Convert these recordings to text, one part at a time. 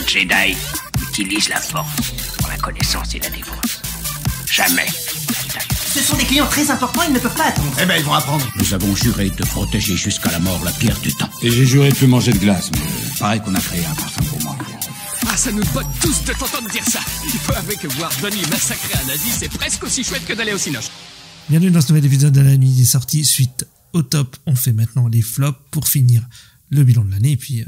Jedi utilise la force pour la connaissance et la défense. Jamais Jedi. Ce sont des clients très importants, ils ne peuvent pas attendre. Eh ben, ils vont apprendre. Nous avons juré de protéger jusqu'à la mort la pierre du temps. Et j'ai juré de plus manger de glace, mais pareil qu'on a créé un parfum pour moi. Ah, ça nous botte tous de t'entendre dire ça. Il faut avouer que voir Donnie massacrer un nazi, c'est presque aussi chouette que d'aller au cinoche. Bienvenue dans ce nouvel épisode de la nuit des sorties. Suite au top, on fait maintenant les flops pour finir le bilan de l'année. Et puis,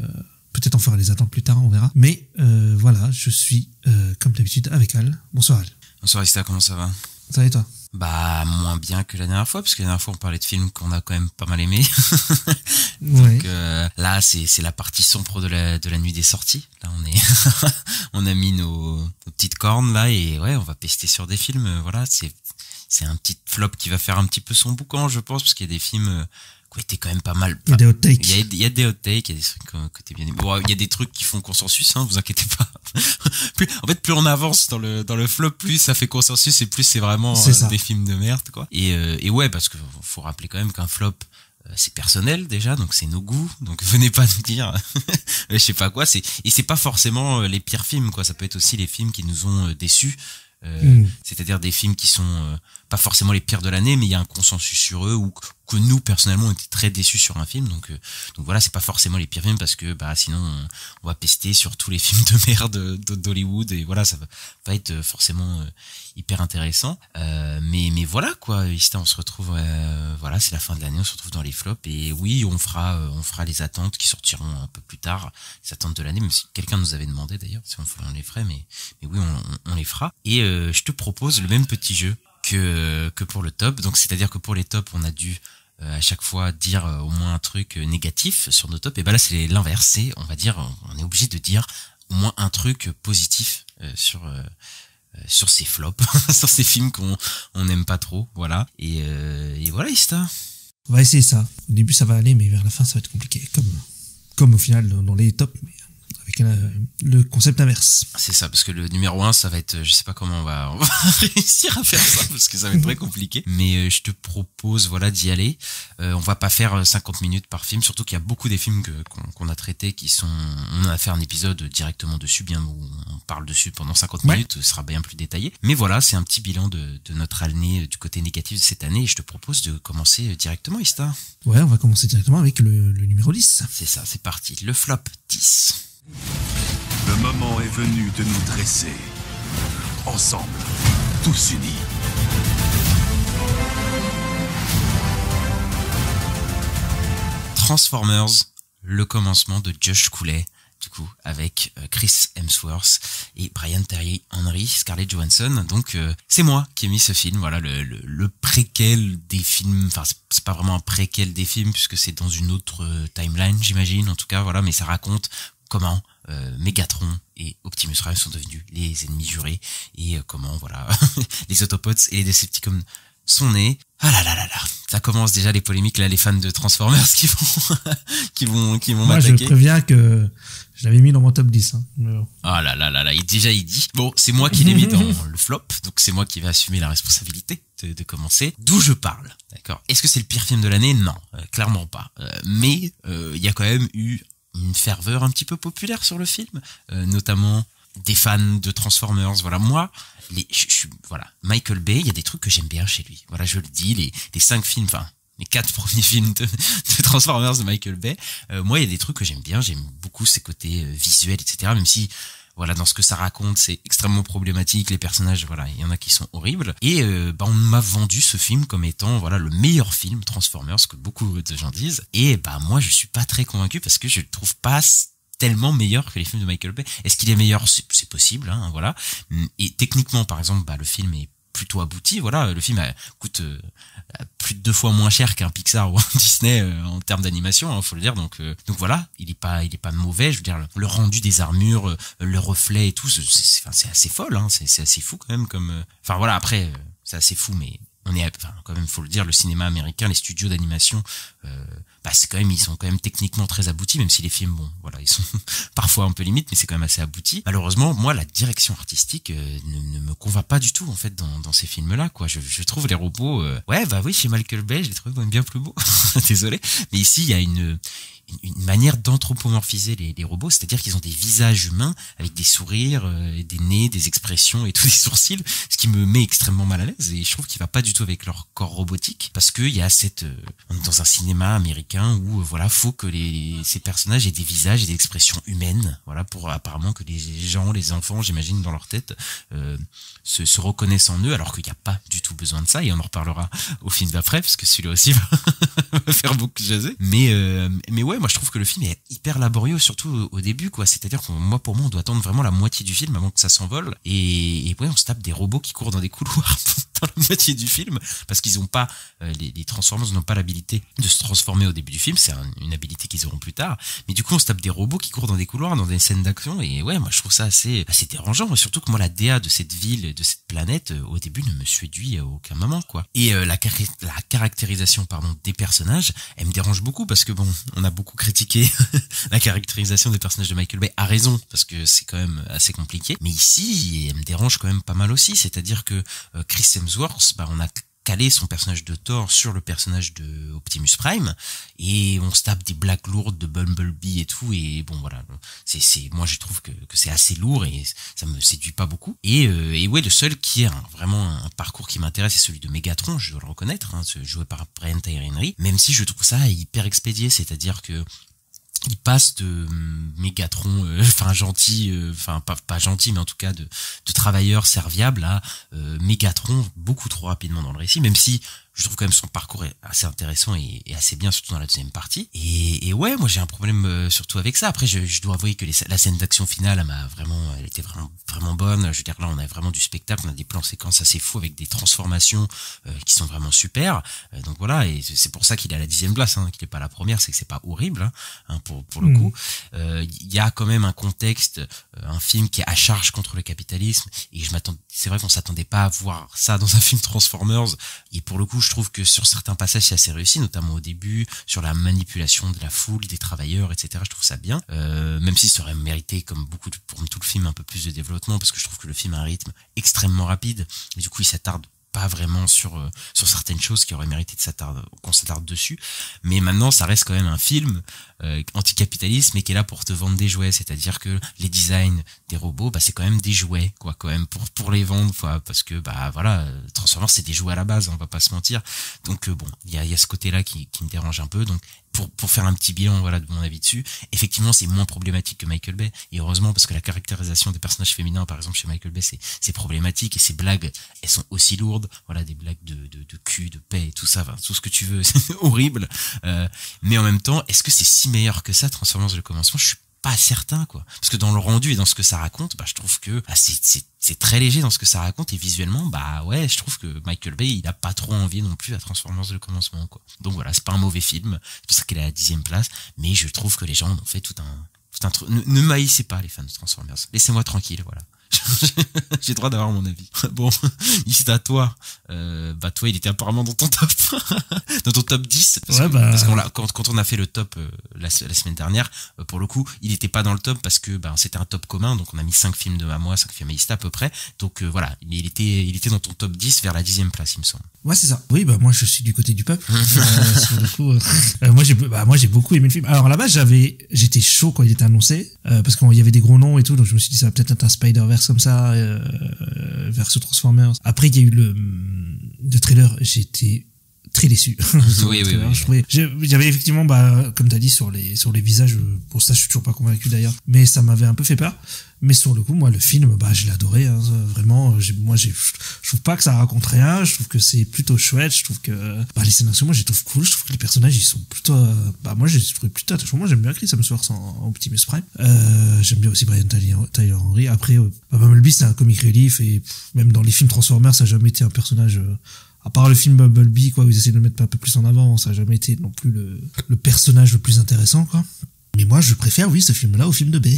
peut-être on fera les attentes plus tard, on verra. Mais voilà, je suis comme d'habitude avec Al. Bonsoir Al. Bonsoir Ista, comment ça va? Ça va et toi? Bah, moins bien que la dernière fois, parce que la dernière fois on parlait de films qu'on a quand même pas mal aimés. Ouais. Donc là, c'est la partie sombre de la nuit des sorties. Là, on a mis nos petites cornes là et ouais, on va pester sur des films. Voilà, c'est un petit flop qui va faire un petit peu son boucan, je pense, parce qu'il y a des films qui étaient quand même pas mal. Il y a des hot takes. Il y a des hot takes, il y a des trucs que t'es bien aimé. Bon, il y a des trucs qui font consensus, hein, vous inquiétez pas. Plus on avance dans le flop, plus ça fait consensus et plus c'est vraiment des films de merde, quoi. Et ouais, parce que faut rappeler quand même qu'un flop, c'est personnel déjà, donc c'est nos goûts, donc venez pas nous dire je sais pas quoi, c'est pas forcément les pires films, quoi. Ça peut être aussi les films qui nous ont déçus. C'est-à-dire des films qui sont pas forcément les pires de l'année, mais il y a un consensus sur eux, ou que nous personnellement on était très déçus sur un film, donc voilà, c'est pas forcément les pires films, parce que bah sinon on va pester sur tous les films de merde d'Hollywood, et voilà, ça va pas être forcément hyper intéressant, mais voilà quoi. Ici on se retrouve, voilà, c'est la fin de l'année, on se retrouve dans les flops, et oui, on fera les attentes qui sortiront un peu plus tard, les attentes de l'année, même si quelqu'un nous avait demandé d'ailleurs si on les ferait, mais oui, on les fera. Et je te propose le même petit jeu que pour le top. Donc c'est-à-dire que pour les tops, on a dû à chaque fois dire au moins un truc négatif sur nos tops, et ben là c'est l'inverse, c'est, on va dire, on est obligé de dire au moins un truc positif sur ces flops, sur ces films qu'on n'aime pas trop, voilà. Et voilà, Ista. On va essayer ça. Au début ça va aller, mais vers la fin ça va être compliqué, comme au final dans les tops, mais avec le concept inverse. C'est ça, parce que le numéro 1, ça va être, je sais pas comment on va réussir à faire ça, parce que ça va être très compliqué. Mais je te propose, voilà, d'y aller. On va pas faire 50 minutes par film, surtout qu'il y a beaucoup des films qu'on a traités qui sont, on a fait un épisode directement dessus, bien, où on parle dessus pendant 50 minutes, ce sera bien plus détaillé. Mais voilà, c'est un petit bilan de notre année, du côté négatif de cette année, et je te propose de commencer directement, Ista. Ouais, on va commencer directement avec le numéro 10. C'est ça, c'est parti. Le flop 10. Le moment est venu de nous dresser. Ensemble, tous unis. Transformers, le commencement de Josh Cooley, du coup, avec Chris Hemsworth et Brian Tyree Henry, Scarlett Johansson. Donc c'est moi qui ai mis ce film, voilà, le préquel des films. Enfin, c'est pas vraiment un préquel des films, puisque c'est dans une autre timeline, j'imagine, en tout cas, voilà, mais ça raconte comment Megatron et Optimus Prime sont devenus les ennemis jurés, et comment, voilà, les Autobots et les Decepticons sont nés. Ah là là là là, ça commence déjà les polémiques, là, les fans de Transformers qui vont Moi, m'attaquer. je préviens que je l'avais mis dans mon top 10. Hein. Ah là là là là, il dit. Bon, c'est moi qui l'ai mis dans le flop, donc c'est moi qui vais assumer la responsabilité de commencer. D'où je parle, d'accord? Est-ce que c'est le pire film de l'année? Non, clairement pas. Mais il y a quand même eu une ferveur un petit peu populaire sur le film, notamment des fans de Transformers. Voilà, moi, voilà, Michael Bay, il y a des trucs que j'aime bien chez lui. Voilà, je le dis, les 5 films, enfin, les 4 premiers films de Transformers de Michael Bay, moi, il y a des trucs que j'aime bien. J'aime beaucoup ses côtés visuels, etc. Même si, voilà, dans ce que ça raconte, c'est extrêmement problématique. Les personnages, voilà, il y en a qui sont horribles. Et on m'a vendu ce film comme étant, voilà, le meilleur film Transformers, que beaucoup de gens disent. Et moi, je suis pas très convaincu, parce que je le trouve pas tellement meilleur que les films de Michael Bay. Est-ce qu'il est meilleur? C'est possible, hein, voilà. Et techniquement, par exemple, le film est plutôt abouti, voilà. Le film coûte plus de 2 fois moins cher qu'un Pixar ou un Disney en termes d'animation, hein, faut le dire. Donc voilà, il est pas mauvais. Je veux dire, le rendu des armures, le reflet et tout, c'est assez folle, hein. C'est assez fou quand même, comme. Enfin voilà, après, c'est assez fou, mais quand même, faut le dire, le cinéma américain, les studios d'animation, c'est quand même, ils sont quand même techniquement très aboutis, même si les films, bon, voilà, ils sont parfois un peu limites, mais c'est quand même assez abouti. Malheureusement, moi, la direction artistique ne me convainc pas du tout, en fait, dans ces films-là, quoi. Je trouve les robots, oui, chez Michael Bay, je les trouve quand même bien plus beaux. Désolé, mais ici, il y a une manière d'anthropomorphiser les robots, c'est-à-dire qu'ils ont des visages humains avec des sourires, des nez, des expressions et tous des sourcils, ce qui me met extrêmement mal à l'aise et je trouve qu'il va pas du tout avec leur corps robotique parce que il y a on est dans un cinéma américain où voilà, faut que ces personnages aient des visages et des expressions humaines, voilà, pour apparemment que les gens, les enfants, j'imagine dans leur tête se reconnaissent en eux, alors qu'il n'y a pas du tout besoin de ça et on en reparlera au film d'après parce que celui-là aussi va faire beaucoup jaser. Mais ouais, moi je trouve que le film est hyper laborieux, surtout au début, quoi. C'est-à-dire que pour moi, on doit attendre vraiment la moitié du film avant que ça s'envole. Et ouais, on se tape des robots qui courent dans des couloirs dans la moitié du film parce qu'ils ont pas les Transformers n'ont pas l'habilité de se transformer au début du film. C'est une habilité qu'ils auront plus tard. Mais du coup, on se tape des robots qui courent dans des couloirs, dans des scènes d'action. Et ouais, moi je trouve ça assez dérangeant. Et surtout que moi, la DA de cette ville, de cette planète, au début, ne me séduit à aucun moment, quoi. Et la caractérisation, des personnages, elle me dérange beaucoup parce que bon, on a beaucoup critiqué la caractérisation des personnages de Michael Bay, à raison, parce que c'est quand même assez compliqué. Mais ici, elle me dérange quand même pas mal aussi. C'est-à-dire que Chris Hemsworth, on a calé son personnage de Thor sur le personnage de Optimus Prime et on se tape des blagues lourdes de Bumblebee et tout et bon voilà, moi je trouve que c'est assez lourd et ça me séduit pas beaucoup et ouais, le seul qui a vraiment un parcours qui m'intéresse c'est celui de Megatron, je dois le reconnaître, joué par Brian Tyree Henry, même si je trouve ça hyper expédié, c'est-à-dire que il passe de Mégatron, gentil, pas gentil, mais en tout cas de travailleur serviable à Mégatron beaucoup trop rapidement dans le récit, même si je trouve quand même son parcours est assez intéressant et assez bien, surtout dans la deuxième partie. Et ouais, moi j'ai un problème surtout avec ça. Après, je dois avouer que la scène d'action finale, elle était vraiment bonne. Je veux dire, là, on a vraiment du spectacle, on a des plans séquences assez fous avec des transformations qui sont vraiment super. Donc voilà, et c'est pour ça qu'il est à la 10e place, qu'il est pas à la première, c'est que c'est pas horrible, pour le coup. Il y a quand même un contexte, un film qui est à charge contre le capitalisme, et c'est vrai qu'on s'attendait pas à voir ça dans un film Transformers, et pour le coup, je trouve que sur certains passages c'est assez réussi, notamment au début, sur la manipulation de la foule, des travailleurs, etc. Je trouve ça bien, même si ça aurait mérité, comme pour tout le film, un peu plus de développement, parce que je trouve que le film a un rythme extrêmement rapide, et du coup il s'attarde pas vraiment sur certaines choses qui auraient mérité qu'on s'attarde dessus. Mais maintenant, ça reste quand même un film anticapitaliste, mais qui est là pour te vendre des jouets. C'est-à-dire que les designs des robots, c'est quand même des jouets, quoi, quand même pour les vendre, quoi, parce que voilà, Transformers c'est des jouets à la base, on va pas se mentir. Donc bon, il y a ce côté-là qui me dérange un peu. Donc pour faire un petit bilan, voilà, de mon avis dessus, effectivement c'est moins problématique que Michael Bay, et heureusement, parce que la caractérisation des personnages féminins, par exemple chez Michael Bay, c'est problématique, et ces blagues, elles sont aussi lourdes, voilà, des blagues de cul, de paix, et tout ça, tout ce que tu veux, c'est horrible, mais en même temps, est-ce que c'est si meilleur que ça, Transformers le commencement? Je suis pas certain, quoi, parce que dans le rendu et dans ce que ça raconte, je trouve que c'est très léger dans ce que ça raconte, et visuellement, ouais, je trouve que Michael Bay, il a pas trop envie non plus à Transformers le commencement, quoi. Donc voilà, c'est pas un mauvais film, c'est pour ça qu'il est à la 10e place, mais je trouve que les gens ont fait tout un truc. Ne maïssez pas les fans de Transformers, laissez-moi tranquille, voilà. J'ai le droit d'avoir mon avis. Bon, ici à toi. Toi, il était apparemment dans ton top. Dans ton top 10. Parce quand on a fait le top la semaine dernière, pour le coup, il était pas dans le top parce que c'était un top commun, donc on a mis 5 films de à moi, 5 films à Ista à peu près. Donc voilà, il était dans ton top 10 vers la 10e place, il me semble. Ouais, c'est ça. Oui, moi je suis du côté du peuple. Sur le coup, moi j'ai beaucoup aimé le film. Alors là-bas, j'étais chaud quand il était annoncé, parce qu'il y avait des gros noms et tout, donc je me suis dit ça va peut-être être un Spider-Verse comme ça, versus Transformers. Après il y a eu le trailer, j'étais très déçu. Oui. Je trouvais, j'avais effectivement, comme t'as dit, sur les visages, pour ça je suis toujours pas convaincu d'ailleurs, mais ça m'avait un peu fait peur. Mais sur le coup, moi, le film, je l'ai adoré, vraiment. Je trouve pas que ça raconte rien. Je trouve que c'est plutôt chouette. Je trouve que, les scènes d'action, moi, je les trouve cool. Je trouve que les personnages, ils sont plutôt, moi, je les trouve plutôt attachants. Moi, j'aime bien Chris Hemsworth en Optimus Prime. J'aime bien aussi Brian Tyree Henry. Après, Bumblebee, c'est un comic relief, et même dans les films Transformers, ça a jamais été un personnage, à part le film Bumblebee, quoi, où ils essaient de le mettre un peu plus en avant, ça a jamais été non plus le personnage le plus intéressant, quoi. Mais moi, je préfère, ce film-là au film de Bay.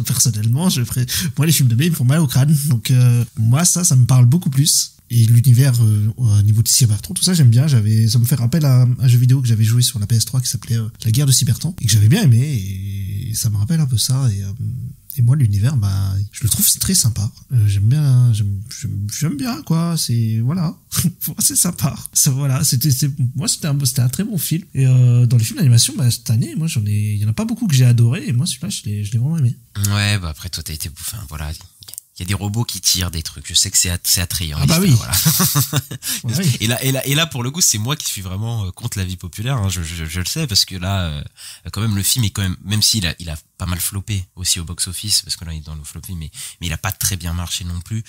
Personnellement, moi, les films de Bay, ils me font mal au crâne. Donc, moi, ça me parle beaucoup plus. Et l'univers, au niveau de Cybertron, tout ça, j'aime bien. Ça me fait rappel à un jeu vidéo que j'avais joué sur la PS3 qui s'appelait La Guerre de Cybertron, et que j'avais bien aimé, et ça me rappelle un peu ça. Et moi, l'univers, bah, je le trouve très sympa. J'aime bien, quoi. C'est, voilà. C'est sympa. Voilà. C'était un très bon film. Et, dans les films d'animation, bah, cette année, moi, il y en a pas beaucoup que j'ai adoré. Et moi, celui-là, je l'ai vraiment aimé. Ouais, bah, après, toi, t'as été, enfin, voilà. Il y a des robots qui tirent des trucs. Je sais que c'est attrayant. Ah bah oui. Voilà. Ouais, oui. Et là, pour le coup, c'est moi qui suis vraiment contre la vie populaire. Hein, je le sais parce que là, quand même, le film est quand même s'il il a pas mal floppé aussi au box-office parce que là, il est dans le flopping, mais il a pas très bien marché non plus.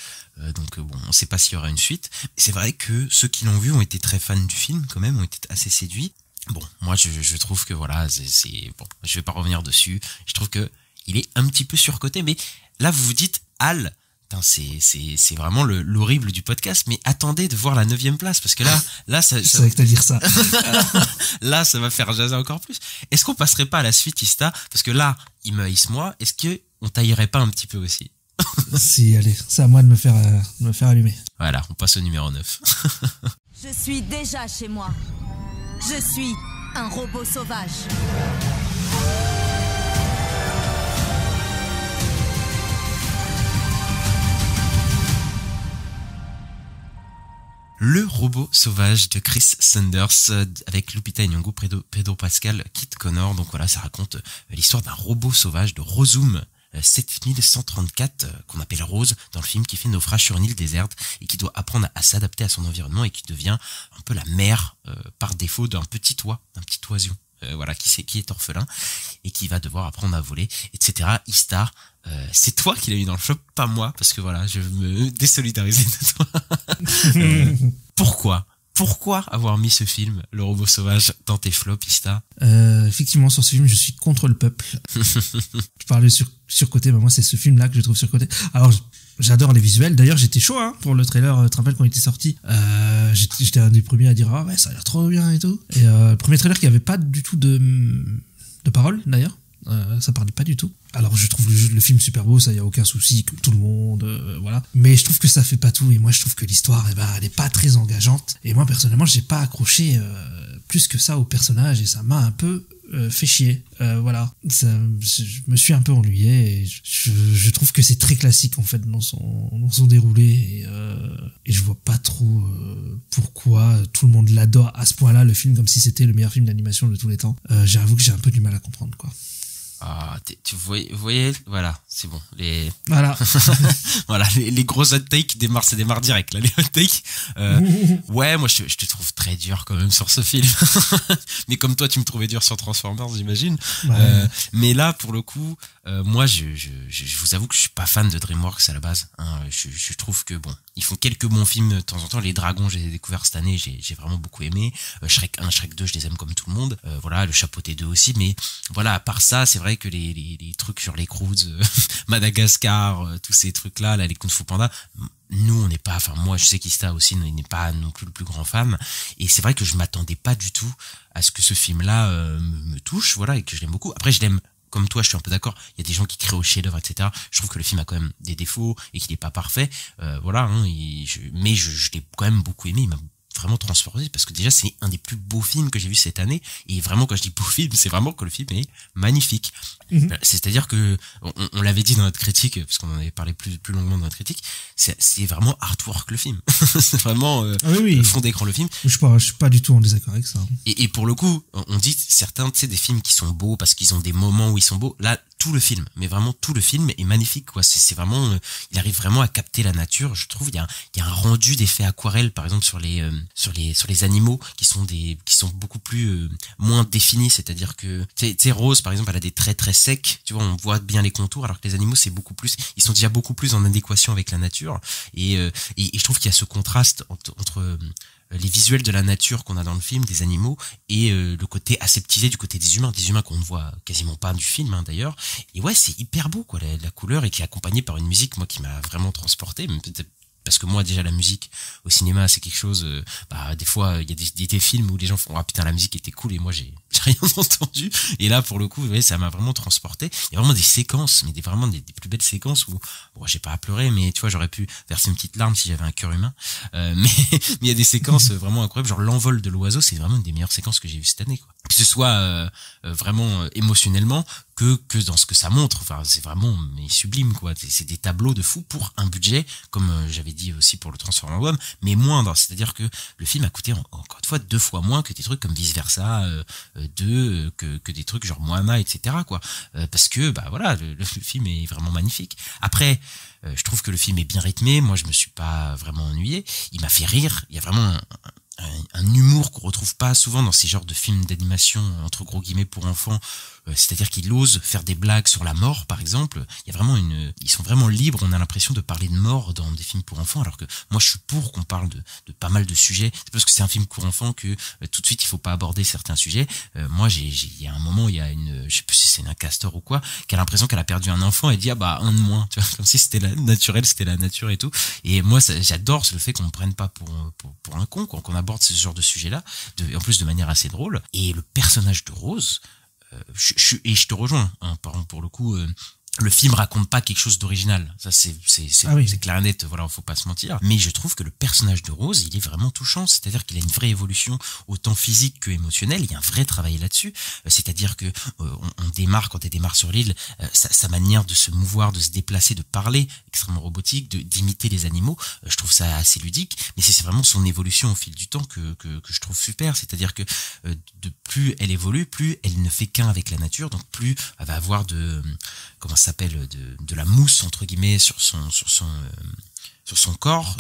Donc bon, on sait pas s'il y aura une suite. C'est vrai que ceux qui l'ont vu ont été très fans du film, quand même, ont été assez séduits. Bon, moi, je trouve que voilà, c'est bon. Je vais pas revenir dessus. Je trouve que il est un petit peu surcoté, mais là, vous vous dites, Al. C'est vraiment l'horrible du podcast, mais attendez de voir la 9e place, parce que là, ça. Je savais que t'allais dire ça. Là, ça va faire jaser encore plus. Est-ce qu'on passerait pas à la suite, Ista? Parce que là, il me haïsse moi. Est-ce que on taillerait pas un petit peu aussi? Si, allez, c'est à moi de me faire allumer. Voilà, on passe au numéro 9. Je suis déjà chez moi. Je suis un robot sauvage. Le robot sauvage de Chris Sanders avec Lupita Nyong'o, Pedro Pascal, Kit Connor. Donc voilà, ça raconte l'histoire d'un robot sauvage de Rosum 7134 qu'on appelle Rose dans le film, qui fait naufrage sur une île déserte et qui doit apprendre à s'adapter à son environnement et qui devient un peu la mère par défaut d'un petit oiseau. Voilà, qui est orphelin et qui va devoir apprendre à voler, etc. Istar, c'est toi qui l'as mis dans le flop, pas moi, parce que voilà, je veux me désolidariser de toi. Pourquoi avoir mis ce film, Le Robot Sauvage, dans tes flops, Istar? Effectivement, sur ce film, je suis contre le peuple. Je parlais surcoté, bah moi c'est ce film-là que je trouve surcoté. Alors, j'adore les visuels. D'ailleurs, j'étais chaud pour le trailer. Tu te rappelles quand il était sorti, j'étais un des premiers à dire ah ouais, ça a l'air trop bien et tout. Et le premier trailer qui avait pas du tout de paroles d'ailleurs. Ça parlait pas du tout. Alors je trouve le film super beau, ça y a aucun souci, comme tout le monde, voilà. Mais je trouve que ça fait pas tout, et moi je trouve que l'histoire, elle est pas très engageante. Et moi personnellement, j'ai pas accroché plus que ça au personnage, et ça m'a un peu fait chier. Voilà, je me suis un peu ennuyé, et je trouve que c'est très classique en fait dans son déroulé, et je vois pas trop pourquoi tout le monde l'adore à ce point-là, le film, comme si c'était le meilleur film d'animation de tous les temps. J'avoue que j'ai un peu du mal à comprendre, quoi. Ah, vous voyez, voilà, c'est bon. Voilà. Voilà, les gros hot takes ça démarre direct, là, les hot takes. Ouais, moi, je te trouve très dur quand même sur ce film. Mais comme toi, tu me trouvais dur sur Transformers, j'imagine. Ouais. Mais là, pour le coup, moi, je vous avoue que je suis pas fan de DreamWorks à la base. Hein. Je trouve que bon, ils font quelques bons films de temps en temps. Les Dragons, j'ai découvert cette année, j'ai vraiment beaucoup aimé. Shrek 1, Shrek 2, je les aime comme tout le monde. Voilà, le Chapeauté 2 aussi. Mais voilà, à part ça, c'est vrai que les trucs sur les Croods, Madagascar, tous ces trucs-là, les Kung Fu Panda, nous, on n'est pas, enfin, moi, je sais qu'Ista aussi n'est pas non plus le plus grand fan. Et c'est vrai que je m'attendais pas du tout à ce que ce film-là me touche, voilà, et que je l'aime beaucoup. Après, je l'aime. Comme toi, je suis un peu d'accord. Il y a des gens qui créent au chef-d'œuvre, etc. Je trouve que le film a quand même des défauts et qu'il n'est pas parfait. Voilà, hein, mais je l'ai quand même beaucoup aimé. Il m'a vraiment transporté parce que déjà, c'est un des plus beaux films que j'ai vu cette année. Et vraiment, quand je dis beau film, c'est vraiment que le film est magnifique. Mm-hmm. C'est-à-dire que on l'avait dit dans notre critique, parce qu'on en avait parlé plus longuement dans notre critique. C'est vraiment artwork le film. C'est vraiment oui. fond d'écran le film. Je suis pas du tout en désaccord avec ça. Et pour le coup, on dit certains, tu sais, des films qui sont beaux parce qu'ils ont des moments où ils sont beaux. Là, tout le film, mais vraiment tout le film est magnifique, quoi. C'est vraiment, il arrive vraiment à capter la nature. Je trouve il y a un rendu d'effets aquarelle, par exemple sur les animaux qui sont beaucoup plus moins définis. C'est-à-dire que tu sais, Rose par exemple, elle a des traits très secs. Tu vois, on voit bien les contours, alors que les animaux c'est beaucoup plus, ils sont déjà beaucoup plus en adéquation avec la nature. Et je trouve qu'il y a ce contraste entre les visuels de la nature qu'on a dans le film, des animaux, et le côté aseptisé du côté des humains qu'on ne voit quasiment pas du film, hein, d'ailleurs. Et ouais, c'est hyper beau, quoi, la couleur, et qui est accompagnée par une musique, moi, qui m'a vraiment transporté, parce que moi, déjà, la musique au cinéma, c'est quelque chose, des fois, il y a des films où les gens font, ah putain, la musique était cool, et moi, j'ai rien entendu. Et là, pour le coup, ouais, ça m'a vraiment transporté. Il y a vraiment des séquences, mais vraiment des plus belles séquences où, bon, j'ai pas à pleurer, mais tu vois, j'aurais pu verser une petite larme si j'avais un cœur humain. Mais il y a des séquences vraiment incroyables, genre l'envol de l'oiseau, c'est vraiment une des meilleures séquences que j'ai vues cette année, quoi. Que ce soit vraiment émotionnellement, que dans ce que ça montre. Enfin, c'est vraiment mais sublime, quoi. C'est des tableaux de fou pour un budget, comme j'avais dit aussi pour le Transformer One, mais moindre. C'est-à-dire que le film a coûté encore une fois 2 fois moins que des trucs comme Vice Versa 2, que des trucs genre Moana, etc., quoi. Parce que bah voilà, le film est vraiment magnifique. Après, je trouve que le film est bien rythmé. Moi, je me suis pas vraiment ennuyé. Il m'a fait rire. Il y a vraiment un humour qu'on retrouve pas souvent dans ces genres de films d'animation entre gros guillemets pour enfants. C'est-à-dire qu'il ose faire des blagues sur la mort, par exemple. Il y a vraiment ils sont vraiment libres. On a l'impression de parler de mort dans des films pour enfants, alors que moi, je suis pour qu'on parle de pas mal de sujets. C'est parce que c'est un film pour enfants que tout de suite, il faut pas aborder certains sujets. Moi, il y a un moment, il y a je sais plus si c'est un castor ou quoi, qui a l'impression qu'elle a perdu un enfant et dit ah bah un de moins, tu vois, comme si c'était naturel, c'était la nature et tout. Et moi, j'adore le fait qu'on me prenne pas pour un con, qu'on aborde ce genre de sujet-là, en plus de manière assez drôle. Et le personnage de Rose. Je te rejoins, hein, pour le coup, le film raconte pas quelque chose d'original. Ça, c'est clair et net, voilà, faut pas se mentir. Mais je trouve que le personnage de Rose, il est vraiment touchant. C'est-à-dire qu'il a une vraie évolution, autant physique que émotionnelle. Il y a un vrai travail là-dessus. C'est-à-dire que, on démarre, quand elle démarre sur l'île, sa manière de se mouvoir, de se déplacer, de parler, extrêmement robotique, d'imiter les animaux. Je trouve ça assez ludique. Mais c'est vraiment son évolution au fil du temps que je trouve super. C'est-à-dire que, de plus elle évolue, plus elle ne fait qu'un avec la nature. Donc plus elle va avoir comment ça s'appelle, de la mousse entre guillemets sur son corps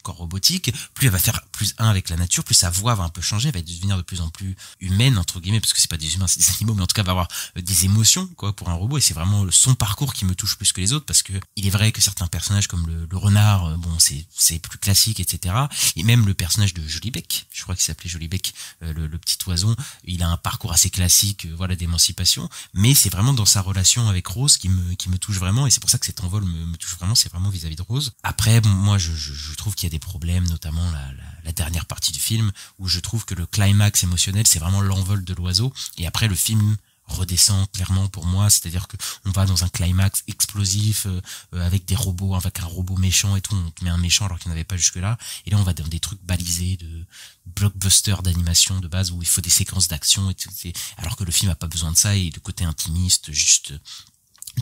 robotique, plus elle va faire plus un avec la nature, plus sa voix va un peu changer, elle va devenir de plus en plus humaine entre guillemets, parce que c'est pas des humains, c'est des animaux, mais en tout cas elle va avoir des émotions, quoi, pour un robot. Et c'est vraiment son parcours qui me touche plus que les autres, parce que il est vrai que certains personnages comme le renard, bon, c'est plus classique, etc. Et même le personnage de Joliebec, je crois qu'il s'appelait Joliebec, le petit oiseau, il a un parcours assez classique, voilà, d'émancipation, mais c'est vraiment dans sa relation avec Rose qui me touche vraiment, et c'est pour ça que cet envol me touche vraiment. C'est vraiment vis-à-vis de Rose. Après, moi, je trouve qu'il y a des problèmes, notamment la dernière partie du film, où je trouve que le climax émotionnel, c'est vraiment l'envol de l'oiseau, et après le film redescend clairement pour moi. C'est-à-dire que on va dans un climax explosif, avec des robots, avec un robot méchant et tout, on te met un méchant alors qu'il n'y en avait pas jusque-là, et là on va dans des trucs balisés de blockbuster d'animation de base, où il faut des séquences d'action, et tout, alors que le film a pas besoin de ça, et le côté intimiste, juste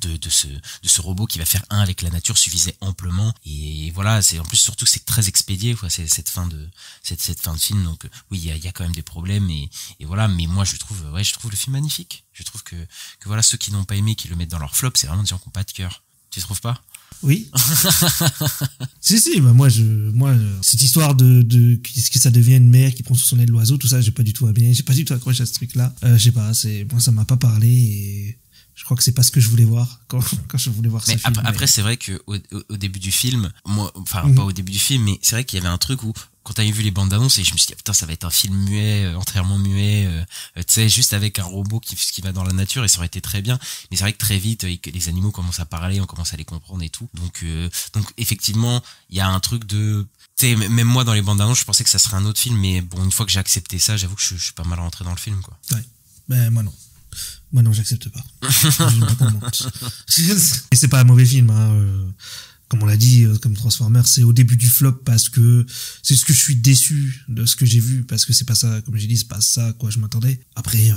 de ce robot qui va faire un avec la nature suffisait amplement. Et voilà, c'est en plus surtout c'est très expédié, quoi, c'est cette fin de film. Donc oui, il y a quand même des problèmes, et voilà, mais moi je trouve le film magnifique. Je trouve que voilà, ceux qui n'ont pas aimé, qui le mettent dans leur flop, c'est vraiment des gens qui n'ont pas de cœur. Tu trouves pas? Oui. si, bah moi cette histoire de ce que ça devient une mère qui prend sous son aile l'oiseau, tout ça, j'ai pas du tout accroché à ce truc-là. Je sais pas, moi ça m'a pas parlé, et je crois que c'est pas ce que je voulais voir quand je voulais voir ce film. Après, c'est vrai que au début du film, moi, enfin pas au début du film, mais c'est vrai qu'il y avait un truc où quand t'avais vu les bandes annonces, et je me suis dit putain, ça va être un film muet, entièrement muet, tu sais, juste avec un robot qui va dans la nature, et ça aurait été très bien. Mais c'est vrai que très vite, les animaux commencent à parler, on commence à les comprendre et tout. Donc effectivement, il y a un truc de, tu sais, même moi dans les bandes annonces, je pensais que ça serait un autre film, mais bon, une fois que j'ai accepté ça, j'avoue que je suis pas mal rentré dans le film, quoi. Ouais. Ben moi non. Moi non, j'accepte pas. J'aime pas qu'on mente. Et c'est pas un mauvais film, hein. Comme on l'a dit, comme Transformers, c'est au début du flop parce que c'est ce que je suis déçu de ce que j'ai vu, parce que c'est pas ça, comme j'ai dit, c'est pas ça quoi je m'attendais. Après,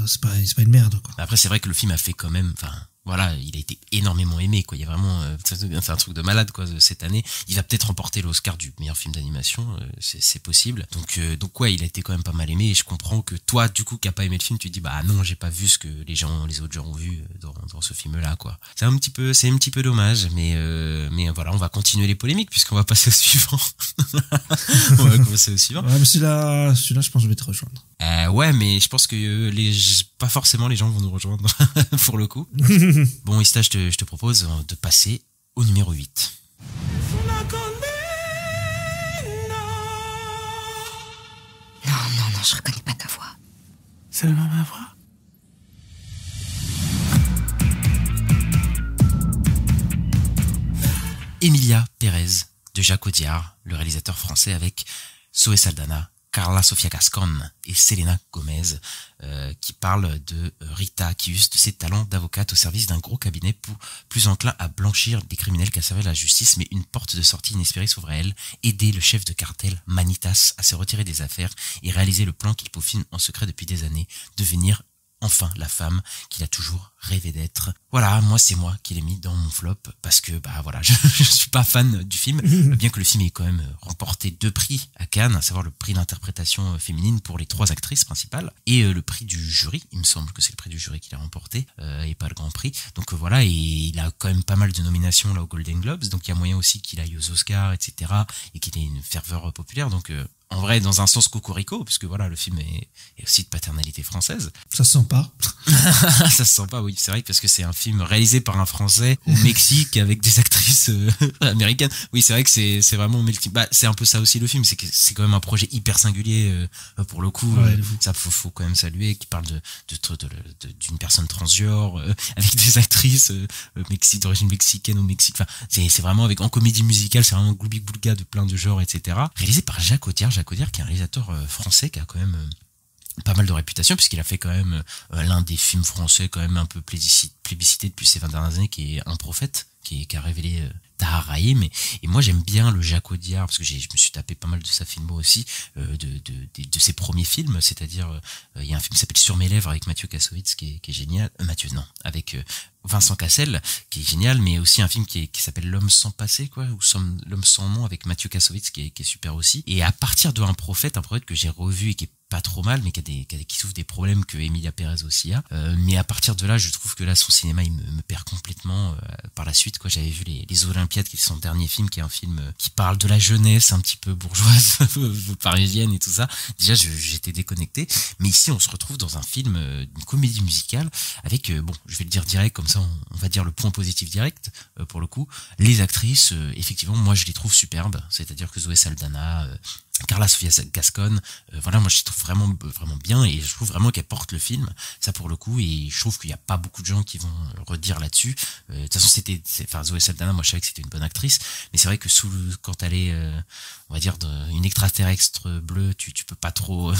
c'est pas une merde, quoi. Après, c'est vrai que le film a fait quand même, enfin, voilà, il a été énormément aimé, quoi. Il y a vraiment, c'est un truc de malade, quoi, cette année. Il va peut-être remporter l'Oscar du meilleur film d'animation, c'est possible. Donc ouais, il a été quand même pas mal aimé, et je comprends que toi, du coup, qui a pas aimé le film, tu te dis, bah non, j'ai pas vu ce que les autres gens ont vu dans ce film-là, quoi. C'est un petit peu dommage, mais voilà, on va continuer les polémiques, puisqu'on va passer au suivant. On va commencer au suivant. Ouais, mais celui-là, je pense que je vais te rejoindre. Ouais, mais je pense que pas forcément les gens vont nous rejoindre pour le coup. Bon, Ista, je te propose de passer au numéro 8. Non, je reconnais pas ta voix. Seulement ma voix. Emilia Pérez de Jacques Audiard, le réalisateur français, avec Zoé Saldana, Carla Sofia Gascon et Selena Gomez, qui parle de Rita, qui use de ses talents d'avocate au service d'un gros cabinet plus enclin à blanchir des criminels qu'à servir la justice, mais une porte de sortie inespérée s'ouvre à elle, aider le chef de cartel Manitas à se retirer des affaires et réaliser le plan qu'il peaufine en secret depuis des années, devenir enfin la femme qu'il a toujours rêvé d'être. Voilà, moi c'est moi qui l'ai mis dans mon flop parce que bah voilà, je suis pas fan du film, bien que le film ait quand même remporté 2 prix à Cannes, à savoir le prix d'interprétation féminine pour les 3 actrices principales et le prix du jury. Il me semble que c'est le prix du jury qu'il a remporté et pas le Grand Prix. Donc voilà, et il a quand même pas mal de nominations là aux Golden Globes, donc il y a moyen aussi qu'il aille aux Oscars, etc. et qu'il ait une ferveur populaire. Donc en vrai, dans un sens cocorico, puisque voilà, le film est aussi de paternalité française. Ça se sent pas. Ça se sent pas, oui, c'est vrai, parce que c'est un film réalisé par un Français au Mexique avec des actrices américaines. Oui, c'est vrai que c'est vraiment bah, c'est un peu ça aussi le film, c'est que c'est quand même un projet hyper singulier pour le coup. Ouais, ça faut quand même saluer, qui parle d'une personne transgenre avec des actrices d'origine mexicaine au Mexique. Enfin, c'est vraiment en comédie musicale, c'est vraiment gloubi-boulga de plein de genres, etc. Réalisé par Jacques Audiard, qui est un réalisateur français qui a quand même pas mal de réputation, puisqu'il a fait quand même l'un des films français quand même un peu plébiscité depuis ces 20 dernières années, qui est Un prophète, qui a révélé Tahar Rahim. Et moi j'aime bien le Jacques Audiard, parce que je me suis tapé pas mal de sa filmo aussi, de ses premiers films, c'est-à-dire il y a un film qui s'appelle Sur mes lèvres avec Mathieu Kassovitz qui est génial, avec Vincent Cassel qui est génial, mais aussi un film qui s'appelle L'homme sans passé, quoi, ou L'homme sans nom avec Mathieu Kassovitz qui est super aussi. Et à partir de Un prophète que j'ai revu et qui est pas trop mal, mais qui souffre des problèmes que Emilia Pérez aussi a. Mais à partir de là, je trouve que là, son cinéma, il me perd complètement. Par la suite, quoi, j'avais vu les Olympiades, qui est son dernier film, qui est un film qui parle de la jeunesse un petit peu bourgeoise, parisienne et tout ça. Déjà, j'étais déconnecté. Mais ici, on se retrouve dans un film, une comédie musicale, avec, bon, je vais le dire direct, comme ça, on va dire le point positif direct, pour le coup. Les actrices, effectivement, moi, je les trouve superbes. C'est-à-dire que Zoé Saldana, Carla Sofia Gascon, voilà, moi je trouve vraiment bien, et je trouve vraiment qu'elle porte le film, ça pour le coup, et je trouve qu'il n'y a pas beaucoup de gens qui vont redire là-dessus. De toute façon, Zoé Saldana, moi je savais que c'était une bonne actrice, mais c'est vrai que quand elle est, on va dire, une extraterrestre bleue, tu peux pas trop,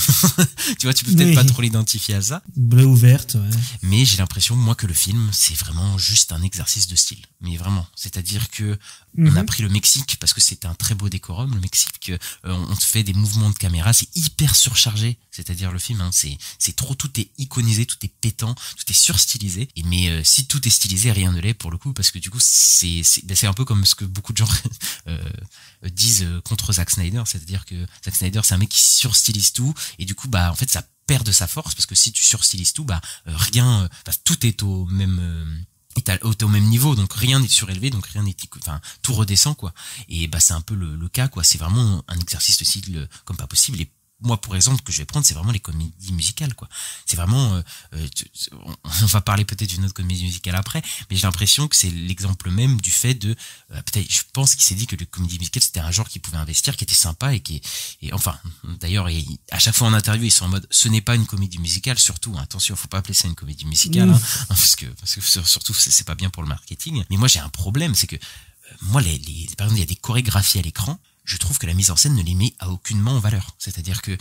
tu vois, tu peux peut-être pas trop l'identifier à ça. Bleu ou verte, ouais. Mais j'ai l'impression, moi, que le film, c'est vraiment juste un exercice de style. Mais vraiment. C'est-à-dire que on a pris le Mexique parce que c'était un très beau décorum, le Mexique, on fait des mouvements de caméra, c'est hyper surchargé. C'est-à-dire le film, hein, c'est trop, tout est iconisé, tout est pétant, tout est surstylisé. Mais si tout est stylisé, rien ne l'est pour le coup, parce que du coup, c'est un peu comme ce que beaucoup de gens disent contre Zack Snyder, c'est-à-dire que Zack Snyder, c'est un mec qui surstylise tout, et du coup, bah en fait, ça perd de sa force, parce que si tu surstylises tout, bah rien, tout est au même au même niveau, donc rien n'est surélevé, donc rien n'est, enfin, tout redescend, quoi. Et bah c'est un peu le cas, quoi. C'est vraiment un exercice de style comme pas possible. Et moi, pour exemple, que je vais prendre, c'est vraiment les comédies musicales, quoi. C'est vraiment, on va parler peut-être d'une autre comédie musicale après, mais j'ai l'impression que c'est l'exemple même du fait de, peut-être, je pense qu'il s'est dit que les comédies musicales, c'était un genre qu'il pouvait investir, qui était sympa, et enfin, d'ailleurs, à chaque fois en interview, ils sont en mode, ce n'est pas une comédie musicale, surtout, hein, attention, faut pas appeler ça une comédie musicale, hein, parce que surtout, c'est pas bien pour le marketing. Mais moi, j'ai un problème, c'est que, moi, par exemple, il y a des chorégraphies à l'écran, je trouve que la mise en scène ne les met à aucunement en valeur. C'est-à-dire que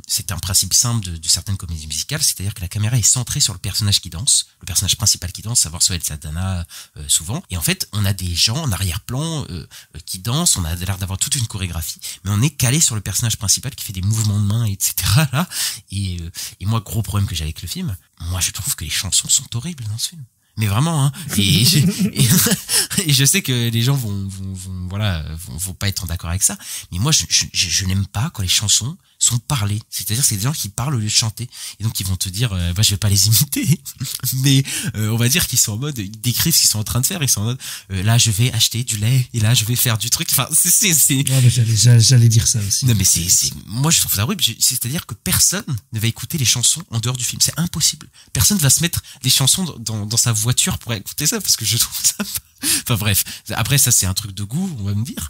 c'est un principe simple de certaines comédies musicales, c'est-à-dire que la caméra est centrée sur le personnage qui danse, le personnage principal qui danse, savoir Zoé Saldana souvent. Et en fait, on a des gens en arrière-plan qui dansent, on a l'air d'avoir toute une chorégraphie, mais on est calé sur le personnage principal qui fait des mouvements de main, etc. Là. Et moi, gros problème que j'ai avec le film, moi je trouve que les chansons sont horribles dans ce film. Mais vraiment, hein. Et je sais que les gens vont pas être d'accord avec ça. Mais moi, je n'aime pas quand les chansons sont parlées. C'est-à-dire, c'est des gens qui parlent au lieu de chanter. Et donc, ils vont te dire, je vais pas les imiter. Mais, on va dire qu'ils sont en mode, ils décrivent ce qu'ils sont en train de faire. Ils sont en mode, là, je vais acheter du lait. Et là, je vais faire du truc. Enfin, c'est. Ouais, mais j'allais dire ça aussi. Non, mais moi, je trouve ça horrible. C'est-à-dire que personne ne va écouter les chansons en dehors du film. C'est impossible. Personne va se mettre des chansons dans sa voiture pour écouter ça, parce que je trouve ça. Enfin bref, après ça c'est un truc de goût, on va me dire,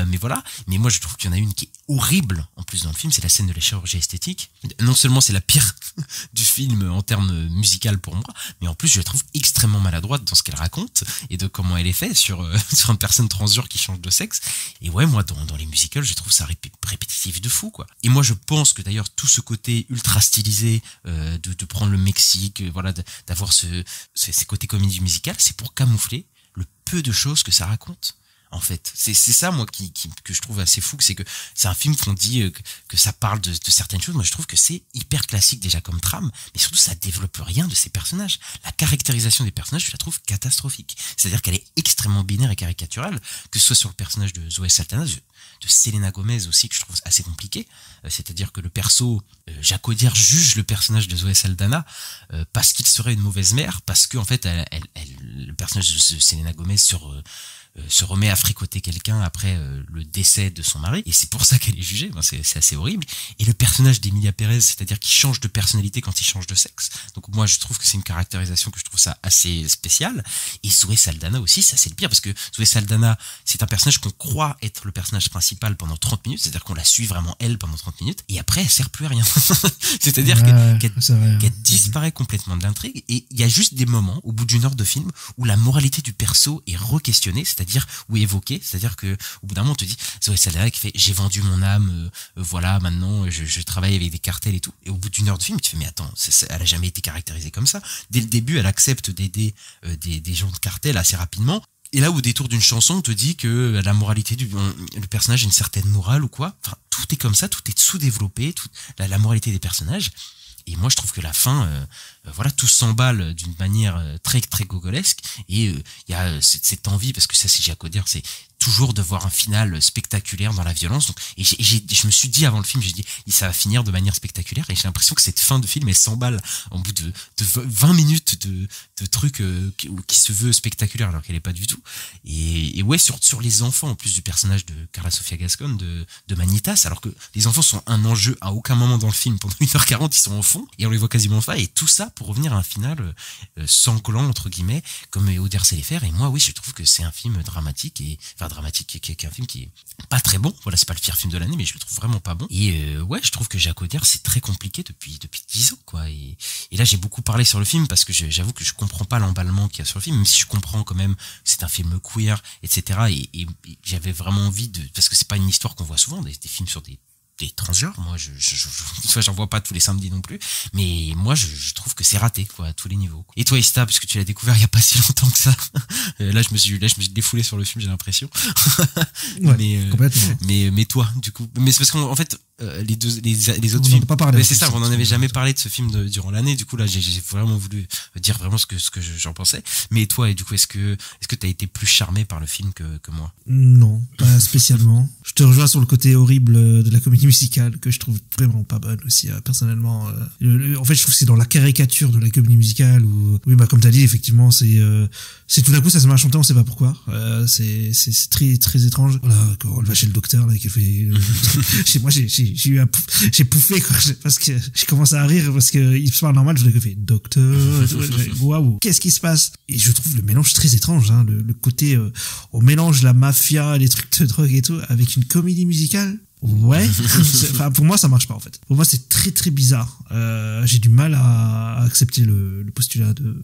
mais voilà. Mais moi je trouve qu'il y en a une qui est horrible en plus dans le film, c'est la scène de la chirurgie esthétique. Non seulement c'est la pire du film en termes musical pour moi, mais en plus je la trouve extrêmement maladroite dans ce qu'elle raconte et de comment elle est faite sur une personne transgenre qui change de sexe. Et ouais, moi dans les musicals je trouve ça répétitif de fou, quoi. Et moi je pense que d'ailleurs tout ce côté ultra stylisé de prendre le Mexique, voilà, d'avoir ces côtés comédie musicale, c'est pour camoufler le peu de choses que ça raconte. en fait. C'est ça, moi, que je trouve assez fou, c'est que c'est un film qu'on dit que ça parle de certaines choses. Moi, je trouve que c'est hyper classique déjà comme trame, mais surtout, ça développe rien de ces personnages. La caractérisation des personnages, je la trouve catastrophique. C'est-à-dire qu'elle est extrêmement binaire et caricaturale, que ce soit sur le personnage de Zoé Saldana, de Selena Gomez aussi, que je trouve assez compliqué. C'est-à-dire que le perso, Jacques Audiard juge le personnage de Zoé Saldana parce qu'il serait une mauvaise mère, parce que en fait, le personnage de Selena Gomez se remet à fricoter quelqu'un après le décès de son mari, et c'est pour ça qu'elle est jugée. Ben, c'est assez horrible. Et le personnage d'Emilia Pérez, c'est-à-dire qu'il change de personnalité quand il change de sexe. Donc moi, je trouve que c'est une caractérisation que je trouve ça assez spéciale. Et Zoé Saldana aussi, ça c'est le pire, parce que Zoé Saldana, c'est un personnage qu'on croit être le personnage principal pendant 30 minutes, c'est-à-dire qu'on la suit vraiment elle pendant 30 minutes, et après elle sert plus à rien. C'est-à-dire qu'elle disparaît complètement de l'intrigue, et il y a juste des moments, au bout d'une heure de film, où la moralité du perso est re-questionnée, c'est-à-dire ou évoqué, c'est-à-dire que au bout d'un moment on te dit Zoé Saldana qui fait j'ai vendu mon âme, voilà, maintenant je travaille avec des cartels et tout, et au bout d'une heure de film tu fais mais attends, elle a jamais été caractérisée comme ça. Dès le début elle accepte d'aider des gens de cartel assez rapidement, et là au détour d'une chanson on te dit que la moralité le personnage a une certaine morale ou quoi. Enfin, tout est comme ça, tout est sous-développé, la moralité des personnages. Et moi, je trouve que la fin, voilà, tout s'emballe d'une manière très très gogolesque. Et il y a cette envie, parce que ça, c'est Jacques Audiard, c'est toujours de voir un final spectaculaire dans la violence. Donc, et je me suis dit avant le film, j'ai dit, ça va finir de manière spectaculaire. Et j'ai l'impression que cette fin de film, elle s'emballe au bout de 20 minutes de trucs qui se veut spectaculaire, alors qu'elle est pas du tout. Et ouais, sur les enfants, en plus du personnage de Carla Sofia Gascon, de Manitas, alors que les enfants sont un enjeu à aucun moment dans le film. Pendant 1h40, ils sont en fond, et on les voit quasiment pas. Et tout ça pour revenir à un final sanglant, entre guillemets, comme Audiard sait les faire. Et moi, oui, je trouve que c'est un film dramatique, qui est un film qui est pas très bon. Voilà, c'est pas le pire film de l'année, mais je le trouve vraiment pas bon. Et ouais, je trouve que Jacques Audiard, c'est très compliqué depuis 10 ans, quoi. Et là, j'ai beaucoup parlé sur le film parce que j'avoue que je comprends pas l'emballement qu'il y a sur le film, même si je comprends quand même que c'est un film queer, etc. Et j'avais vraiment envie parce que c'est pas une histoire qu'on voit souvent, des films sur des transgenres. Moi, j'en vois pas tous les samedis non plus, mais moi, je trouve que c'est raté, quoi, à tous les niveaux. Et toi, Ista, parce que tu l'as découvert il y a pas si longtemps que ça, là, je me suis défoulé sur le film, j'ai l'impression. Ouais, complètement. Mais toi, du coup, mais c'est parce qu'en fait, les autres films, pas parlé, c'est ça, on n'en avait jamais parlé de ce film durant l'année. Du coup, là, j'ai vraiment voulu dire vraiment ce que j'en pensais. Mais toi, et du coup, est-ce que t'as été plus charmé par le film que moi? Non, pas spécialement. Je te rejoins sur le côté horrible de la comédie musicale, que je trouve vraiment pas bonne aussi, personnellement. En fait, je trouve que c'est dans la caricature de la comédie musicale où, oui, bah, comme t'as dit, effectivement, c'est tout d'un coup, ça se met à chanter, on sait pas pourquoi. C'est très, très étrange. Voilà, quand on va chez le docteur, là, qui fait, chez moi, j'ai pouffé, quoi, parce que j'ai commencé à rire parce que il se parle normal, je l'ai fait docteur, waouh, qu'est-ce qui se passe? Et je trouve le mélange très étrange, hein, le côté, on mélange la mafia, les trucs de drogue et tout, avec une comédie musicale. Ouais, enfin, pour moi ça marche pas en fait. Pour moi c'est très très bizarre. J'ai du mal à accepter le postulat de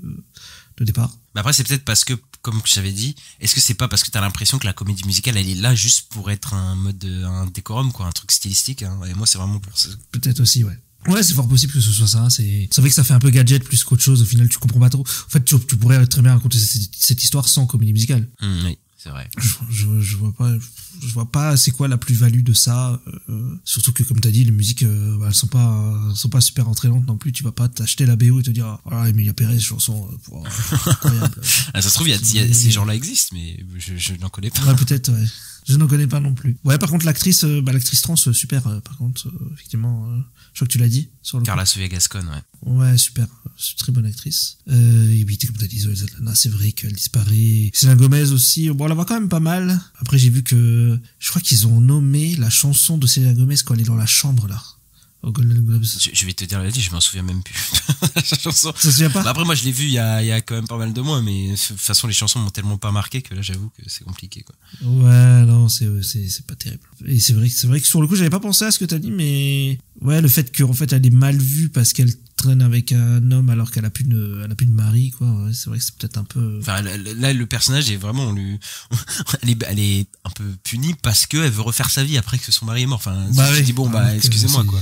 départ. Mais après c'est peut-être parce que, comme j'avais dit, est-ce que c'est pas parce que t'as l'impression que la comédie musicale elle est là juste pour être un décorum, quoi, un truc stylistique, hein, et moi c'est vraiment pour ça. Peut-être aussi, ouais. Ouais, c'est fort possible que ce soit ça. C'est vrai que ça fait un peu gadget plus qu'autre chose. Au final, tu comprends pas trop. En fait, tu pourrais très bien raconter cette histoire sans comédie musicale. Oui, c'est vrai. Je vois pas c'est quoi la plus-value de ça, surtout que comme t'as dit les musiques elles sont pas super entraînantes non plus. Tu vas pas t'acheter la BO et te dire ah Emilia Pérez chanson incroyable. Ah, ça se trouve il y a ces gens-là existent, mais je n'en connais pas. Ouais, peut-être, ouais. Je n'en connais pas non plus. Ouais, par contre l'actrice trans super, par contre effectivement je crois que tu l'as dit sur le Carla Sofia Gascon, ouais. Ouais, super, c'est une très bonne actrice. Et puis comme t'as dit, Zoé Saldana, c'est vrai qu'elle disparaît. Selena Gomez aussi, bon, on la voit quand même pas mal. Après j'ai vu que je crois qu'ils ont nommé la chanson de Selena Gomez quand elle est dans la chambre là, au Golden Globes. Je vais te dire la vérité, je m'en souviens même plus. La chanson. Ça se souvient pas? Bah après moi je l'ai vu il y a quand même pas mal de mois, mais de toute façon les chansons m'ont tellement pas marqué que là j'avoue que c'est compliqué, quoi. Ouais, non, c'est pas terrible. Et c'est vrai que sur le coup j'avais pas pensé à ce que t'as dit, mais ouais, le fait qu'en fait elle est mal vue parce qu'elle traîne avec un homme alors qu'elle a plus de mari, quoi. Ouais, c'est vrai que c'est peut-être un peu. Enfin là le personnage est vraiment elle est un peu punie parce que elle veut refaire sa vie après que son mari est mort. Enfin, bah je dis bon excusez-moi, quoi.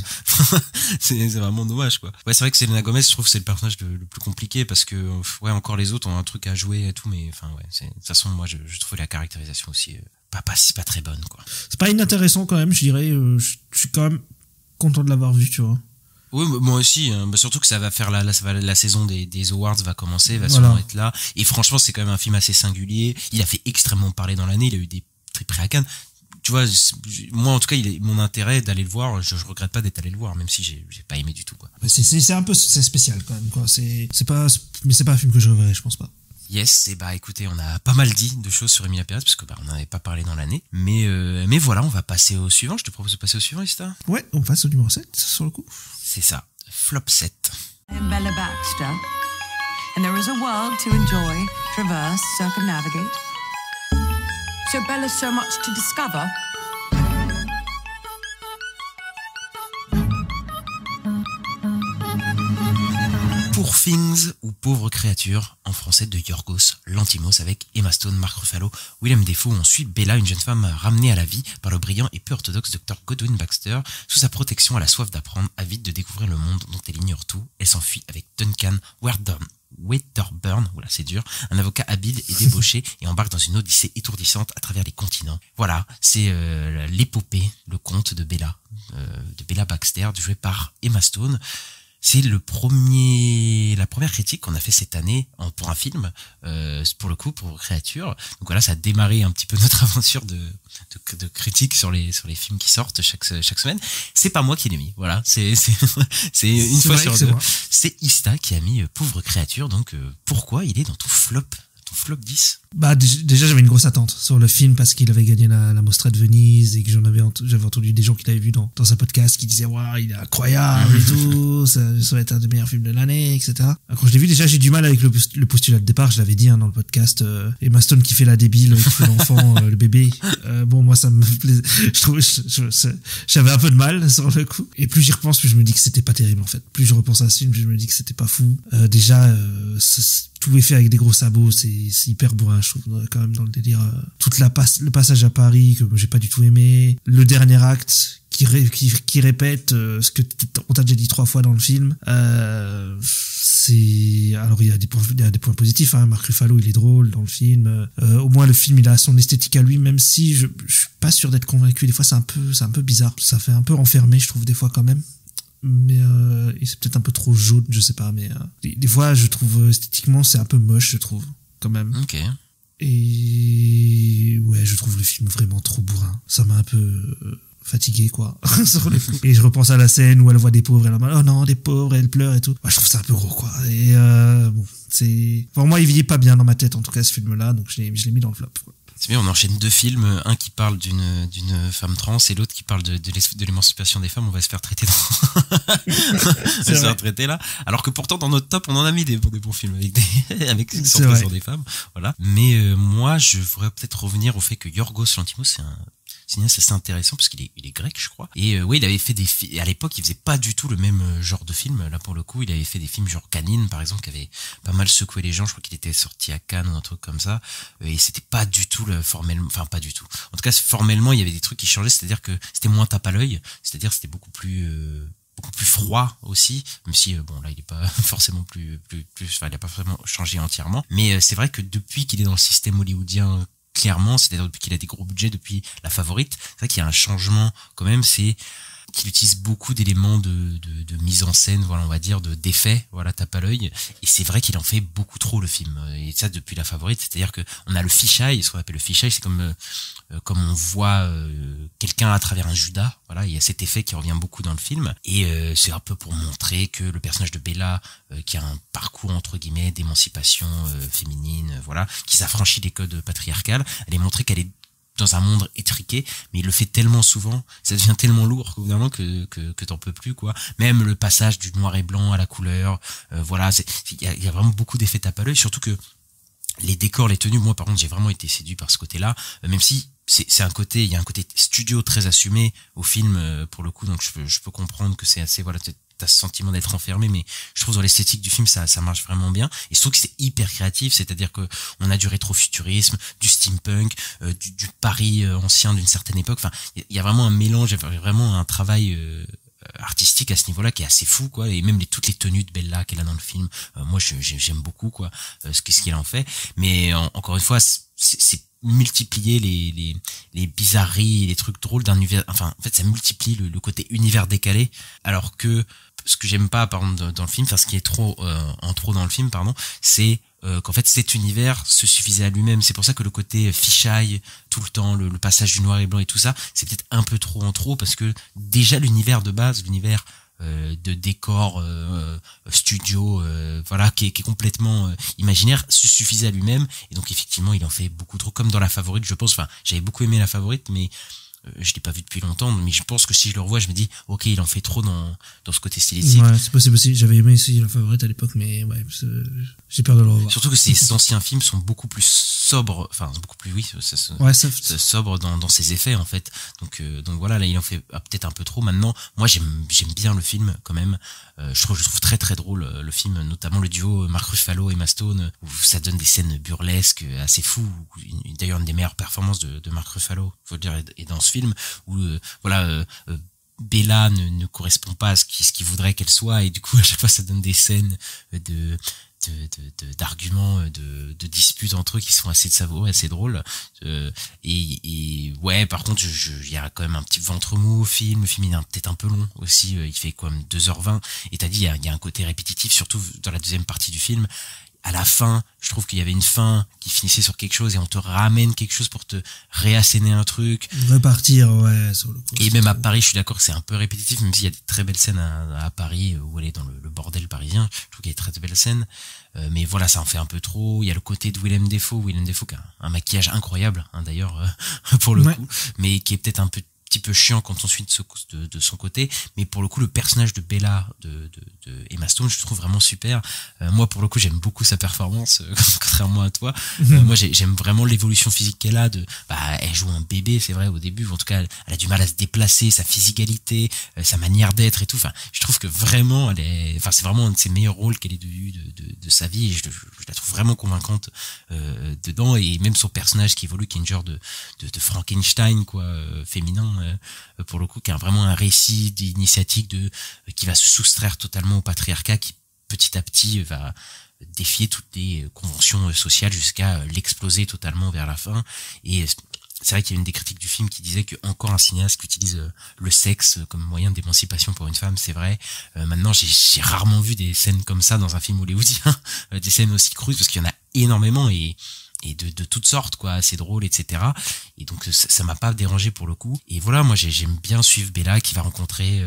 c'est vraiment dommage, quoi. Ouais, c'est vrai que Selena Gomez, je trouve que c'est le personnage le plus compliqué parce que ouais, encore les autres ont un truc à jouer et tout, mais enfin ouais, de toute façon moi je trouve la caractérisation aussi pas très bonne, quoi. C'est pas inintéressant quand même, je dirais. Je suis quand même content de l'avoir vu, tu vois. Oui, moi aussi, hein. Surtout que ça va faire la saison des awards va commencer, va sûrement être là. Et franchement, c'est quand même un film assez singulier. Il a fait extrêmement parler dans l'année. Il a eu des prix à Cannes. Tu vois, moi en tout cas, mon intérêt d'aller le voir, je regrette pas d'être allé le voir, même si j'ai pas aimé du tout, quoi. C'est un peu, c'est spécial quand même, quoi. Mais c'est pas un film que je reverrai, je pense pas. Yes, et bah écoutez, on a pas mal dit de choses sur Emilia Pérez parce que on n'en avait pas parlé dans l'année, mais voilà, on va passer au suivant. Je te propose de passer au suivant, Ista. Ouais, on passe au numéro 7 sur le coup. C'est ça, flop 7. I'm Bella Baxter, and there is a world to enjoy, traverse, circumnavigate. So Bella's so much to discover. Poor Things ou Pauvre créature en français de Yorgos Lanthimos avec Emma Stone, Mark Ruffalo, Willem Dafoe. On suit Bella, une jeune femme ramenée à la vie par le brillant et peu orthodoxe Dr Godwin Baxter. Sous sa protection, elle a soif d'apprendre, avide de découvrir le monde dont elle ignore tout. Elle s'enfuit avec Duncan Wedderburn, voilà, c'est dur, un avocat habile et débauché, et embarque dans une odyssée étourdissante à travers les continents. Voilà, c'est l'épopée, le conte de Bella Baxter, joué par Emma Stone. C'est la première critique qu'on a fait cette année pour un film, pour le coup, pour Créature. Donc voilà, ça a démarré un petit peu notre aventure de critique sur les films qui sortent chaque semaine. C'est pas moi qui l'ai mis, voilà. C'est une fois sur deux. C'est Ista qui a mis Pauvre Créature. Donc pourquoi il est dans ton flop 10? Bah déjà j'avais une grosse attente sur le film parce qu'il avait gagné la Mostra de Venise et que j'avais entendu des gens qui l'avaient vu dans un podcast qui disaient waouh, il est incroyable et tout, ça va être un des meilleurs films de l'année, etc. Quand je l'ai vu, déjà j'ai du mal avec le postulat de départ, je l'avais dit dans le podcast, Emma Stone qui fait la débile, qui fait l'enfant, le bébé. Bon, moi ça me plaisait, je trouve j'avais un peu de mal sur le coup, et plus j'y repense, plus je me dis que c'était pas terrible en fait. Plus je repense à ce film, plus je me dis que c'était pas fou. Déjà tout est fait avec des gros sabots, c'est hyper bourrin, je trouve, quand même, dans le délire. Le passage à Paris, que j'ai pas du tout aimé. Le dernier acte, qui répète ce que on t'a déjà dit 3 fois dans le film. Alors, il y a des points positifs, hein. Mark Ruffalo, il est drôle dans le film. Au moins, le film, il a son esthétique à lui, même si je suis pas sûr d'être convaincu. Des fois, c'est un peu bizarre. Ça fait un peu enfermé, je trouve, des fois, quand même. Mais c'est peut-être un peu trop jaune, je sais pas, mais des fois je trouve esthétiquement c'est un peu moche, je trouve, quand même. Ok. Et ouais, je trouve le film vraiment trop bourrin. Ça m'a un peu fatigué, quoi. Sur le coup. Et je repense à la scène où elle voit des pauvres, elle a oh non, des pauvres, elle pleure et tout. Ouais, je trouve ça un peu gros, quoi. Et bon, pour moi, il vit pas bien dans ma tête, en tout cas, ce film-là, donc je l'ai mis dans le flop, quoi. C'est bien, on enchaîne 2 films, un qui parle d'une femme trans et l'autre qui parle de l'émancipation des femmes. On va se faire traiter là. Alors que pourtant dans notre top, on en a mis des bons films avec centré sur des femmes. Voilà. Mais moi, je voudrais peut-être revenir au fait que Yorgos Lanthimos, c'est un cinéaste assez intéressant parce qu'il est grec, je crois. Et il avait fait à l'époque, il faisait pas du tout le même genre de film. Là, pour le coup, il avait fait des films genre Canine, par exemple, qui avait pas mal secoué les gens. Je crois qu'il était sorti à Cannes ou un truc comme ça. Et c'était pas du tout formellement, enfin, pas du tout. En tout cas, formellement, il y avait des trucs qui changeaient, c'est-à-dire que c'était moins tape à l'œil. C'est-à-dire, c'était beaucoup plus froid aussi, même si bon là il est pas forcément enfin il a pas vraiment changé entièrement. Mais c'est vrai que depuis qu'il est dans le système hollywoodien, clairement, c'est-à-dire depuis qu'il a des gros budgets, depuis La Favorite, c'est vrai qu'il y a un changement quand même, c'est qu'il utilise beaucoup d'éléments de mise en scène, voilà, on va dire, d'effets, voilà, tape à l'œil, et c'est vrai qu'il en fait beaucoup trop, le film, et ça depuis La Favorite, c'est-à-dire que on a le fisheye, ce qu'on appelle le fisheye, c'est comme on voit quelqu'un à travers un Judas, voilà, il y a cet effet qui revient beaucoup dans le film, et c'est un peu pour montrer que le personnage de Bella, qui a un parcours entre guillemets d'émancipation féminine, voilà, qui s'affranchit des codes patriarcales, elle est montrée qu'elle est dans un monde étriqué, mais il le fait tellement souvent, ça devient tellement lourd évidemment que t'en peux plus, quoi. Même le passage du noir et blanc à la couleur, voilà, il y a vraiment beaucoup d'effets tape à l'œil, surtout que les décors, les tenues, moi par contre j'ai vraiment été séduit par ce côté-là, même si il y a un côté studio très assumé au film, pour le coup, donc je peux comprendre que c'est assez, voilà, t'as ce sentiment d'être enfermé, mais je trouve dans l'esthétique du film ça marche vraiment bien, et je trouve que c'est hyper créatif, c'est-à-dire que on a du rétrofuturisme, du steampunk, du Paris ancien d'une certaine époque, enfin il y a vraiment un mélange, vraiment un travail artistique à ce niveau-là qui est assez fou, quoi, et même toutes les tenues de Bella qu'elle a dans le film, moi j'aime beaucoup, quoi, ce qu'elle en fait, mais encore une fois, c'est multiplier les bizarreries, les trucs drôles d'un univers. Enfin, en fait, ça multiplie le côté univers décalé, alors que ce que j'aime pas, par exemple, dans le film, enfin, ce qui est trop dans le film, pardon, c'est qu'en fait cet univers se suffisait à lui-même. C'est pour ça que le côté fisheye tout le temps, le passage du noir et blanc et tout ça, c'est peut-être un peu trop en trop, parce que déjà l'univers de base, l'univers de décor studio, voilà, qui est complètement imaginaire, se suffisait à lui-même. Et donc effectivement il en fait beaucoup trop, comme dans La Favorite, je pense. Enfin, j'avais beaucoup aimé La Favorite, mais je l'ai pas vu depuis longtemps, mais je pense que si je le revois, je me dis ok, il en fait trop dans ce côté stylistique. Ouais, c'est possible aussi. J'avais aimé aussi La Favorite à l'époque, mais ouais, j'ai peur de le revoir. Surtout que ces anciens films sont beaucoup plus sobres, enfin beaucoup plus, oui, sobres dans ses effets, en fait. Donc voilà, là il en fait peut-être un peu trop. Maintenant, moi j'aime bien le film quand même. Je trouve très très drôle le film, notamment le duo Mark Ruffalo et Emma Stone, où ça donne des scènes burlesques assez fous. D'ailleurs, une des meilleures performances de Mark Ruffalo, faut le dire, est dans ce film, où Bella ne correspond pas à ce qu'il voudrait qu'elle soit, et du coup à chaque fois ça donne des scènes d'arguments, de disputes entre eux qui sont assez savoureux, assez drôles. Et ouais, par contre, il y a quand même un petit ventre mou au film. Le film il est peut-être un peu long aussi. Il fait quand même 2h20. Et t'as dit, il y a un côté répétitif, surtout dans la deuxième partie du film. À la fin, je trouve qu'il y avait une fin qui finissait sur quelque chose et on te ramène quelque chose pour te réasséner un truc. Repartir, ouais, sur le coup. Et même à Paris, je suis d'accord que c'est un peu répétitif, même s'il y a des très belles scènes à Paris où elle est dans le bordel parisien. Je trouve qu'il y a des très belles scènes. Mais voilà, ça en fait un peu trop. Il y a le côté de Willem Dafoe qui a un maquillage incroyable, hein, d'ailleurs, pour le coup, mais qui est peut-être un petit peu chiant quand on suit de son côté, mais pour le coup le personnage de Bella de Emma Stone, je trouve vraiment super. Moi pour le coup j'aime beaucoup sa performance, contrairement à toi. Moi j'aime vraiment l'évolution physique qu'elle a. Elle joue un bébé, c'est vrai, au début, en tout cas elle a du mal à se déplacer, sa physicalité, sa manière d'être et tout. Enfin, je trouve que vraiment c'est vraiment un de ses meilleurs rôles qu'elle ait eu de sa vie, et je la trouve vraiment convaincante dedans. Et même son personnage qui évolue, qui est une genre de Frankenstein, quoi, féminin, pour le coup, qui a vraiment un récit d'initiatique qui va se soustraire totalement au patriarcat, qui petit à petit va défier toutes les conventions sociales jusqu'à l'exploser totalement vers la fin. Et c'est vrai qu'il y a une des critiques du film qui disait que encore un cinéaste qui utilise le sexe comme moyen d'émancipation pour une femme, c'est vrai. Maintenant, j'ai rarement vu des scènes comme ça dans un film hollywoodien, des scènes aussi crues, parce qu'il y en a énormément, et de toutes sortes, quoi, assez drôles, etc. Et donc ça m'a pas dérangé pour le coup. Et voilà, moi j'aime bien suivre Bella, qui va rencontrer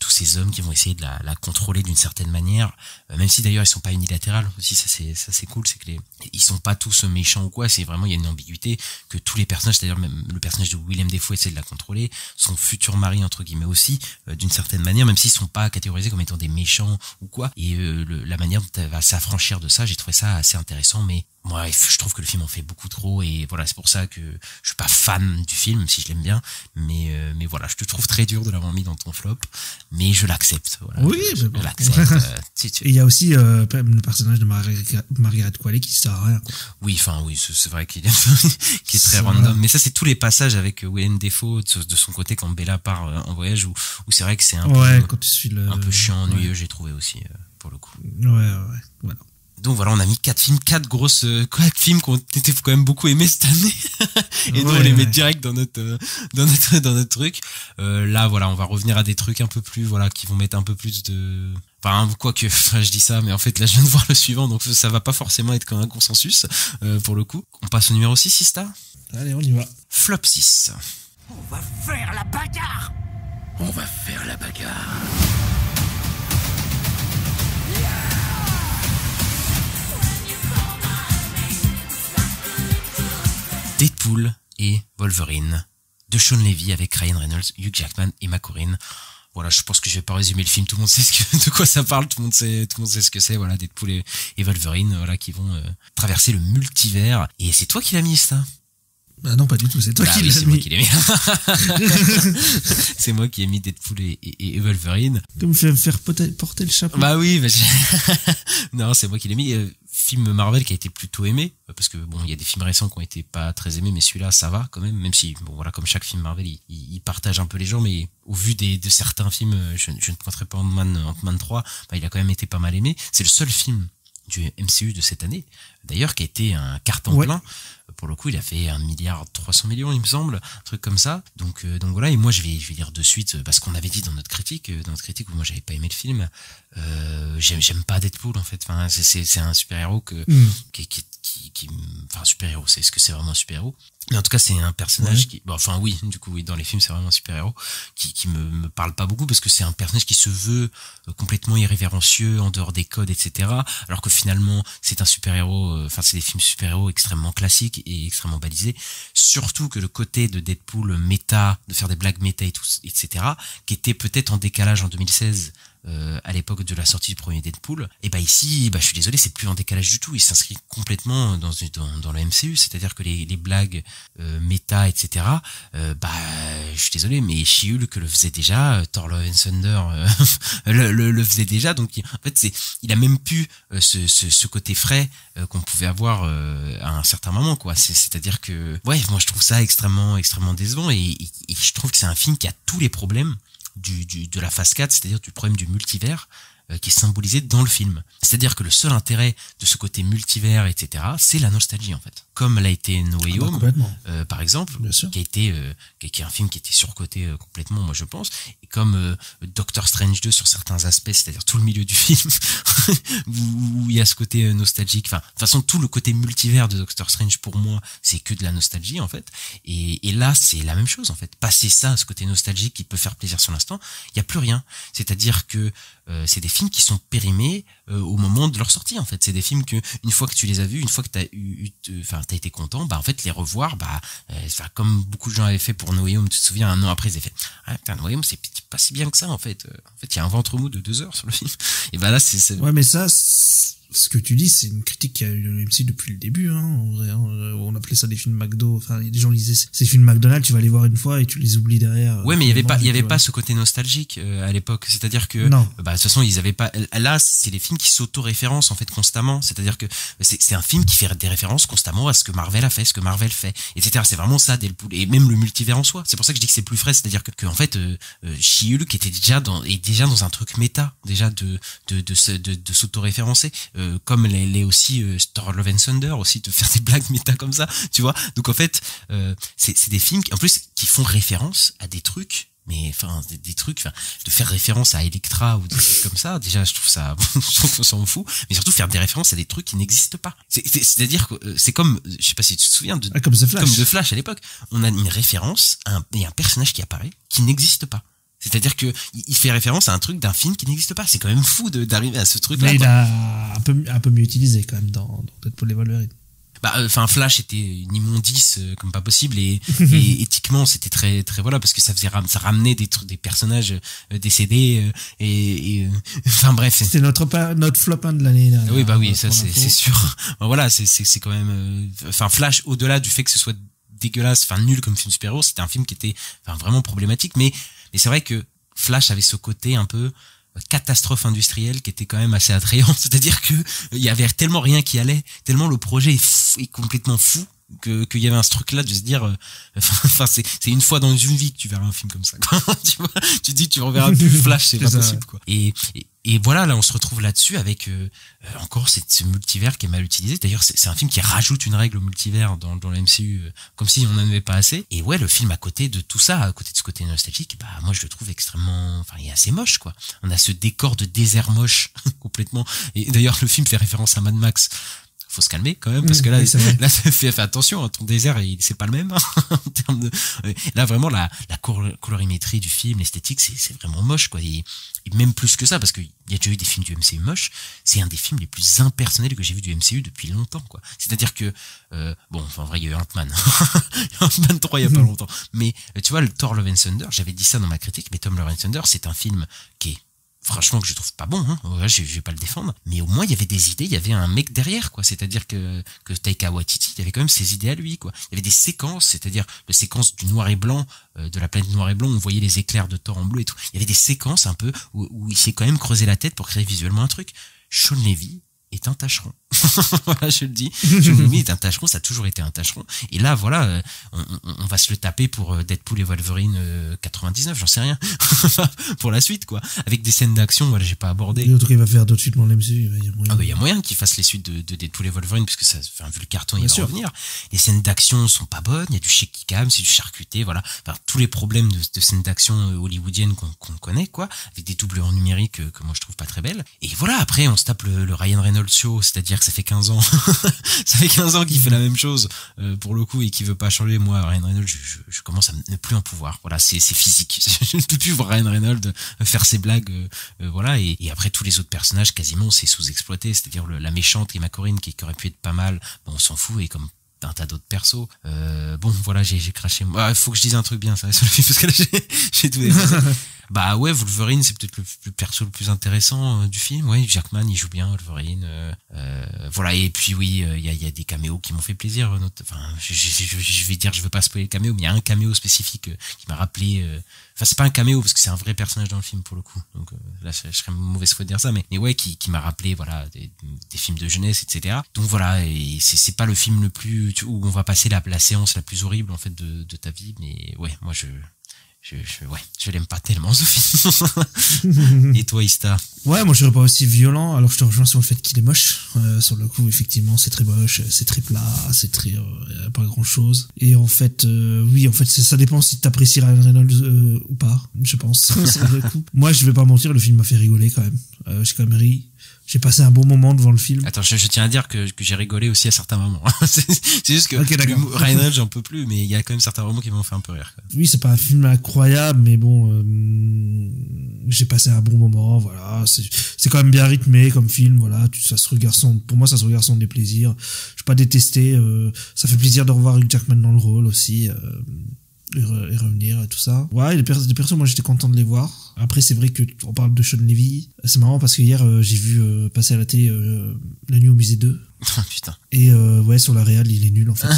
tous ces hommes qui vont essayer de la contrôler d'une certaine manière, même si d'ailleurs ils sont pas unilatérales aussi. Ça c'est cool, c'est que ils sont pas tous méchants ou quoi. C'est vraiment, il y a une ambiguïté, que tous les personnages, c'est-à-dire même le personnage de Willem Dafoe essaie de la contrôler, son futur mari entre guillemets aussi, d'une certaine manière, même s'ils sont pas catégorisés comme étant des méchants ou quoi. Et la manière dont elle va s'affranchir de ça, j'ai trouvé ça assez intéressant. Mais moi, je trouve que le film en fait beaucoup trop, et voilà, c'est pour ça que je suis pas fan du film, même si je l'aime bien, mais voilà, je te trouve très dur de l'avoir mis dans ton flop, mais je l'accepte. Voilà, oui, je l'accepte. Et il y a aussi le personnage de Margaret Qualley qui sert à rien, quoi. Oui, c'est vrai qu'il est très random, mais ça c'est tous les passages avec Willem Dafoe de son côté quand Bella part en voyage, où c'est vrai que c'est un peu chiant, ennuyeux, j'ai trouvé aussi, pour le coup. Ouais, voilà. Donc voilà, on a mis 4 films qu'on était quand même beaucoup aimés cette année. Et nous on les met direct dans notre truc. Là voilà, on va revenir à des trucs un peu plus, voilà, qui vont mettre un peu plus de... je dis ça, mais en fait là je viens de voir le suivant, donc ça va pas forcément être comme un consensus, pour le coup. On passe au numéro 6, Sista. Allez, on y va. Flop 6. On va faire la bagarre. On va faire la bagarre. Deadpool et Wolverine de Sean Levy avec Ryan Reynolds, Hugh Jackman et Emma Corrin. Voilà, je pense que je vais pas résumer le film, tout le monde sait de quoi ça parle, tout le monde sait ce que c'est. Voilà, Deadpool et Wolverine, voilà, qui vont traverser le multivers. Et c'est toi qui l'as mis, ça? Bah non, pas du tout, c'est toi qui l'as mis. C'est moi qui l'ai mis. C'est moi qui ai mis Deadpool et Wolverine. Comme faire porter le chapeau. Bah oui, non, c'est moi qui l'ai mis. Film Marvel qui a été plutôt aimé, parce que bon, il y a des films récents qui ont été pas très aimés, mais celui-là ça va quand même si, bon voilà, comme chaque film Marvel, il partage un peu les gens, mais au vu de certains films, je ne pointerai pas Ant-Man 3, bah, il a quand même été pas mal aimé. C'est le seul film du MCU de cette année, d'ailleurs, qui a été un carton plein. Pour le coup, il a fait 1,3 milliard, il me semble, un truc comme ça. Donc voilà. Et moi, je vais dire de suite, parce qu'on avait dit dans notre critique où moi j'avais pas aimé le film. J'aime pas Deadpool en fait. Enfin, c'est un super héros enfin, super héros. Est-ce que c'est vraiment un super héros? Mais en tout cas, c'est un personnage qui, oui, du coup, oui, dans les films, c'est vraiment un super-héros qui me parle pas beaucoup parce que c'est un personnage qui se veut complètement irrévérencieux, en dehors des codes, etc. Alors que finalement, c'est un super-héros, c'est des films super-héros extrêmement classiques et extrêmement balisés. Surtout que le côté de Deadpool méta, de faire des blagues méta et tout, etc., qui était peut-être en décalage en 2016, à l'époque de la sortie du premier Deadpool, et ici, je suis désolé, c'est plus en décalage du tout. Il s'inscrit complètement dans le MCU, c'est-à-dire que les blagues méta, etc. Je suis désolé, mais She-Hulk le faisait déjà, Thor Love and Thunder le faisait déjà. Donc en fait, il a même plus ce côté frais qu'on pouvait avoir à un certain moment, quoi. C'est-à-dire que moi je trouve ça extrêmement décevant et je trouve que c'est un film qui a tous les problèmes de la phase 4, c'est-à-dire du problème du multivers qui est symbolisé dans le film. C'est-à-dire que le seul intérêt de ce côté multivers, etc., c'est la nostalgie en fait. Comme l'a été No Way Home, par exemple, qui est un film qui était surcoté complètement, moi je pense, et comme Doctor Strange 2 sur certains aspects, c'est-à-dire tout le milieu du film, où il y a ce côté nostalgique. Enfin, de toute façon, tout le côté multivers de Doctor Strange pour moi, c'est que de la nostalgie en fait. Et là, c'est la même chose en fait. Passer ça, ce côté nostalgique qui peut faire plaisir sur l'instant, il y a plus rien. C'est-à-dire que c'est des films qui sont périmés au moment de leur sortie en fait. C'est des films que une fois que tu les as vus, une fois que t'as été content, en fait les revoir, comme beaucoup de gens avaient fait pour No Way Home, tu te souviens, un an après ils avaient fait No Way Home c'est pas si bien que ça en fait. En fait il y a un ventre mou de 2 heures sur le film. Et là c'est ouais, mais ça, ce que tu dis, c'est une critique qui a eu le MC depuis le début, hein. On appelait ça des films McDo. Enfin, les gens disaient, ces films McDonald's, tu vas les voir une fois et tu les oublies derrière. Ouais, mais il y avait pas ce côté nostalgique à l'époque. C'est-à-dire que, de toute façon, ils avaient pas. Là, c'est les films qui s'auto-référencent en fait constamment. C'est-à-dire que c'est un film qui fait des références constamment à ce que Marvel a fait, ce que Marvel fait, etc. C'est vraiment ça, Deadpool, et même le multivers en soi. C'est pour ça que je dis que c'est plus frais. C'est-à-dire que en fait, She-Hulk était déjà dans un truc méta, déjà de s'auto-référencer. Comme les aussi Thor Love and Thunder aussi, de faire des blagues méta comme ça, tu vois. Donc en fait c'est des films en plus qui font référence à des trucs, mais enfin des trucs, enfin de faire référence à Elektra ou des trucs comme ça, déjà je trouve ça on s'en fout, mais surtout faire des références à des trucs qui n'existent pas. C'est-à-dire que c'est comme, je sais pas si tu te souviens comme The Flash à l'époque, on a une référence et un personnage qui apparaît qui n'existe pas. C'est-à-dire que il fait référence à un truc d'un film qui n'existe pas. C'est quand même fou d'arriver à ce truc-là. Mais il a un peu mieux utilisé quand même dans Deadpool et Wolverine. Flash était une immondice comme pas possible et éthiquement c'était très très voilà, parce que ça ramenait des personnages décédés et enfin bref. C'était notre flop 1 de l'année là. Oui, ça c'est sûr. Voilà, c'est quand même Flash, au-delà du fait que ce soit dégueulasse, nul comme film super-héros, c'était un film qui était vraiment problématique, mais c'est vrai que Flash avait ce côté un peu catastrophe industrielle qui était quand même assez attrayant. C'est-à-dire que il y avait tellement rien qui allait, tellement le projet est complètement fou, qu'il y avait ce truc là de se dire c'est une fois dans une vie que tu verras un film comme ça, quoi. Tu vois, tu dis tu reverras plus Flash, c'est pas possible, quoi. Et voilà, là on se retrouve là-dessus avec encore ce multivers qui est mal utilisé. D'ailleurs c'est un film qui rajoute une règle au multivers dans le MCU, comme si on n'en avait pas assez. Et ouais, le film à côté de tout ça, à côté de ce côté nostalgique, moi je le trouve extrêmement, il est assez moche, quoi. On a ce décor de désert moche complètement. Et d'ailleurs le film fait référence à Mad Max. Faut se calmer quand même, parce que là fais attention, ton désert c'est pas le même, hein, en termes de là vraiment la colorimétrie du film, l'esthétique, c'est vraiment moche, quoi. Et même plus que ça, parce qu'il y a déjà eu des films du MCU moches, c'est un des films les plus impersonnels que j'ai vu du MCU depuis longtemps, quoi. C'est-à-dire que en vrai il y a eu Ant-Man Ant-Man 3 il y a pas longtemps, mais tu vois, le Thor Love and Thunder, j'avais dit ça dans ma critique, mais Thor Love and Thunder c'est un film qui est franchement que je trouve pas bon, hein. Ouais, je vais pas le défendre, mais au moins il y avait des idées, il y avait un mec derrière, quoi. C'est-à-dire que Taika Waititi, il y avait quand même ses idées à lui, quoi. Il y avait des séquences, c'est-à-dire les séquences du noir et blanc, de la planète noir et blanc, on voyait les éclairs de Thor en bleu et tout. Il y avait des séquences un peu où il s'est quand même creusé la tête pour créer visuellement un truc. Sean Levy, est un tâcheron. Voilà, je le dis. John Enemy est un tâcheron, ça a toujours été un tâcheron. Et là, voilà, on va se le taper pour Deadpool et Wolverine 99, j'en sais rien. Pour la suite, quoi. Avec des scènes d'action, voilà, j'ai pas abordé. D'autres, il va faire d'autres suites dans l'MCU. Il y a moyen qu'il fasse les suites de Deadpool et Wolverine, puisque ça, enfin, vu le carton, il Bien va sûr. revenir. Les scènes d'action sont pas bonnes, il y a du shaky cam, c'est du charcuté, voilà. Enfin, tous les problèmes de scènes d'action hollywoodiennes qu'on connaît, quoi, avec des doublures numériques que moi je trouve pas très belles. Et voilà, après, on se tape le Ryan Reynolds show, c'est-à-dire que ça fait 15 ans. Ça fait 15 ans qu'il fait la même chose, pour le coup, et qu'il veut pas changer. Moi, Ryan Reynolds, je commence à ne plus en pouvoir. Voilà, c'est physique. Je ne peux plus voir Ryan Reynolds faire ses blagues, voilà. Et après, tous les autres personnages, quasiment, c'est sous-exploité. C'est-à-dire la méchante Emma Corrin, qui aurait pu être pas mal, bon, on s'en fout, et comme un tas d'autres persos. Bon, voilà, j'ai craché. Ah, faut que je dise un truc bien, ça, sur le film, parce que là, j'ai tout dépassé. Bah ouais, Wolverine, c'est peut-être le perso le plus intéressant du film. Ouais, Jackman, il joue bien, Wolverine. Voilà, et puis oui, il y a des caméos qui m'ont fait plaisir. Enfin, je vais dire, je veux pas spoiler le caméo, mais il y a un caméo spécifique qui m'a rappelé... Enfin, c'est pas un caméo, parce que c'est un vrai personnage dans le film, pour le coup. Donc là, je serais mauvaise foi de dire ça, mais ouais, qui m'a rappelé, voilà, des films de jeunesse, etc. Donc voilà, et c'est pas le film le plus... où on va passer la séance la plus horrible, en fait, de ta vie, mais ouais, moi, je l'aime pas tellement, ce film. Et toi, Ista? Ouais, moi je serais pas aussi violent, alors je te rejoins sur le fait qu'il est moche. Sur le coup, effectivement, c'est très moche, c'est très plat, c'est très pas grand chose. Et en fait, oui, en fait, ça dépend si t'apprécies Ryan Reynolds ou pas, je pense. Sur le coup. Moi, je vais pas mentir, le film m'a fait rigoler quand même. J'ai quand même ri. J'ai passé un bon moment devant le film. Attends, je tiens à dire que j'ai rigolé aussi à certains moments. c'est juste que okay, Ryan Reynolds, j'en peux plus, mais il y a quand même certains moments qui m'ont fait un peu rire. Quoi. Oui, c'est pas un film incroyable, mais bon, j'ai passé un bon moment. Voilà, c'est quand même bien rythmé comme film. Voilà, ça se regarde pour moi, ça se regarde sans déplaisir. Je pas détesté. Ça fait plaisir de revoir Hugh Jackman dans le rôle aussi. Et revenir et tout ça. Ouais, les persos, moi j'étais content de les voir. Après, c'est vrai que on parle de Sean Levy. C'est marrant parce que hier j'ai vu passer à la télé La Nuit au musée 2. Putain. Et ouais, sur la réal, il est nul en fait.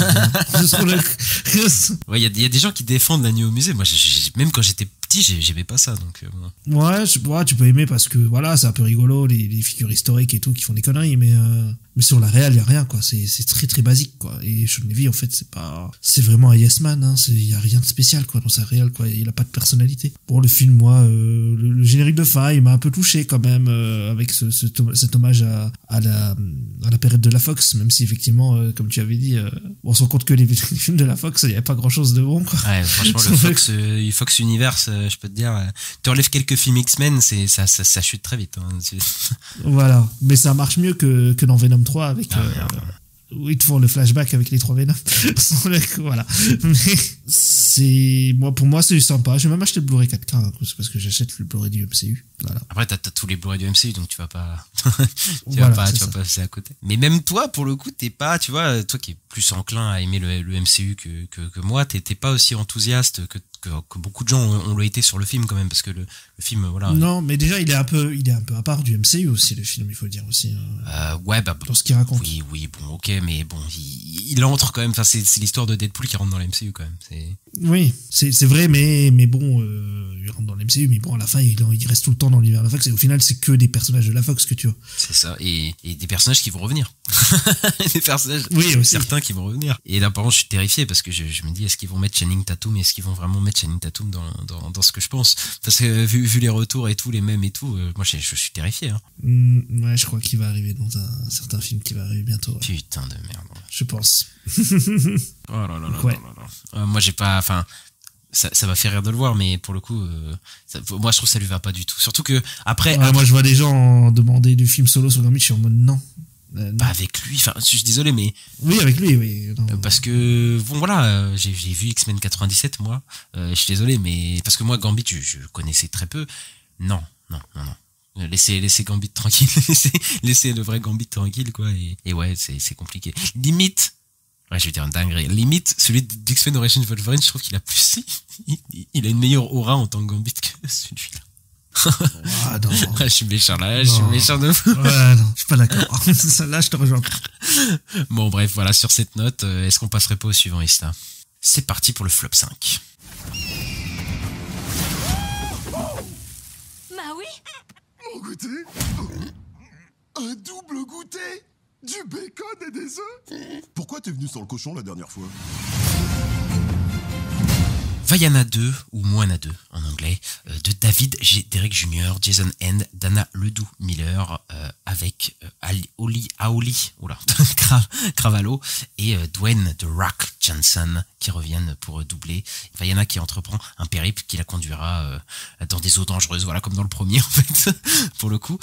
Ouais, il y a des gens qui défendent La Nuit au musée. Moi, même quand j'étais petit, j'aimais pas ça. Donc bon. Ouais, tu peux aimer parce que voilà, c'est un peu rigolo, les figures historiques et tout qui font des conneries, mais sur la réal, il y a rien quoi. C'est très très basique quoi. Et Sean Levy, en fait, c'est vraiment un yes man. Hein. Il y a rien de spécial quoi dans sa réal quoi. Il a pas de personnalité. Bon, le film, moi, le générique de fin, il m'a un peu touché quand même avec cet hommage à la période de la Fox, même si effectivement, comme tu avais dit, on se rend compte que les films de la Fox, il y avait pas grand chose de bon quoi. Ouais, franchement, le Fox Universe, je peux te dire, tu enlèves quelques films X-Men, ça chute très vite. Hein. Voilà, mais ça marche mieux que dans Venom 3 avec où ils te font le flashback avec les 3 Venom. Voilà. Mais pour moi c'est sympa. J'ai même acheté le Blu-ray 4K hein, parce que j'achète le Blu-ray du MCU. Voilà. Après t'as tous les Blu-ray du MCU, donc tu vas pas tu voilà, vas pas passer à côté. Mais même toi, pour le coup, t'es pas, tu vois, toi qui es plus enclin à aimer le MCU que moi, t'es pas aussi enthousiaste que beaucoup de gens ont été sur le film quand même, parce que le film, voilà. Non, mais déjà il est un peu à part du MCU aussi, le film, il faut le dire aussi. Ouais, bah dans ce qu'il raconte. Oui, bon, ok, mais bon, il entre quand même. Enfin, c'est l'histoire de Deadpool qui rentre dans l'MCU quand même. Oui, c'est vrai, mais bon, il rentre dans l'MCU, mais bon, à la fin, il reste tout le temps dans l'univers de la Fox, et au final, c'est que des personnages de la Fox que tu as. C'est ça, et des personnages qui vont revenir. Des personnages, oui, certains qui vont revenir. Et là, par contre, je suis terrifié parce que je me dis, est-ce qu'ils vont mettre Channing Tatum, est-ce qu'ils vont vraiment mettre Channing Tatum dans ce que je pense? Parce que vu les retours et tout, les mêmes et tout, moi, je suis terrifié. Hein. Ouais, je crois qu'il va arriver dans un certain film qui va arriver bientôt. Ouais. Putain de merde. Je pense. Oh là là là ouais. là là. Moi, j'ai pas, enfin, ça m'a fait rire de le voir, mais pour le coup, moi, je trouve que ça lui va pas du tout. Surtout que après, moi, je vois des gens demander du film solo sur Gambit, je suis en mode non. Pas avec lui, enfin, je suis désolé, mais. Oui, avec lui, oui. Non. Parce que, bon, voilà, j'ai vu X-Men 97, moi. Je suis désolé, mais. Parce que moi, Gambit, je connaissais très peu. Non. Laissez Gambit tranquille. laissez le vrai Gambit tranquille, quoi. Et ouais, c'est compliqué. Limite. Ouais, je vais dire une dinguerie. Limite, celui d'X-Men Origins Wolverine, je trouve qu'il a plus. Il a une meilleure aura en tant que Gambit que celui-là. Ah non. Je suis méchant là, je suis méchant de fou. Ouais, non, je suis pas d'accord. Là, je te rejoins pas. Bon, bref, voilà, sur cette note, est-ce qu'on passerait pas au suivant, Ista? C'est parti pour le flop 5. Bah oui. Mon goûter. Un double goûter? Du bacon et des œufs? Pourquoi t'es venu sans le cochon la dernière fois? Vaiana 2, ou Moana 2 en anglais, de David G. Derek Jr., Jason Hand, Dana Ledoux-Miller, avec Aoli Cravallo et Dwayne The Rock Johnson qui reviennent pour doubler. Vaiana qui entreprend un périple qui la conduira dans des eaux dangereuses, voilà, comme dans le premier en fait, pour le coup.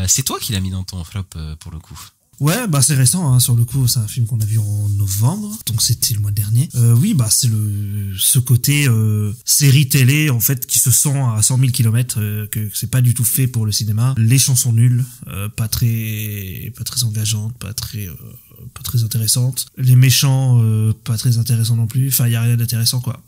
C'est toi qui l'as mis dans ton flop pour le coup. Ouais, bah c'est récent, hein, sur le coup, c'est un film qu'on a vu en novembre, donc c'était le mois dernier. Oui, bah c'est ce côté série télé en fait qui se sent à 100 000 km, que c'est pas du tout fait pour le cinéma. Les chansons nulles, pas très engageantes, pas très intéressantes. Les méchants, pas très intéressants non plus. Enfin, il y a rien d'intéressant quoi.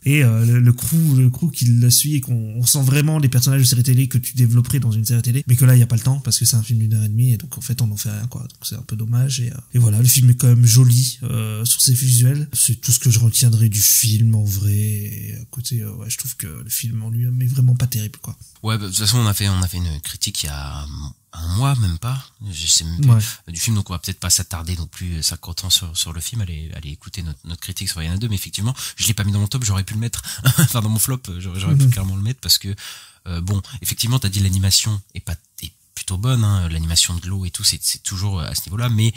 Et le crew qui la suit et qu'on sent vraiment les personnages de série télé que tu développerais dans une série télé, mais que là il y a pas le temps parce que c'est un film d'1h30 et donc en fait on n'en fait rien quoi, donc c'est un peu dommage. Et voilà, le film est quand même joli sur ses visuels, c'est tout ce que je retiendrai du film en vrai. Et à côté ouais, je trouve que le film en lui-même est vraiment pas terrible quoi. Ouais, bah, de toute façon on a fait une critique il y a un mois, même pas, je sais même plus, du film, donc on va peut-être pas s'attarder non plus 50 ans sur le film, allez écouter notre critique sur Vaiana 2, mais effectivement je l'ai pas mis dans mon top, j'aurais pu le mettre enfin dans mon flop, j'aurais pu clairement le mettre parce que bon, effectivement t'as dit l'animation est plutôt bonne, hein, l'animation de l'eau et tout, c'est toujours à ce niveau-là, mais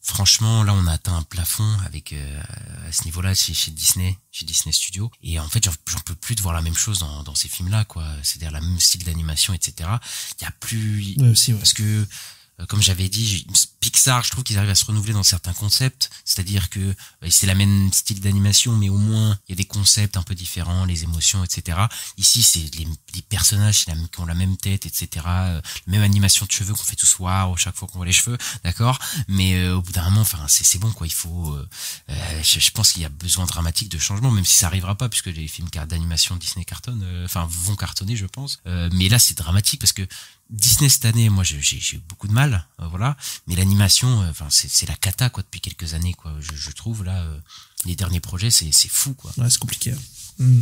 franchement là on a atteint un plafond avec à ce niveau-là chez Disney Studios, et en fait j'en peux plus de voir la même chose dans ces films-là quoi, c'est-à-dire la même style d'animation, etc. Il y a plus parce que comme j'avais dit, Pixar, je trouve qu'ils arrivent à se renouveler dans certains concepts, c'est-à-dire que c'est la même style d'animation, mais au moins il y a des concepts un peu différents, les émotions, etc. Ici, c'est les personnages qui ont la même tête, etc. La même animation de cheveux qu'on fait tous waouh chaque fois qu'on voit les cheveux, d'accord. Mais au bout d'un moment, enfin, c'est bon quoi. Il faut, je pense qu'il y a besoin dramatique de changement, même si ça arrivera pas, puisque les films d'animation Disney cartonnent, vont cartonner, je pense. Mais là, c'est dramatique parce que Disney cette année, moi j'ai eu beaucoup de mal, voilà, mais l'animation, c'est la cata quoi depuis quelques années quoi. Je trouve là les derniers projets c'est fou quoi. Ouais, c'est compliqué.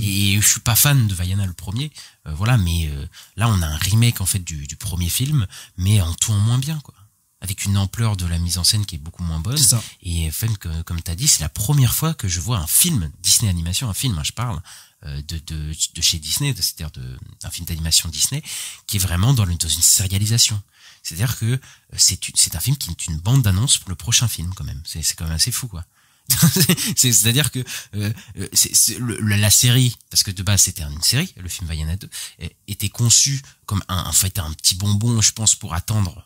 Et je suis pas fan de Vaiana le premier, voilà, mais là on a un remake en fait du premier film, mais en tout en moins bien quoi, avec une ampleur de la mise en scène qui est beaucoup moins bonne. Et enfin, comme t'as dit, c'est la première fois que je vois un film Disney animation, un film, hein, je parle. De chez Disney, c'est-à-dire un film d'animation Disney qui est vraiment dans une sérialisation. C'est-à-dire que c'est un film qui est une bande d'annonce pour le prochain film quand même. C'est quand même assez fou quoi. C'est-à-dire que la série, parce que de base c'était une série, le film Vaiana 2 était conçu comme en fait un petit bonbon, je pense, pour attendre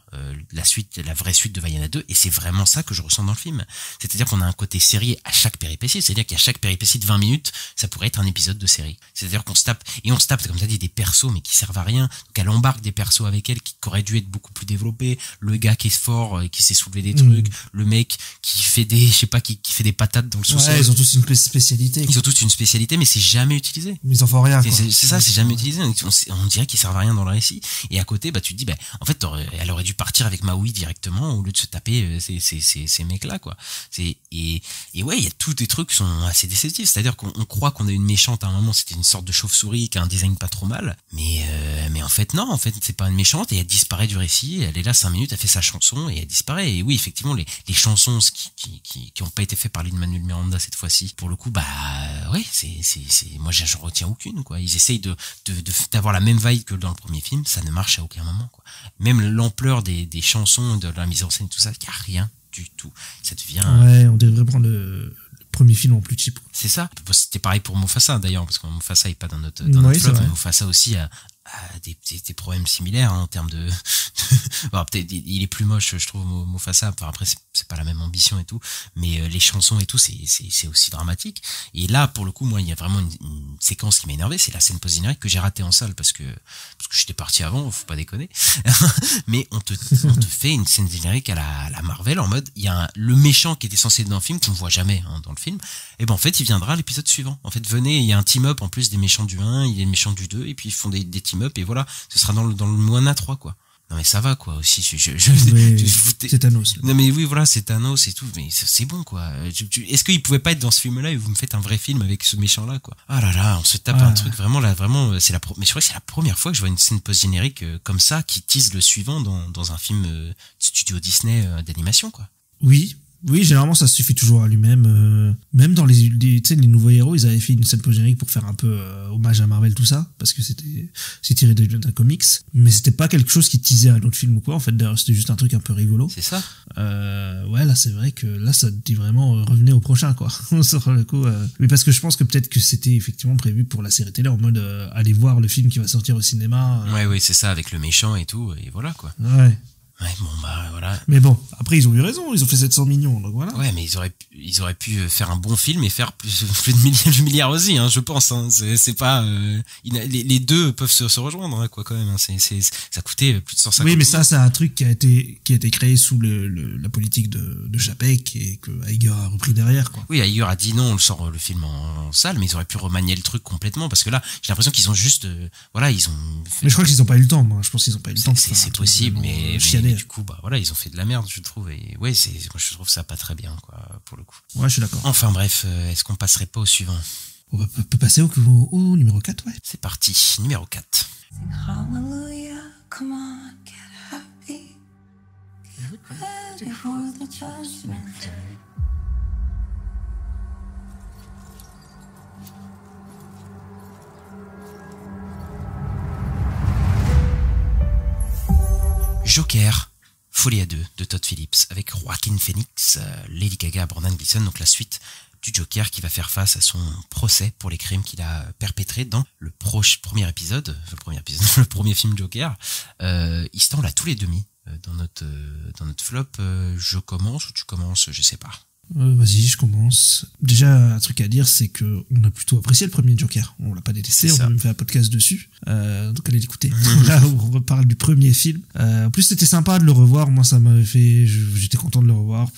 la vraie suite de Vaiana 2, et c'est vraiment ça que je ressens dans le film. C'est-à-dire qu'on a un côté série à chaque péripétie, c'est-à-dire qu'à chaque péripétie de 20 minutes, ça pourrait être un épisode de série. C'est-à-dire qu'on se tape, comme t'as dit, des persos mais qui servent à rien. Donc elle embarque des persos avec elle qui auraient dû être beaucoup plus développés, le gars qui est fort, qui sait soulever des trucs, le mec qui fait qui fait des patates dans le sous-sol. Ouais, ils ont tous une spécialité. Ils ont tous une spécialité, mais c'est jamais utilisé. Mais ils en font rien. C'est ça, c'est jamais utilisé. On dirait qu'ils servent à rien dans le récit. Et à côté, tu te dis, en fait, elle aurait dû partir avec Maui directement au lieu de se taper ces mecs-là, quoi. Et ouais, il y a tous des trucs qui sont assez déceptifs. C'est-à-dire qu'on croit qu'on a une méchante à un moment, c'était une sorte de chauve-souris qui a un design pas trop mal. Mais en fait, non, en fait, c'est pas une méchante et elle disparaît du récit. Elle est là 5 minutes, elle fait sa chanson et elle disparaît. Et oui, effectivement, les chansons qui ont pas été faites par Lin-Manuel Miranda cette fois-ci, pour le coup, ouais, moi, j'en retiens aucune, quoi. Ils essayent d'avoir la même vibe que dans le premier film, ça ne marche à aucun moment, quoi. Même l'ampleur des chansons, de la mise en scène, tout ça, il n'y a rien du tout. Ça devient... Ouais, on devrait prendre le premier film en plus cheap. C'est ça. C'était pareil pour Mufasa, d'ailleurs, parce que Mufasa n'est pas dans notre flop, mais Mufasa aussi a des problèmes similaires, hein, en termes de bon, peut-être il est plus moche, je trouve, Mufasa. Enfin, après c'est pas la même ambition et tout, mais les chansons et tout, c'est aussi dramatique. Et là, pour le coup, moi, il y a vraiment une séquence qui m'a énervé, c'est la scène post-générique que j'ai ratée en salle parce que j'étais parti avant, faut pas déconner. Mais on te fait une scène générique à la Marvel, en mode il y a le méchant qui était censé être dans le film, qu'on ne voit jamais, hein, dans le film, et en fait il viendra à l'épisode suivant. En fait, venez, il y a un team-up en plus des méchants du 1, il y a des méchants du 2, et puis ils font des team-up, et voilà, ce sera dans le Moana 3, quoi. Non mais ça va quoi aussi. C'est Thanos. Non mais oui voilà, c'est Thanos et tout, mais c'est bon quoi. Est-ce qu'il pouvait pas être dans ce film-là et vous me faites un vrai film avec ce méchant-là quoi? Ah là là, on se tape un truc vraiment là, vraiment. Mais je crois que c'est la première fois que je vois une scène post-générique comme ça qui tease le suivant dans un film studio Disney d'animation quoi. Oui, généralement ça suffit toujours à lui-même. Même dans les nouveaux héros, ils avaient fait une scène post-générique pour faire un peu hommage à Marvel, tout ça, parce que c'est tiré d'un comics, mais c'était pas quelque chose qui teasait un autre film ou quoi. En fait, d'ailleurs, c'était juste un truc un peu rigolo. C'est ça. Ouais, là c'est vrai que là ça dit vraiment revenez au prochain quoi. Sur le coup, mais parce que je pense que peut-être que c'était effectivement prévu pour la série télé en mode aller voir le film qui va sortir au cinéma. Ouais, c'est ça, avec le méchant et tout, et voilà quoi. Ouais, bon bah voilà. Mais bon, après ils ont eu raison, ils ont fait 700 millions, donc voilà. Ouais, mais ils auraient pu faire un bon film et faire plus de milliards aussi, hein, je pense. Hein. C'est pas les deux peuvent se rejoindre hein, quoi quand même. Hein. Ça coûtait plus de 150. Oui, mais ça c'est un truc qui a été créé sous la politique de Chapek et que Iger a repris derrière quoi. Oui, Iger a dit non, on sort le film en salle, mais ils auraient pu remanier le truc complètement parce que là, j'ai l'impression qu'ils ont juste ils ont. Mais je crois qu'ils ont pas eu le temps. Moi, je pense qu'ils ont pas eu le temps. C'est possible, mais du coup bah voilà, ils ont fait de la merde je trouve et ouais moi je trouve ça pas très bien quoi pour le coup. Ouais, je suis d'accord. Enfin bref, est-ce qu'on passerait pas au suivant? On peut passer au numéro 4, ouais. C'est parti, numéro 4. Hallelujah, come on, get happy. Get ready for the judgment day. Joker, Folie à 2 de Todd Phillips avec Joaquin Phoenix, Lady Gaga, Brendan Gleeson, donc la suite du Joker qui va faire face à son procès pour les crimes qu'il a perpétrés dans le premier film Joker. Il se tend là tous les demi dans notre flop. Je commence ou tu commences, je sais pas. Vas-y, je commence. Déjà, un truc à dire, c'est que on a plutôt apprécié le premier Joker. On l'a pas détesté, on a même fait un podcast dessus. Donc allez l'écouter. Là où on reparle du premier film. En plus, c'était sympa de le revoir. Moi, ça m'avait fait, j'étais content de le revoir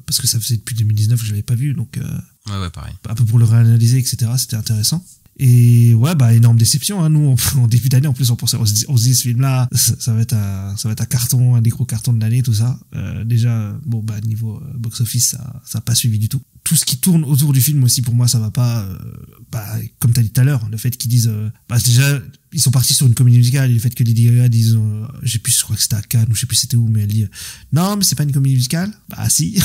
parce que ça faisait depuis 2019 que je l'avais pas vu. Donc, ouais, pareil. Un peu pour le réanalyser, etc. C'était intéressant. Et ouais, énorme déception, hein. Nous, en début d'année, en plus, on se dit, ce film-là, ça va être un carton, un des gros cartons de l'année, tout ça. Déjà, niveau box-office, ça a pas suivi du tout. Tout ce qui tourne autour du film aussi, pour moi, ça va pas, comme t'as dit tout à l'heure, le fait qu'ils disent, déjà, ils sont partis sur une comédie musicale, et le fait que Lady Gaga dise, je crois que c'était à Cannes, ou je sais plus c'était où, mais elle dit, non, mais c'est pas une comédie musicale. Si.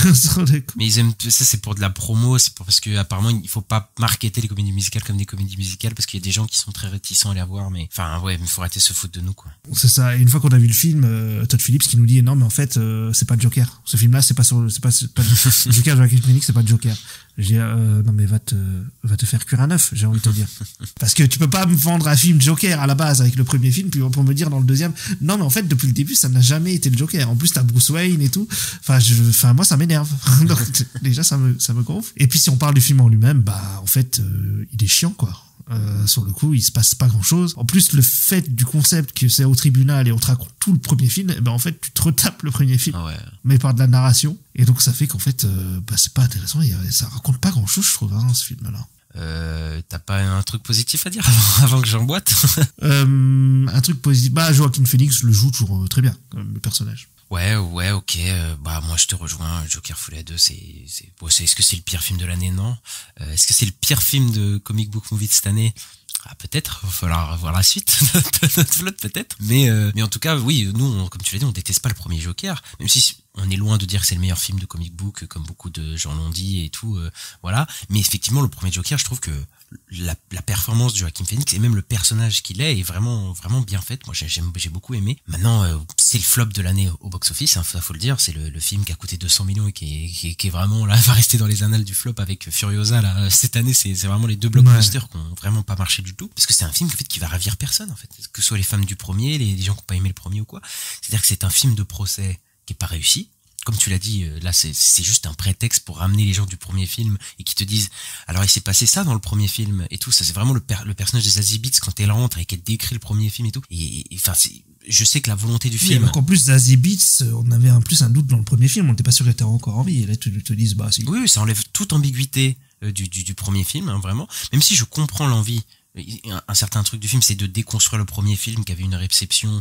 Mais ils aiment, ça, c'est pour de la promo, parce que, apparemment, il faut pas marketer les comédies musicales comme des comédies musicales, parce qu'il y a des gens qui sont très réticents à les voir, mais, il faut arrêter de se foutre de nous, quoi. C'est ça. Et une fois qu'on a vu le film, Todd Phillips qui nous dit, non, mais en fait, c'est pas Joker. Ce film-là, c'est pas Joker de Joaquin Phoenix, c'est pas Joker. J'ai non mais va te faire cuire un œuf, j'ai envie de te dire. Parce que tu peux pas me vendre un film Joker à la base avec le premier film puis pour me dire dans le deuxième non mais en fait depuis le début ça n'a jamais été le Joker. En plus t'as Bruce Wayne et tout. Moi ça m'énerve. Donc déjà ça me gonfle. Et puis si on parle du film en lui-même, en fait il est chiant quoi. Sur le coup, il se passe pas grand chose. En plus, le fait du concept que c'est au tribunal et on te raconte tout le premier film, en fait, tu te retapes le premier film, mais par de la narration. Et donc, ça fait qu'en fait, c'est pas intéressant. Ça raconte pas grand chose, je trouve, ce film-là. T'as pas un truc positif à dire avant que j'emboîte? Un truc positif. Joaquin Phoenix le joue toujours très bien, le personnage. Ouais, ok. Moi, je te rejoins. Joker Folie à 2, est-ce que c'est le pire film de l'année? Non. Est-ce que c'est le pire film de comic book movie de cette année? Peut-être. Il va falloir voir la suite. Notre flotte, peut-être. Mais en tout cas, oui, nous, comme tu l'as dit, on déteste pas le premier Joker. Même si on est loin de dire que c'est le meilleur film de comic book, comme beaucoup de gens l'ont dit et tout, voilà. Mais effectivement, le premier Joker, je trouve que la performance de Joaquin Phoenix et même le personnage qu'il est vraiment, vraiment bien faite. Moi, j'ai beaucoup aimé. Maintenant, c'est le flop de l'année au box-office, hein, faut le dire. C'est le film qui a coûté 200 millions et qui est vraiment, là, va rester dans les annales du flop avec Furiosa, là. Cette année, c'est vraiment les deux blockbusters qui ont vraiment pas marché du tout. Parce que c'est un film, en fait, qui va ravir personne, en fait. Que ce soit les femmes du premier, les gens qui ont pas aimé le premier ou quoi. C'est-à-dire que c'est un film de procès qui est pas réussi. Comme tu l'as dit, là, c'est juste un prétexte pour ramener les gens du premier film et qui te disent, alors il s'est passé ça dans le premier film et tout. Ça, c'est vraiment le personnage de Zazie Beetz quand elle rentre et qu'elle décrit le premier film et tout. Je sais que la volonté du film. Donc en plus, Zazie Beetz, on avait un plus un doute dans le premier film. On n'était pas sûr qu'elle était encore en vie. Et là, tu te dis, Oui, ça enlève toute ambiguïté du premier film, hein, vraiment. Même si je comprends l'envie, un certain truc du film, c'est de déconstruire le premier film qui avait une réception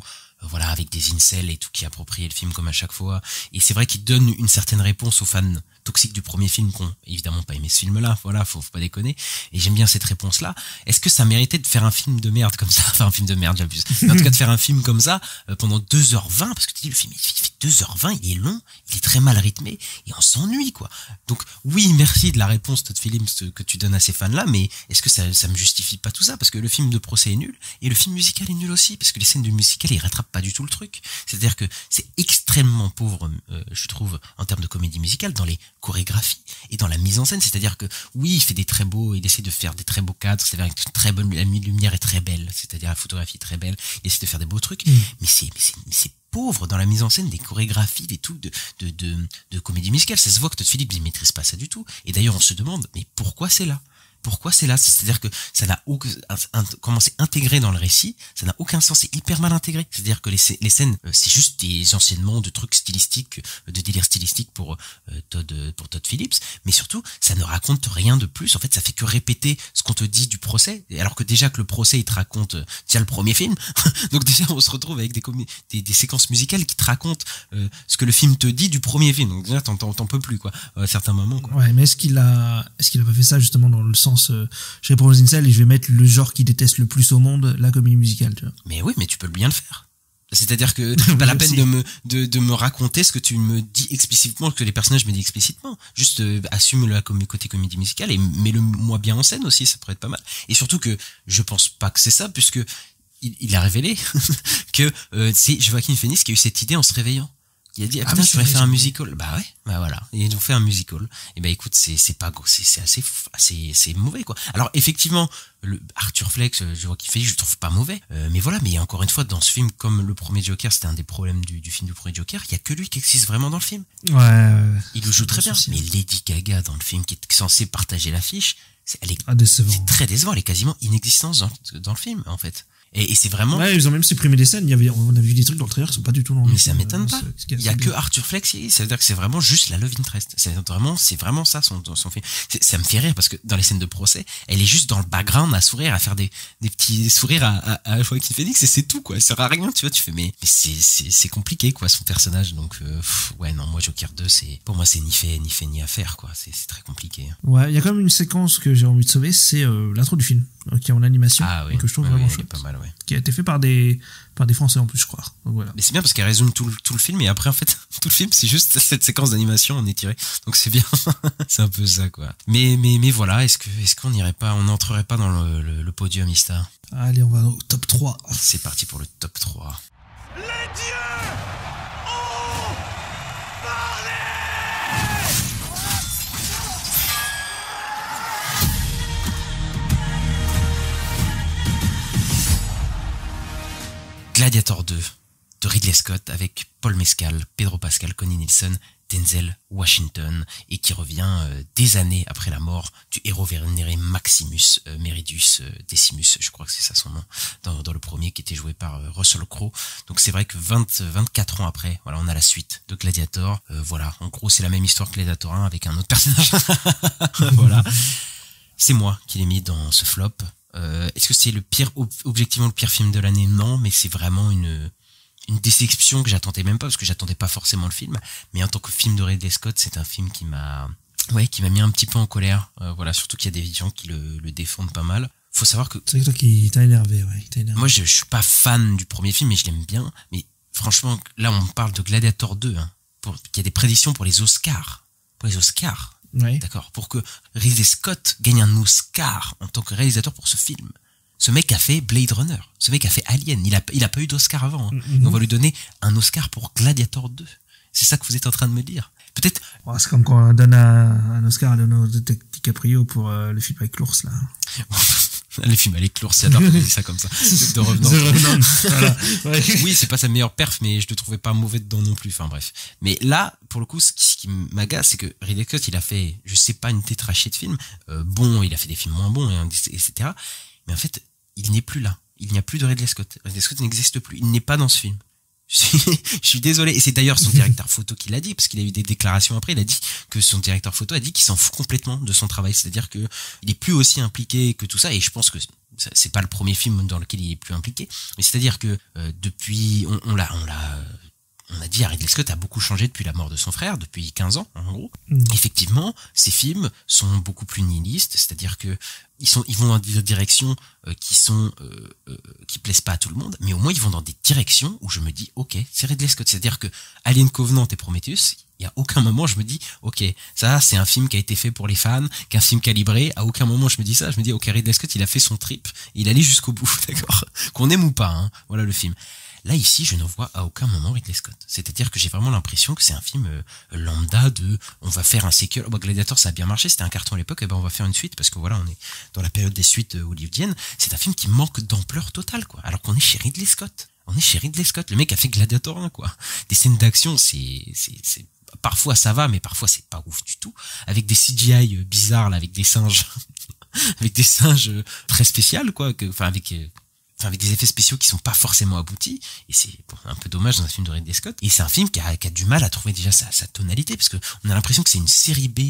voilà, avec des incels et tout qui appropriaient le film comme à chaque fois. Et c'est vrai qu'il donne une certaine réponse aux fans toxiques du premier film qui ont évidemment pas aimé ce film-là. Voilà, faut pas déconner. Et j'aime bien cette réponse-là. Est-ce que ça méritait de faire un film de merde comme ça? Enfin, un film de merde, j'abuse. Mais en tout cas, de faire un film comme ça pendant 2h20, parce que tu dis, le film, il fait 2h20, il est long, il est très mal rythmé, et on s'ennuie, quoi. Donc, oui, merci de la réponse, Todd Phillips, que tu donnes à ces fans-là, mais est-ce que ça me justifie pas tout ça? Parce que le film de procès est nul, et le film musical est nul aussi, parce que les scènes du musical, ils rattrapent pas du tout le truc. C'est-à-dire que c'est extrêmement pauvre, je trouve, en termes de comédie musicale, dans les chorégraphies et dans la mise en scène. C'est-à-dire que, oui, il fait des très beaux, il essaie de faire des très beaux cadres, c'est-à-dire que très bonne, la lumière est très belle, c'est-à-dire la photographie est très belle, il essaie de faire des beaux trucs, mais c'est pauvre dans la mise en scène des chorégraphies, des trucs de comédie musicale. Ça se voit que Todd Phillips, il maîtrise pas ça du tout. Et d'ailleurs, on se demande, mais pourquoi c'est là? Pourquoi c'est là? C'est-à-dire que ça n'a aucun, comment c'est intégré dans le récit, ça n'a aucun sens, c'est hyper mal intégré. C'est-à-dire que les scènes, c'est juste des enseignements de trucs stylistiques, de délire stylistique pour Todd Phillips, mais surtout, ça ne raconte rien de plus. En fait, ça fait que répéter ce qu'on te dit du procès, alors que déjà que le procès, il te raconte, tiens, le premier film. Donc déjà, on se retrouve avec des séquences musicales qui te racontent ce que le film te dit du premier film. Donc déjà, t'en peux plus, quoi, à certains moments, quoi. Ouais, mais est-ce qu'il a pas fait ça justement dans le sens, je réponds aux incels et je vais mettre le genre qui déteste le plus au monde, la comédie musicale, tu vois. Mais oui, mais tu peux bien le faire. C'est-à-dire que c'est pas la peine de me raconter ce que tu me dis explicitement, ce que les personnages me disent explicitement. Juste assume le côté comédie musicale et mets-le moi bien en scène aussi, ça pourrait être pas mal. Et surtout que je pense pas que c'est ça, puisque il a révélé que c'est Joaquin Phoenix qui a eu cette idée en se réveillant. Il a dit, putain, je pourrais faire un musical. Bah ouais, bah voilà. Et ils ont fait un musical. Et bah écoute, c'est assez mauvais, quoi. Alors effectivement, le Arthur Fleck, je vois qu'il fait, je le trouve pas mauvais. Mais voilà, mais encore une fois, dans ce film, comme le premier Joker, c'était un des problèmes du film du premier Joker, il y a que lui qui existe vraiment dans le film. Ouais. Il le joue très bien. Mais Lady Gaga dans le film, qui est censée partager l'affiche, c'est très décevant. Elle est quasiment inexistante dans le film, en fait. Et c'est vraiment... Ouais, ils ont même supprimé des scènes. On a vu des trucs dans le trailer qui sont pas du tout dans le film. Mais ça m'étonne pas. Il y a que Arthur Fleck, ça veut dire que c'est vraiment juste la love interest. C'est vraiment ça, son film. Ça me fait rire parce que dans les scènes de procès, elle est juste dans le background à sourire, à faire des petits sourires à Joaquin Phoenix, et c'est tout, quoi. Elle sert à rien, tu vois. Tu fais, mais c'est compliqué, quoi, son personnage. Donc, ouais, non, moi, Joker 2, pour moi, c'est ni fait ni à faire, quoi. C'est très compliqué. Ouais, il y a quand même une séquence que j'ai envie de sauver, c'est l'intro du film, qui est en animation, et que je trouve vraiment chouette. Pas mal, ouais. Qui a été fait par des Français en plus, je crois. Donc voilà. Mais c'est bien parce qu'elle résume tout le film, et après en fait tout le film c'est juste cette séquence d'animation en étiré. Donc c'est bien. C'est un peu ça, quoi. Mais voilà, est-ce qu'on n'entrerait pas dans le podium, Ista? Allez, on va au top 3. C'est parti pour le top 3. Les dieux ont parlé. Gladiator 2 de Ridley Scott avec Paul Mescal, Pedro Pascal, Connie Nielsen, Denzel Washington, et qui revient des années après la mort du héros vénéré Maximus Meridius Decimus, je crois que c'est ça son nom, dans le premier, qui était joué par Russell Crowe. Donc c'est vrai que 24 ans après, voilà, on a la suite de Gladiator. Voilà, en gros c'est la même histoire que Gladiator 1 avec un autre personnage. Voilà. C'est moi qui l'ai mis dans ce flop. Est-ce que c'est objectivement le pire film de l'année? Non, mais c'est vraiment une déception que j'attendais même pas, parce que j'attendais pas forcément le film. Mais en tant que film de Ridley Scott, c'est un film qui m'a mis un petit peu en colère. Voilà, surtout qu'il y a des gens qui le défendent pas mal. Faut savoir que... C'est toi qui t'a énervé, ouais. Moi, je suis pas fan du premier film, mais je l'aime bien. Mais franchement, là, on parle de Gladiator 2, hein, qui a des prédictions pour les Oscars. Ouais. D'accord. Pour que Ridley Scott gagne un Oscar en tant que réalisateur pour ce film. Ce mec a fait Blade Runner. Ce mec a fait Alien. Il a pas eu d'Oscar avant. Hein. On va lui donner un Oscar pour Gladiator 2. C'est ça que vous êtes en train de me dire. Peut-être... Oh, c'est comme quand on donne un Oscar à Leonardo DiCaprio pour le film avec l'ours, là. Le film avec l'ours, j'adore qu'on dit ça comme ça. De Revenant. Voilà. Ouais. Oui, c'est pas sa meilleure perf, mais je le trouvais pas mauvais dedans non plus. Enfin bref. Mais là, pour le coup, ce qui m'agace, c'est que Ridley Scott, il a fait, je sais pas, une tétrachée de films. Il a fait des films moins bons, etc. Mais en fait, il n'est plus là. Il n'y a plus de Ridley Scott. Ridley Scott n'existe plus. Il n'est pas dans ce film. Je suis désolé. Et c'est d'ailleurs son directeur photo qui l'a dit, parce qu'il a eu des déclarations après. Il a dit que son directeur photo a dit qu'il s'en fout complètement de son travail. C'est-à-dire que il est plus aussi impliqué que tout ça. Et je pense que c'est pas le premier film dans lequel il est plus impliqué. Mais c'est-à-dire que depuis, on a dit Ridley Scott a beaucoup changé depuis la mort de son frère, depuis 15 ans, en gros. Effectivement, ces films sont beaucoup plus nihilistes, c'est-à-dire que ils vont dans des directions qui plaisent pas à tout le monde, mais au moins ils vont dans des directions où je me dis, ok, c'est Ridley Scott. C'est-à-dire que Alien Covenant et Prometheus, il y a aucun moment je me dis, ok, ça c'est un film qui a été fait pour les fans, qu'un film calibré. À aucun moment je me dis ça. Je me dis, ok, Ridley Scott, il a fait son trip, il allait jusqu'au bout, d'accord. Qu'on aime ou pas, hein, voilà le film. Là, ici, je ne vois à aucun moment Ridley Scott. C'est-à-dire que j'ai vraiment l'impression que c'est un film lambda de, on va faire un sequel. Bon, Gladiator, ça a bien marché, c'était un carton à l'époque, et ben on va faire une suite, parce que voilà, on est dans la période des suites hollywoodiennes. C'est un film qui manque d'ampleur totale, quoi. Alors qu'on est chez Ridley Scott. On est chez Ridley Scott. Le mec a fait Gladiator 1, quoi. Des scènes d'action, c'est parfois ça va, mais parfois c'est pas ouf du tout. Avec des CGI bizarres, là, avec des singes, avec des singes très spéciales, quoi. Avec des effets spéciaux qui sont pas forcément aboutis, et c'est un peu dommage dans un film de Ridley Scott. Et c'est un film qui a du mal à trouver déjà sa tonalité, parce que on a l'impression que c'est une série B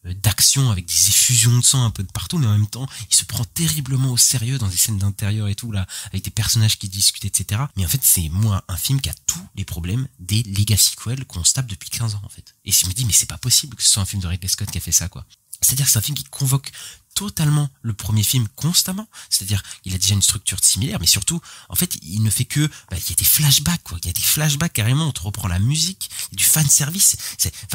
d'action avec des effusions de sang un peu de partout, mais en même temps il se prend terriblement au sérieux dans des scènes d'intérieur et tout, là, avec des personnages qui discutent, etc. Mais en fait c'est moi un film qui a tous les problèmes des legacy sequels qu'on se tape depuis 15 ans, en fait. Et je me dis, mais c'est pas possible que ce soit un film de Ridley Scott qui a fait ça, quoi. C'est-à-dire que c'est un film qui convoque totalement le premier film constamment. C'est-à-dire, il a déjà une structure similaire, mais surtout, en fait, il ne fait que, il y a des flashbacks, quoi. Il y a des flashbacks carrément, on te reprend la musique, il y a du fanservice.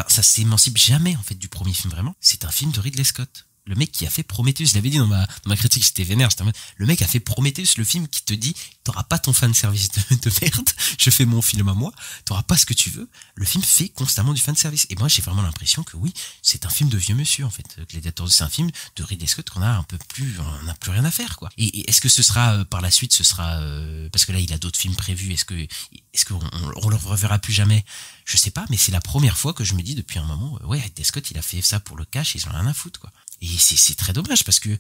Ça s'émancipe jamais, en fait, du premier film, vraiment. C'est un film de Ridley Scott. Le mec qui a fait Prometheus, je l'avais dit dans ma critique, j'étais vénère, le mec a fait Prometheus, le film qui te dit, t'auras pas ton fanservice de merde, je fais mon film à moi, t'auras pas ce que tu veux. Le film fait constamment du fanservice. Et moi, j'ai vraiment l'impression que oui, c'est un film de vieux monsieur, en fait. Gladiator, c'est un film de Ridley Scott qu'on a un peu plus, on n'a plus rien à faire, quoi. Et est-ce que ce sera, par la suite, parce que là, il a d'autres films prévus, est-ce qu'on le reverra plus jamais? Je sais pas, mais c'est la première fois que je me dis depuis un moment, ouais, Ridley Scott, il a fait ça pour le cash, ils ont rien à foutre, quoi. Et c'est très dommage, parce que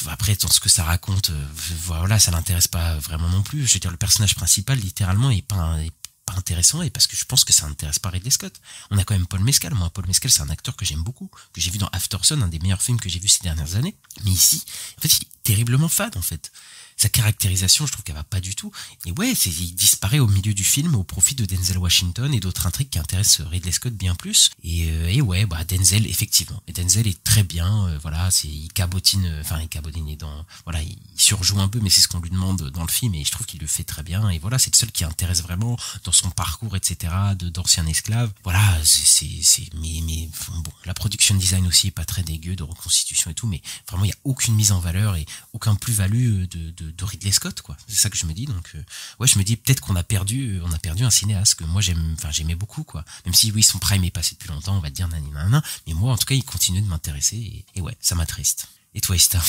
après, dans ce que ça raconte, voilà, ça l'intéresse pas vraiment non plus. Je veux dire, le personnage principal, littéralement, est pas intéressant, et parce que je pense que ça n'intéresse pas Ridley Scott. On a quand même Paul Mescal. Moi, Paul Mescal, c'est un acteur que j'aime beaucoup, que j'ai vu dans Aftersun, un des meilleurs films que j'ai vu ces dernières années. Mais ici, en fait, il est terriblement fade, en fait. Sa caractérisation, je trouve qu'elle va pas du tout. Et ouais, il disparaît au milieu du film au profit de Denzel Washington et d'autres intrigues qui intéressent Ridley Scott bien plus. Et ouais, Denzel, effectivement. Et Denzel est très bien, voilà, il cabotine, il est dans, voilà, il surjoue un peu, mais c'est ce qu'on lui demande dans le film, et je trouve qu'il le fait très bien. Et voilà, c'est le seul qui intéresse vraiment dans son parcours, etc., d'ancien esclave. Voilà, mais bon, la production design aussi est pas très dégueu, de reconstitution et tout, mais vraiment, il y a aucune mise en valeur et aucun plus-value de Ridley Scott, quoi. C'est ça que je me dis. Donc ouais, je me dis peut-être qu'on a perdu un cinéaste que moi j'aimais beaucoup, quoi. Même si oui, son prime est passé depuis longtemps, on va dire nanana, mais moi en tout cas il continue de m'intéresser, et ouais, ça m'attriste. Et toi, Ista?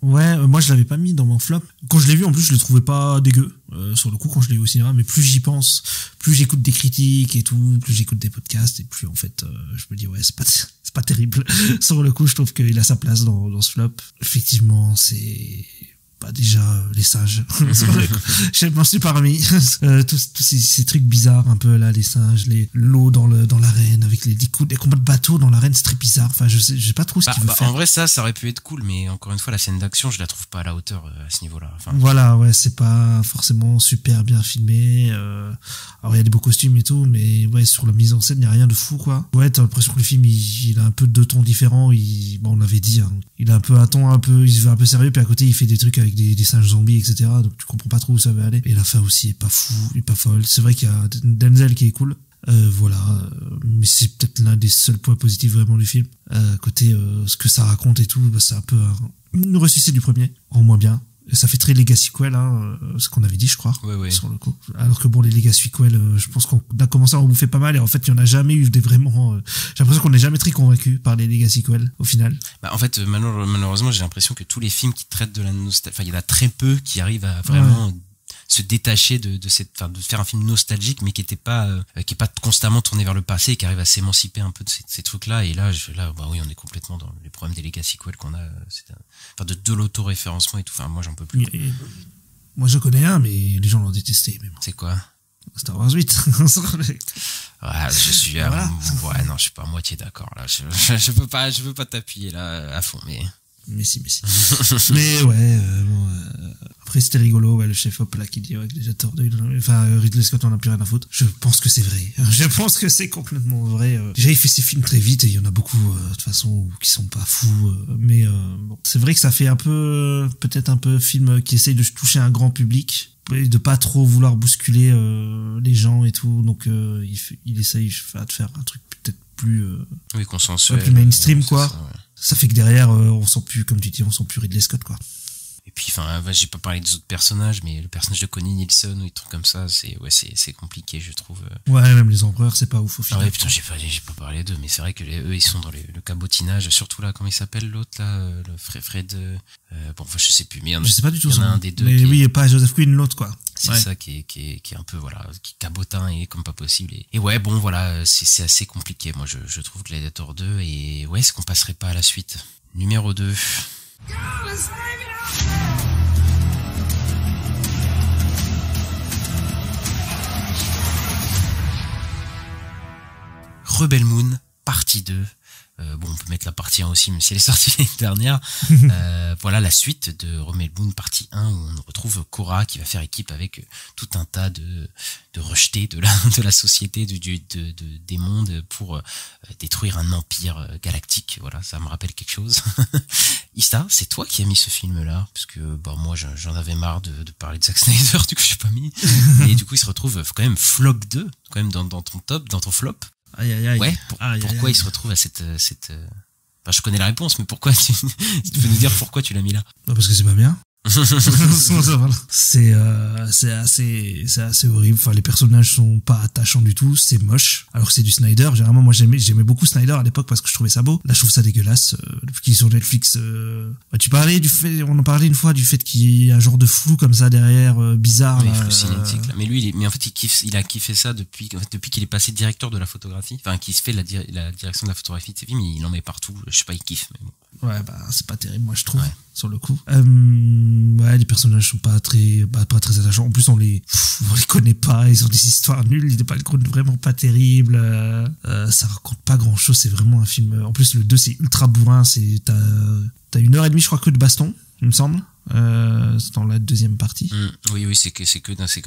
Ouais, moi je l'avais pas mis dans mon flop. Quand je l'ai vu, en plus, je le trouvais pas dégueu, sur le coup, quand je l'ai vu au cinéma, mais plus j'y pense, plus j'écoute des critiques et tout, plus j'écoute des podcasts, et plus en fait, je me dis, ouais, c'est pas terrible. Sur le coup, je trouve qu'il a sa place dans ce flop. Effectivement, c'est pas déjà les singes. Je m'en suis pas remis. Tous ces trucs bizarres un peu là, les singes, l'eau dans l'arène avec les combats de bateau dans l'arène, c'est très bizarre. Enfin, je sais pas trop ce qu'il veut faire. En vrai, ça aurait pu être cool, mais encore une fois, la scène d'action, je la trouve pas à la hauteur à ce niveau-là. Enfin, voilà, ouais, c'est pas forcément super bien filmé. Alors il y a des beaux costumes et tout, mais ouais, sur la mise en scène, il y a rien de fou, quoi. Ouais, t'as l'impression que le film, il a un peu deux tons différents. Bon, on l'avait dit, hein, il a un peu un ton il se fait un peu sérieux, puis à côté, il fait des trucs avec des singes zombies, etc. Donc tu comprends pas trop où ça va aller. Et la fin aussi est pas fou, est pas folle. C'est vrai qu'il y a Denzel qui est cool. Voilà, mais c'est peut-être l'un des seuls points positifs vraiment du film. Côté ce que ça raconte et tout, c'est un peu une ressuscité du premier, en moins bien. Ça fait très Legacy sequel, hein, ce qu'on avait dit, je crois, ouais. sur le coup. Alors que bon, les Legacy sequels, je pense qu'on a commencé à en bouffer pas mal, et en fait, il y en a jamais eu des vraiment. J'ai l'impression qu'on n'est jamais très convaincu par les Legacy sequels au final. En fait, malheureusement, j'ai l'impression que tous les films qui traitent de la nostalgie, enfin, il y en a très peu qui arrivent à vraiment se détacher de faire un film nostalgique, mais qui est pas constamment tourné vers le passé, et qui arrive à s'émanciper un peu de ces trucs-là. Et là, oui, on est complètement dans les problèmes des Legacy sequels qu'on a, de l'autoréférencement et tout. Enfin, moi, j'en peux plus. Moi, je connais un, mais les gens l'ont détesté. Mais bon. C'est quoi? Star Wars 8. Ouais, je suis Voilà. ouais, non, je suis pas à moitié d'accord là. Je peux pas t'appuyer là à fond, mais si. Mais ouais, bon, après c'était rigolo, ouais, le chef-op là qui dit ouais, Gladiator 2, Ridley Scott on a plus rien à foutre. Je pense que c'est vrai. Je pense que c'est complètement vrai. Déjà il fait ses films très vite et il y en a beaucoup de toute façon qui sont pas fous. Mais bon, c'est vrai que ça fait un peu, peut-être un peu film qui essaye de toucher un grand public. De pas trop vouloir bousculer les gens et tout, donc il essaye de faire un truc peut-être plus oui, consensuel, plus mainstream quoi. Ça, ouais. Ça fait que derrière on sent plus, comme tu dis, on sent plus Ridley Scott quoi. Et puis enfin j'ai pas parlé des autres personnages, mais le personnage de Connie Nielsen ou des trucs comme ça, c'est compliqué je trouve. Ouais, même les empereurs c'est pas ouf au final. Ah ouais, putain, j'ai pas parlé d'eux, mais c'est vrai que eux ils sont dans le cabotinage, surtout là, comment il s'appelle l'autre là, le Fred bon enfin je sais plus, mais je sais pas du tout, il y en a un des deux, mais oui, pas Joseph Quinn, l'autre quoi. C'est ça qui est un peu voilà, qui cabotin et comme pas possible, et ouais bon voilà, c'est assez compliqué. Moi je trouve Gladiator 2, et ouais, est-ce qu'on passerait pas à la suite? Numéro 2. Rebel Moon, partie 2. Bon, on peut mettre la partie 1 aussi, même si elle est sortie l'année dernière. Voilà la suite de Rebel Moon, partie 1, où on retrouve Korra qui va faire équipe avec tout un tas de rejetés de la société, des mondes, pour détruire un empire galactique. Voilà, ça me rappelle quelque chose. Ista, c'est toi qui as mis ce film-là, parce que bah moi j'en avais marre de parler de Zack Snyder, du coup je l'ai pas mis. Et du coup il se retrouve quand même flop 2, quand même dans ton top, dans ton flop. Aïe, aïe, aïe. Ouais, pourquoi il se retrouve à cette enfin, je connais la réponse, mais pourquoi tu peux nous dire pourquoi tu l'as mis là? Bah parce que c'est pas bien. C'est assez horrible. Enfin, les personnages sont pas attachants du tout, c'est moche. Alors que c'est du Snyder. Généralement, moi j'aimais beaucoup Snyder à l'époque parce que je trouvais ça beau. Là, je trouve ça dégueulasse. Depuis qu'il est sur Netflix, bah, on en parlait une fois du fait qu'il y ait un genre de flou comme ça derrière, bizarre. Oui, flou cinétique. Là. Mais lui, mais en fait, il a kiffé ça depuis qu'il est passé directeur de la photographie. Enfin, qu'il se fait la direction de la photographie de ses films, il en met partout. Je sais pas, il kiffe, mais bon. Ouais, bah c'est pas terrible, moi je trouve, sur le coup. Ouais, les personnages sont pas très attachants. En plus, on les connaît pas, ils ont des histoires nulles, les backgrounds vraiment pas terribles. Ça raconte pas grand chose, c'est vraiment un film. En plus, le 2 c'est ultra bourrin, t'as 1h30 je crois que de baston, il me semble. C'est dans la deuxième partie. Oui, c'est que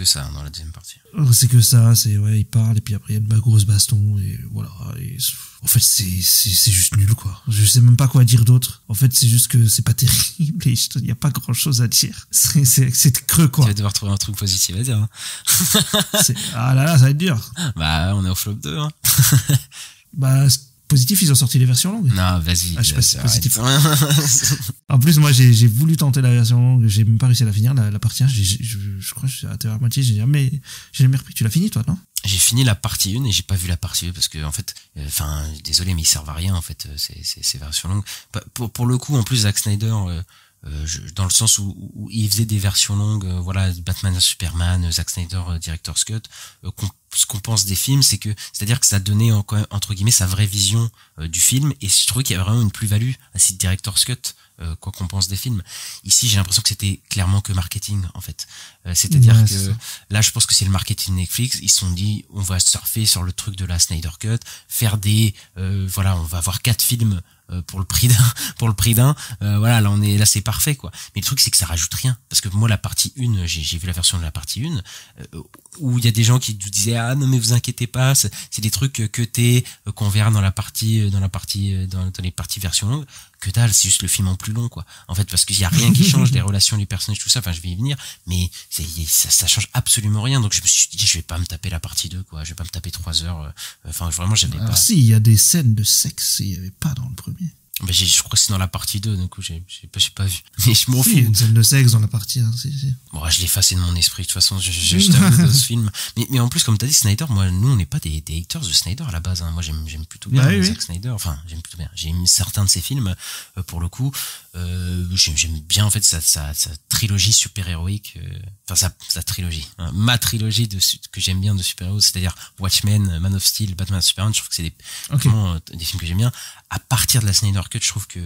ça hein, dans la deuxième partie. C'est que ça, il parle et puis après il y a une grosse baston et voilà. Et en fait c'est juste nul quoi. Je sais même pas quoi dire d'autre. En fait c'est juste que c'est pas terrible et il y a pas grand chose à dire. C'est creux quoi. Tu vas devoir trouver un truc positif à dire. Hein. Ah là ça va être dur. Bah on est au flop 2 hein. Bah positif, ils ont sorti les versions longues. Non, vas-y. Ah, je sais pas si c'est positif. En plus, moi, j'ai voulu tenter la version longue, j'ai même pas réussi à la finir, la partie 1, je crois que je suis à la moitié, j'ai jamais repris. Tu l'as fini, toi, non? J'ai fini la partie 1 et j'ai pas vu la partie 2 parce que, en fait, désolé, mais ils servent à rien, en fait, ces versions longues. Pour le coup, en plus, Zack Snyder, dans le sens où il faisait des versions longues, voilà, Batman à Superman, Zack Snyder, Director's Cut, ce qu'on pense des films, c'est-à-dire que ça donnait entre guillemets sa vraie vision du film, et je trouvais qu'il y avait vraiment une plus-value à cette Director's Cut, quoi qu'on pense des films. Ici, j'ai l'impression que c'était clairement que marketing, en fait. C'est-à-dire que là, je pense que c'est le marketing Netflix. Ils se sont dit, on va surfer sur le truc de la Snyder Cut, faire voilà, on va avoir 4 films pour le prix d'un, voilà, là c'est parfait quoi. Mais le truc c'est que ça rajoute rien, parce que moi la partie 1, j'ai vu la version de la partie 1 où il y a des gens qui nous disaient ah non mais vous inquiétez pas, c'est des trucs cutés qu'on verra dans les parties version longue. Que dalle, c'est juste le film en plus long quoi. En fait, parce qu'il y a rien qui change, les relations du personnage, tout ça, enfin je vais y venir, mais ça change absolument rien. Donc je me suis dit je vais pas me taper la partie 2 quoi, je vais pas me taper 3 heures, enfin vraiment j'avais pas. Si, il y a des scènes de sexe, il y avait pas dans le premier. Bah je crois que c'est dans la partie 2, donc j'ai pas vu. Mais je m'en fous. Une scène de sexe dans la partie 1, si. Bon, je l'ai effacé de mon esprit, de toute façon, je t'avoue dans ce film. Mais en plus, comme t'as dit, Snyder, nous, on n'est pas des haters de Snyder à la base, hein. Moi, j'aime plutôt bien Zack Snyder. Enfin, j'aime plutôt bien. J'aime certains de ses films, pour le coup. J'aime bien, en fait, sa trilogie super-héroïque, enfin, sa trilogie, hein. Ma trilogie que j'aime bien de super-héros, c'est-à-dire Watchmen, Man of Steel, Batman, Superman. Je trouve que c'est vraiment des films que j'aime bien. À partir de la Snyder Cut, je trouve que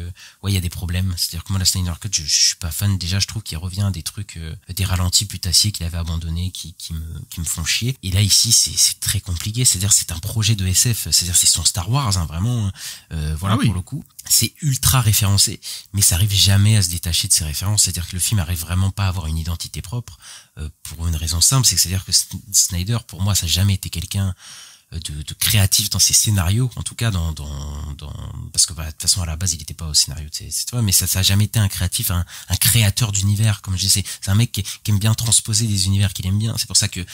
ouais, il y a des problèmes. C'est-à-dire que moi, la Snyder Cut, je suis pas fan. Déjà, je trouve qu'il revient à des trucs, des ralentis putassiers qu'il avait abandonnés, qui me font chier. Et là, ici, c'est très compliqué. C'est-à-dire, c'est un projet de SF. C'est-à-dire, c'est son Star Wars, hein, vraiment. Voilà, pour le coup. C'est ultra référencé, mais ça arrive jamais à se détacher de ses références. C'est-à-dire que le film arrive vraiment pas à avoir une identité propre, pour une raison simple, c'est-à-dire que Snyder, pour moi, ça n'a jamais été quelqu'un de créatif dans ses scénarios, en tout cas parce que de toute façon à la base il n'était pas au scénario, c'est toi, mais ça a jamais été un créatif, un créateur d'univers, comme je sais. C'est un mec qui aime bien transposer des univers qu'il aime bien. C'est pour ça que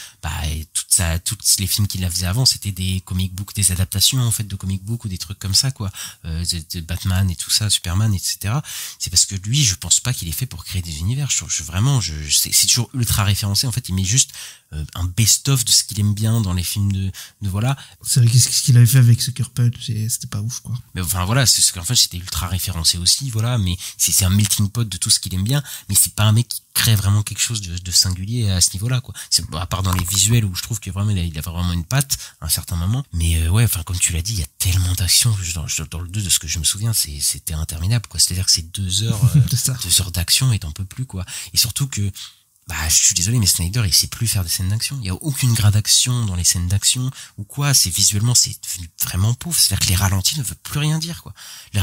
tous les films qu'il a faisait avant, c'était des comic books, des adaptations en fait de comic books ou des trucs comme ça, quoi, de Batman et tout ça, Superman, etc. C'est parce que lui, je pense pas qu'il est fait pour créer des univers. C'est toujours ultra référencé. En fait, il met juste un best-of de ce qu'il aime bien dans les films de voilà. C'est vrai, qu'est-ce qu'il avait fait avec Sucker Punch, c'était pas ouf, quoi. Mais enfin voilà, Sucker Punch c'était ultra référencé aussi, voilà, mais c'est un melting pot de tout ce qu'il aime bien, mais c'est pas un mec qui crée vraiment quelque chose de singulier à ce niveau-là, quoi. C'est à part dans les visuels où je trouve que vraiment il a vraiment une patte à un certain moment, mais ouais, enfin comme tu l'as dit, il y a tellement d'actions dans le 2, de ce que je me souviens, c'était interminable, quoi. C'est-à-dire que c'est 2 heures 2 heures d'action et t'en peux plus, quoi. Et surtout que je suis désolé, mais Snyder, il sait plus faire des scènes d'action. Il y a aucune gradation dans les scènes d'action ou quoi. C'est visuellement, c'est devenu vraiment pauvre. C'est-à-dire que les ralentis ne veulent plus rien dire, quoi.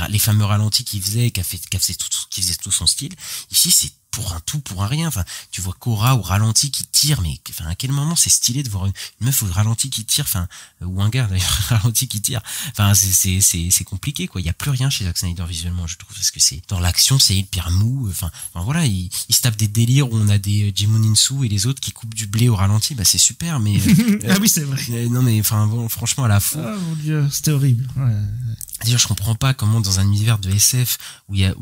Les fameux ralentis qu'il faisait, qui faisait tout son style. Ici, c'est pour un tout, pour un rien. Enfin, tu vois Korra au ralenti qui tire, mais enfin, à quel moment c'est stylé de voir une meuf au ralenti qui tire, enfin, ou un gars d'ailleurs ralenti qui tire. Enfin, c'est compliqué, quoi. Il y a plus rien chez Zack Snyder visuellement, je trouve, parce que c'est dans l'action, c'est hyper mou. Enfin voilà, il se tape des délires où on a des Jimon Insu et les autres qui coupent du blé au ralenti. Bah c'est super, mais ah oui, c'est vrai. Non mais enfin bon, franchement à la fois. Ah mon Dieu, c'était horrible. Ouais. D'ailleurs, je comprends pas comment dans un univers de SF où ils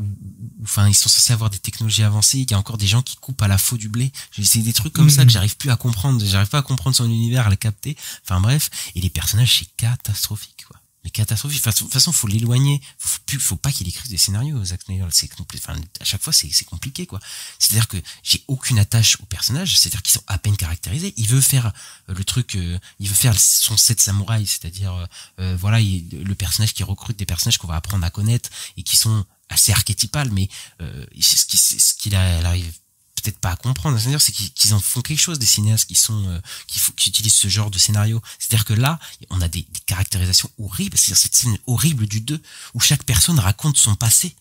sont censés avoir des technologies avancées, il y a encore des gens qui coupent à la faux du blé. C'est des trucs comme ça que j'arrive pas à comprendre son univers, à le capter. Enfin bref, et les personnages, c'est catastrophique, quoi. Mais catastrophique. De toute façon, faut l'éloigner. Faut pas qu'il écrive des scénarios, Zack Snyder. À chaque fois, c'est compliqué, quoi. C'est-à-dire que j'ai aucune attache aux personnages. C'est-à-dire qu'ils sont à peine caractérisés. Il veut faire le truc, il veut faire son 7 samouraïs. C'est-à-dire, voilà, le personnage qui recrute des personnages qu'on va apprendre à connaître et qui sont assez archétypales, mais c'est ce qu'il arrive peut-être pas à comprendre. C'est-à-dire, c'est qu'ils en font quelque chose, des cinéastes qui utilisent ce genre de scénario. C'est-à-dire que là, on a des caractérisations horribles. C'est-à-dire cette scène horrible du 2 où chaque personne raconte son passé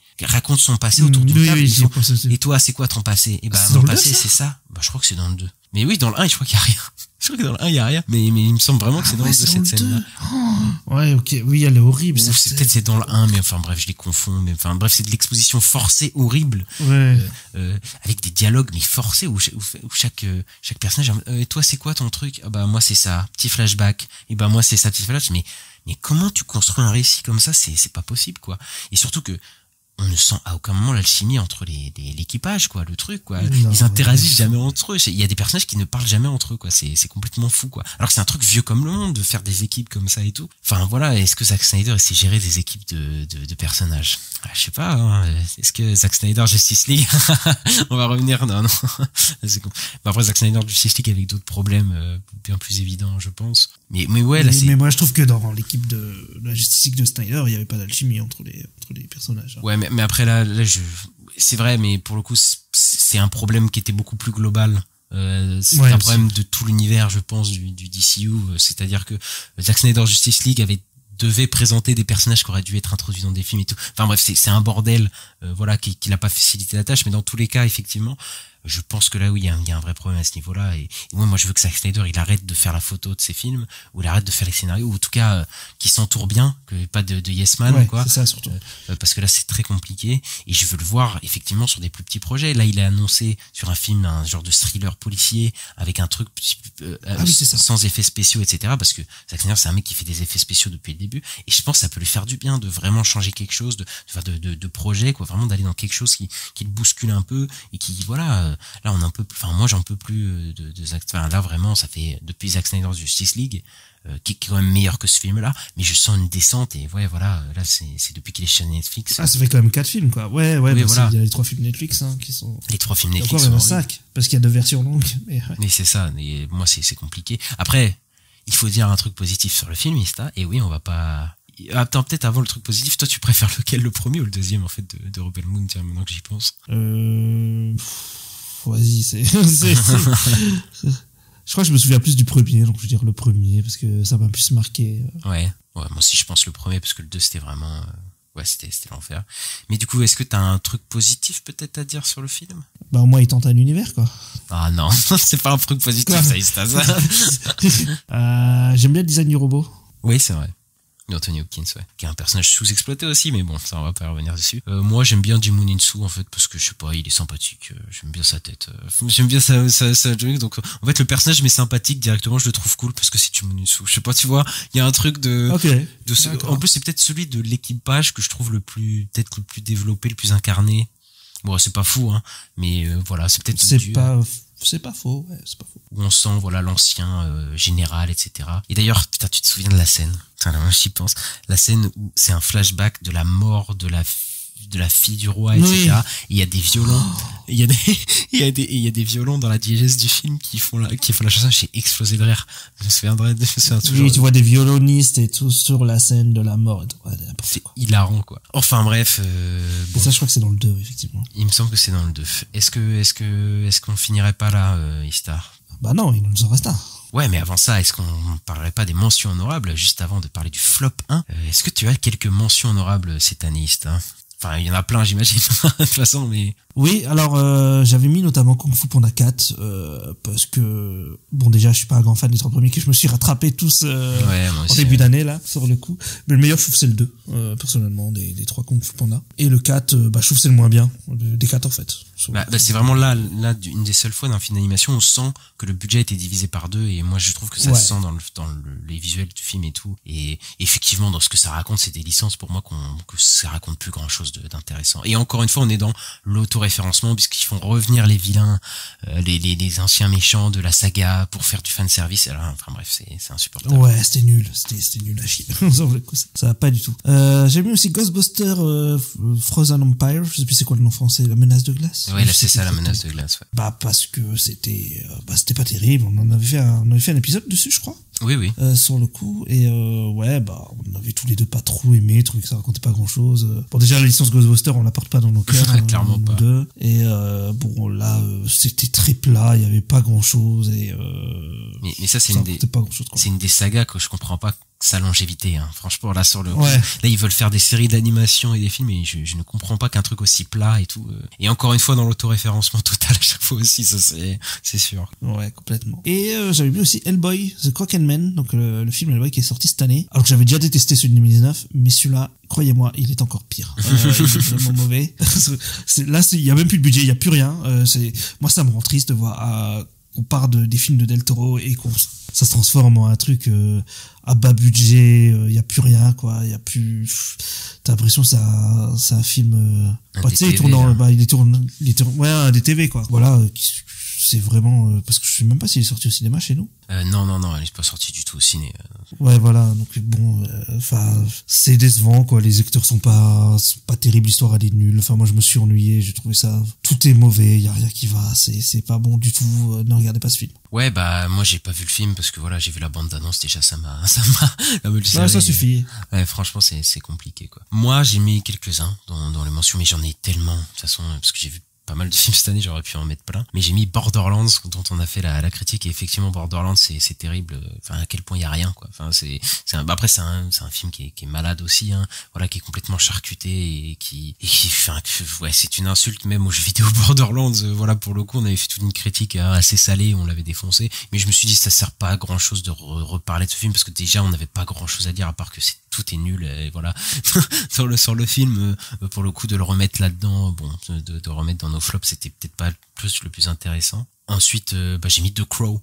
autour d'une table. Et toi, c'est quoi ton passé? Et mon passé, c'est ça. Je crois que c'est dans le 2. Mais oui, dans le 1, je crois qu'il y a rien. Je crois que dans le 1, il y a rien. Mais il me semble vraiment que c'est dans le 2, cette scène-là. Ouais, ok. Oui, elle est horrible. Peut-être c'est dans le 1, mais enfin bref, je les confonds. Mais enfin bref, c'est de l'exposition forcée, horrible. Ouais. Avec des dialogues, mais forcés, où chaque personnage, et toi, c'est quoi ton truc? Moi, c'est ça. Petit flashback. Et moi, c'est ça, petit flashback. Mais comment tu construis un récit comme ça? C'est pas possible, quoi. Et surtout que, on ne sent à aucun moment l'alchimie entre l'équipage, quoi, le truc, quoi. Ils interagissent jamais entre eux. Il y a des personnages qui ne parlent jamais entre eux, quoi. C'est complètement fou, quoi. Alors que c'est un truc vieux comme le monde de faire des équipes comme ça et tout. Enfin voilà, est-ce que Zack Snyder sait gérer des équipes de personnages? Je sais pas, hein. Est-ce que Zack Snyder Justice League on va revenir, non. C'est con. Après Zack Snyder Justice League avec d'autres problèmes bien plus évidents, je pense. Mais ouais, là mais moi je trouve que dans l'équipe de la Justice League de Snyder, il y avait pas d'alchimie entre les personnages. Ouais, mais après là c'est vrai, mais pour le coup c'est un problème qui était beaucoup plus global. C'est un problème de tout l'univers, je pense, du DCU. C'est-à-dire que Zack Snyder Justice League devait présenter des personnages qui auraient dû être introduits dans des films et tout. Enfin bref, c'est un bordel, voilà, qui n'a pas facilité la tâche, mais dans tous les cas, effectivement, je pense que là, oui, il y a un vrai problème à ce niveau-là. Et moi, je veux que Zack Snyder, il arrête de faire la photo de ses films, ou il arrête de faire les scénarios, ou en tout cas, qu'il s'entoure bien, que pas de yes man, quoi. C'est ça, surtout. Parce que là, c'est très compliqué. Et je veux le voir, effectivement, sur des plus petits projets. Là, il a annoncé sur un film, un genre de thriller policier, avec un truc, sans effets spéciaux, etc. Parce que Zack Snyder, c'est un mec qui fait des effets spéciaux depuis le début. Et je pense que ça peut lui faire du bien de vraiment changer quelque chose, de projet, quoi. Vraiment d'aller dans quelque chose qui le bouscule un peu, et qui, voilà, là on moi j'en peux plus de Zack. Enfin là vraiment, ça fait depuis Zack Snyder's Justice League qui est quand même meilleur que ce film là, mais je sens une descente. Et ouais, voilà, là c'est depuis qu'il est chez Netflix. Ça fait quand même 4 films, quoi. Ouais, voilà. Il y a les 3 films Netflix, hein, qui sont. Les 3 films Netflix. Encore un 5 parce qu'il y a 2 versions longues. Mais c'est ça. Et moi c'est compliqué. Après, il faut dire un truc positif sur le film, Ista. Et oui, on va pas Attends, peut-être avant le truc positif, toi tu préfères lequel, le premier ou le deuxième en fait de Rebel Moon, tiens, maintenant que j'y pense. Vas-y, je crois que je me souviens plus du premier, donc je veux dire le premier, parce que ça m'a plus marqué. Ouais, moi aussi je pense le premier, parce que le 2 c'était vraiment... c'était l'enfer. Mais du coup, est-ce que t'as un truc positif peut-être à dire sur le film? Bah au moins il tente un univers, quoi. Ah non, c'est pas un truc positif, ça, Istasa. J'aime bien le design du robot. Oui, c'est vrai. Anthony Hopkins, ouais. Qui est un personnage sous-exploité aussi, mais bon, ça on va pas revenir dessus. Moi, j'aime bien Jimon Insu, en fait, parce que je sais pas, il est sympathique. J'aime bien sa tête. J'aime bien sa donc, en fait, le personnage m'est sympathique directement, je le trouve cool parce que c'est Jimon Insu. Je sais pas, tu vois, il y a un truc de, en plus, c'est peut-être celui de l'équipage que je trouve le plus développé, le plus incarné. Bon, c'est pas fou, hein, mais voilà, c'est peut-être c'est pas faux, ouais, c'est pas faux. Où on sent, voilà, l'ancien général, etc. Et d'ailleurs, putain, tu te souviens de la scène? Putain, là, j'y pense. La scène où c'est un flashback de la mort de la fille du roi, etc. Oui. Et il y a des violons. Il y a des violons dans la diégèse du film qui font la chanson. J'ai explosé de rire. Je me souviens toujours. Oui, tu vois des violonistes et tout sur la scène de la mort. Ouais, c'est hilarant, quoi. Enfin, bref. Bon. Ça, je crois que c'est dans le 2, effectivement. Il me semble que c'est dans le 2. Est-ce qu'on finirait pas là, Istar? Bah non, il nous en reste un. Ouais, mais avant ça, est-ce qu'on parlerait pas des mentions honorables, juste avant de parler du flop 1? Est-ce que tu as quelques mentions honorables cette année, Istar? Enfin, il y en a plein, j'imagine, de toute façon, mais... Oui, alors j'avais mis notamment Kung Fu Panda 4 parce que bon, déjà je suis pas un grand fan des 3 premiers, que je me suis rattrapé tous en début d'année là sur le coup, mais le meilleur je trouve c'est le 2 personnellement des 3 Kung Fu Panda, et le 4 je trouve c'est le moins bien des 4 en fait. C'est vraiment là une des seules fois d'un film d'animation où on sent que le budget a été divisé par 2, et moi je trouve que ça se sent dans les visuels du film et tout, et effectivement dans ce que ça raconte, c'est des licences pour moi que ça raconte plus grand chose d'intéressant. Et encore une fois, on est dans l'auto-référencement puisqu'ils font revenir les vilains, les anciens méchants de la saga pour faire du fanservice. Alors, enfin bref, c'est insupportable. Ouais, c'était nul à chier. Ça va pas du tout. J'ai mis aussi Ghostbusters Frozen Empire, je sais plus c'est quoi le nom français, la menace de glace. Ouais, là c'est ça, la menace de glace. Ouais. Bah parce que c'était pas terrible. On avait fait un épisode dessus, je crois. Oui. Sur le coup, et on avait tous les deux pas trop aimé, trouvé que ça racontait pas grand chose. Bon, déjà la licence Ghostbusters on la porte pas dans nos cœurs, clairement pas. Deux. Et bon là c'était très plat, il y avait pas grand chose, et mais ça c'est une des sagas que je comprends pas sa longévité, hein. Franchement là sur le coup, là ils veulent faire des séries d'animation et des films, et je ne comprends pas qu'un truc aussi plat et tout, et encore une fois dans l'autoréférencement total à chaque fois aussi, ça c'est sûr. Ouais, complètement. Et j'avais vu aussi Hellboy The Clockman, donc le film Hellboy qui est sorti cette année, alors que j'avais déjà détesté celui de 2019, mais celui-là, croyez-moi, il est encore pire. Il est vraiment mauvais. Là il y a même plus de budget, il y a plus rien. Moi ça me rend triste de voir qu'on part des films de Del Toro et ça se transforme en un truc à bas budget, il y a plus rien, quoi, il y a plus, t'as l'impression que c'est un film tu sais, il tourne un DTV, quoi. Voilà, c'est vraiment parce que je sais même pas s'il est sorti au cinéma chez nous. Non, elle est pas sortie du tout au ciné. Ouais, voilà, donc bon, c'est décevant, quoi. Les acteurs sont pas terribles, l'histoire elle est nulle. Enfin, moi je me suis ennuyé, j'ai trouvé ça, tout est mauvais, y a rien qui va, c'est pas bon du tout. Ne regardez pas ce film. Ouais, moi j'ai pas vu le film parce que voilà, j'ai vu la bande d'annonce, déjà ça m'a ça suffit. Ouais, franchement c'est compliqué, quoi. Moi j'ai mis quelques-uns dans les mentions, mais j'en ai tellement, de toute façon, parce que j'ai vu pas mal de films cette année, j'aurais pu en mettre plein, mais j'ai mis Borderlands dont on a fait la critique, et effectivement Borderlands c'est terrible, enfin à quel point il y a rien, quoi. Enfin après c'est un film qui est malade aussi, hein, voilà, qui est complètement charcuté et qui c'est une insulte même aux jeux vidéo Borderlands. Voilà, pour le coup on avait fait toute une critique assez salée, on l'avait défoncé, mais je me suis dit ça sert pas à grand chose de reparler de ce film, parce que déjà on n'avait pas grand chose à dire à part que tout est nul, et voilà. sur le film, pour le coup de le remettre là-dedans, bon, de remettre dans nos flops, c'était peut-être pas le plus intéressant. Ensuite, j'ai mis The Crow,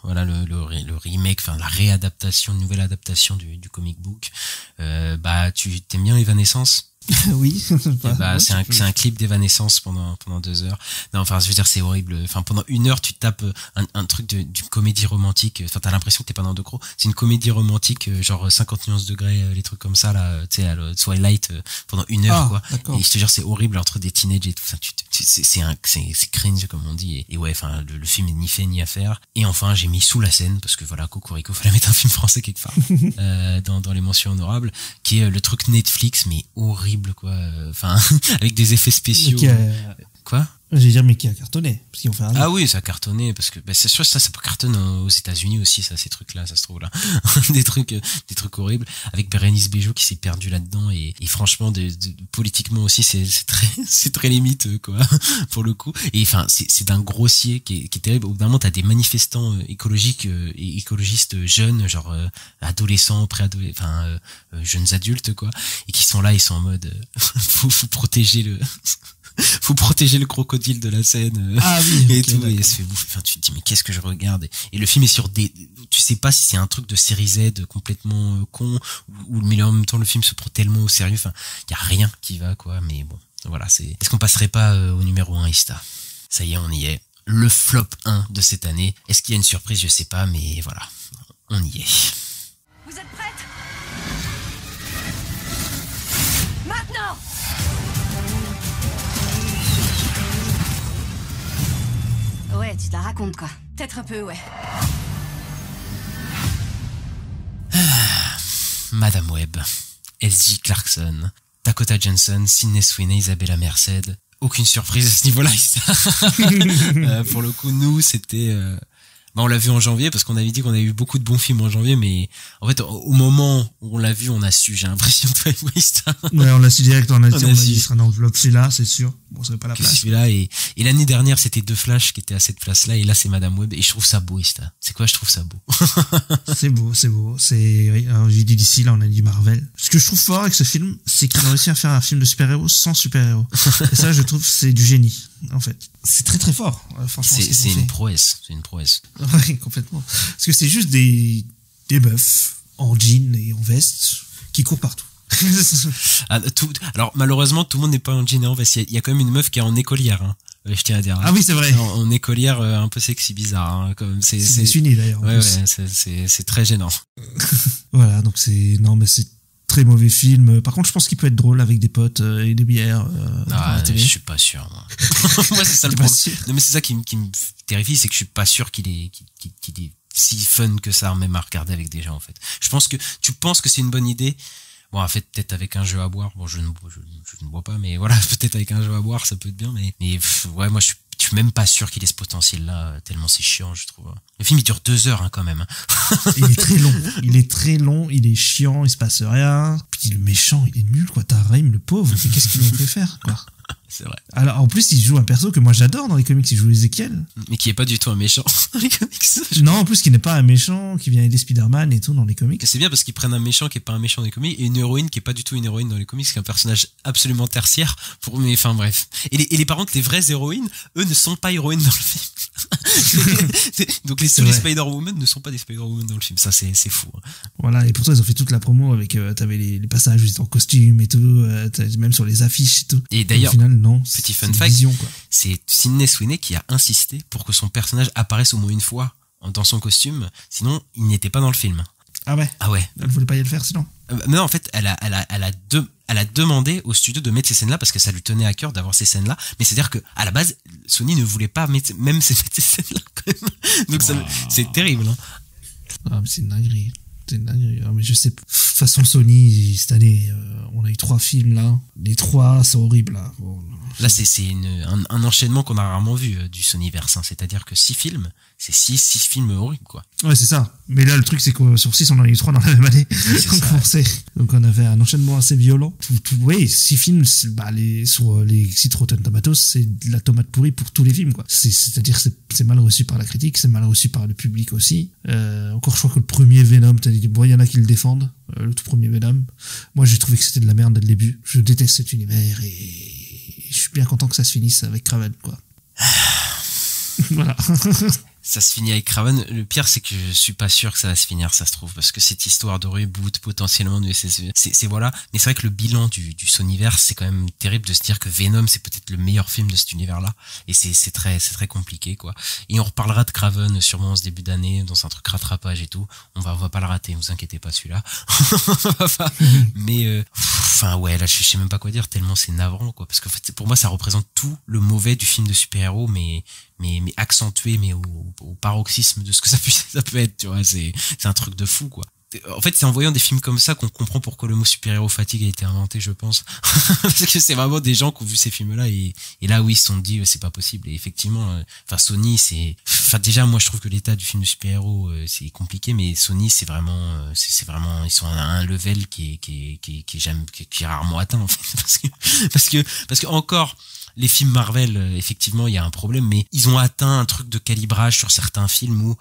voilà, le remake, enfin la réadaptation, une nouvelle adaptation du comic book. Tu t'aimes bien Evanescence? Oui. C'est un clip d'Evanescence pendant 2 heures. Non, enfin, je veux dire, c'est horrible. Enfin, pendant 1 heure, tu tapes un truc d'une comédie romantique. Enfin, t'as l'impression que t'es pas dans De Croo. C'est une comédie romantique, genre 50 nuances degrés, les trucs comme ça, là, tu sais, Twilight, pendant 1 heure, quoi. D'accord. Et je te jure, c'est horrible entre des teenagers et tout. Enfin, c'est cringe, comme on dit. Et ouais, enfin, le film est ni fait ni à faire. Et enfin, j'ai mis Sous la scène, parce que voilà, Cocorico, fallait mettre un film français quelque part, dans les mentions honorables, qui est le truc Netflix, mais horrible, quoi. Enfin, avec des effets spéciaux. Quoi? J'allais dire, mais qui a cartonné, parce qu'ils ont fait un... Ah oui, ça a cartonné, parce que c'est sûr, ça peut cartonner aux États-Unis aussi, ça, ces trucs-là, ça se trouve là. des trucs horribles, avec Bérénice Bejo qui s'est perdue là-dedans, et franchement, politiquement aussi, c'est très limite, quoi, pour le coup. Et enfin, c'est d'un grossier qui est terrible. Au bout d'un moment, t'as des manifestants écologiques et écologistes jeunes, genre adolescents, préadolescents, jeunes adultes, quoi, et qui sont là, ils sont en mode, faut protéger le crocodile de la Seine, et tout, et se fait bouffer. Enfin, tu te dis, mais qu'est-ce que je regarde? Et le film est sur tu sais pas si c'est un truc de série Z complètement con, mais en même temps, le film se prend tellement au sérieux. Enfin, y a rien qui va, quoi. Mais bon, voilà, est-ce qu'on passerait pas au numéro 1, Ista? Ça y est, on y est. Le flop 1 de cette année. Est-ce qu'il y a une surprise? Je sais pas, mais voilà. On y est. Vous êtes prête? Maintenant! Ouais, tu te la racontes, quoi. Peut-être un peu, ouais. Madame Web, S.J. Clarkson, Dakota Johnson, Sydney Sweeney, Isabella Merced. Aucune surprise à ce niveau-là. Pour le coup, nous, c'était... on l'a vu en janvier parce qu'on avait dit qu'on avait eu beaucoup de bons films en janvier, mais en fait, au moment où on l'a vu, on a su, j'ai l'impression, toi et Wista. Ouais, on l'a su direct, on a dit, il sera dans l'enveloppe, celui-là, c'est sûr. Bon, ça serait pas la place. Celui-là, et l'année dernière, c'était deux Flash qui étaient à cette place-là, et là, c'est Madame Web, et je trouve ça beau, Wista. C'est quoi, je trouve ça beau. C'est beau. Oui, alors, j'ai dit d'ici, là, on a dit Marvel. Ce que je trouve fort avec ce film, c'est qu'il a réussi à faire un film de super-héros sans super-héros. Et ça, je trouve, c'est du génie, en fait. C'est très très fort, franchement. C'est une prouesse. Ouais, complètement. Parce que c'est juste des meufs en jean et en veste qui courent partout. Alors malheureusement tout le monde n'est pas en jean et en veste. Il y a quand même une meuf qui est en écolière, hein. Je tiens à dire. Ah oui, c'est vrai. En écolière un peu sexy, bizarre, hein. Comme c'est Sweeney d'ailleurs. Ouais, c'est très gênant. Voilà, donc c'est très mauvais film. Par contre, je pense qu'il peut être drôle avec des potes et des bières. Je suis pas sûr. Moi, moi c'est ça le problème. Non, mais c'est ça qui me terrifie, c'est que je suis pas sûr qu'il est si fun que ça, même à regarder avec des gens, en fait. Je pense que tu penses que c'est une bonne idée. Bon, en fait, peut-être avec un jeu à boire. Bon, je ne bois pas, mais voilà, peut-être avec un jeu à boire, ça peut être bien, mais ouais, moi, je suis même pas sûr qu'il ait ce potentiel-là, tellement c'est chiant, je trouve. Le film, il dure 2 heures, hein, quand même. Il est très long, il est chiant, il se passe rien. Puis le méchant, il est nul, quoi. T'as Raim, le pauvre, qu'est-ce qu'ils lui ont fait faire, quoi. C'est vrai. Alors, en plus, il joue un perso que moi j'adore dans les comics, il joue Ezekiel. Mais qui est pas du tout un méchant dans les comics. Non, en plus, qui n'est pas un méchant, qui vient aider Spider-Man et tout dans les comics. C'est bien parce qu'ils prennent un méchant qui est pas un méchant dans les comics et une héroïne qui est pas du tout une héroïne dans les comics, qui est un personnage absolument tertiaire mais enfin bref. Et par contre, les vraies héroïnes, eux, ne sont pas héroïnes dans le film. Donc tous les Spider-Woman ne sont pas des Spider-Woman dans le film. Ça, c'est fou. Hein. Voilà, et pourtant, ils ont fait toute la promo avec, t'avais les passages où ils étaient en costume et tout, même sur les affiches et tout. Et d'ailleurs, au final, non. Petit fun fact, c'est Sydney Sweeney qui a insisté pour que son personnage apparaisse au moins une fois dans son costume, sinon il n'était pas dans le film. Ah ouais. Elle voulait pas y le faire sinon. Non, en fait, elle a demandé au studio de mettre ces scènes-là parce que ça lui tenait à cœur d'avoir ces scènes-là. Mais c'est-à-dire que à la base, Sony ne voulait pas mettre même ces scènes-là quand même. Donc c'est terrible. Hein. Ah, mais c'est une dinguerie. Mais je sais, de toute façon, Sony, cette année, on a eu 3 films là. Les 3 sont horribles là. Bon. Là, c'est un enchaînement qu'on a rarement vu du Sonyverse. Hein. C'est-à-dire que 6 films, c'est 6 films horribles, quoi. Ouais, c'est ça. Mais là, le truc, c'est que sur 6, on en a eu 3 dans la même année. Donc, on avait un enchaînement assez violent. Oui, 6 films, sur les sites Rotten Tomatoes, c'est de la tomate pourrie pour tous les films, quoi. C'est-à-dire que c'est mal reçu par la critique, c'est mal reçu par le public aussi. Encore, je crois que le premier Venom, il y en a qui le défendent, le tout premier Venom. Moi, j'ai trouvé que c'était de la merde dès le début. Je déteste cet univers et je suis bien content que ça se finisse avec Kraven, quoi. Voilà. Ça se finit avec Craven. Le pire, c'est que je suis pas sûr que ça va se finir, ça se trouve, parce que cette histoire de reboot potentiellement du SSV, c'est voilà. Mais c'est vrai que le bilan du Sonyverse, c'est quand même terrible de se dire que Venom, c'est peut-être le meilleur film de cet univers-là, et c'est très compliqué, quoi. Et on reparlera de Craven sûrement en ce début d'année, dans un truc rattrapage et tout. On va pas le rater, vous inquiétez pas, celui-là. Mais enfin ouais, là je sais même pas quoi dire, tellement c'est navrant, quoi, parce que en fait, pour moi, ça représente tout le mauvais du film de super-héros, mais accentué, mais au paroxysme de ce que ça peut être, tu vois, c'est un truc de fou, quoi. En fait, c'est en voyant des films comme ça qu'on comprend pourquoi le mot super-héros fatigue a été inventé, je pense. Parce que c'est vraiment des gens qui ont vu ces films-là et là où ils se sont dit c'est pas possible. Et effectivement, enfin Sony, déjà moi je trouve que l'état du film de super-héros c'est compliqué, mais Sony c'est vraiment ils sont à un level qui est rarement atteint, en fait, parce que encore les films Marvel, effectivement, il y a un problème, mais ils ont atteint un truc de calibrage sur certains films où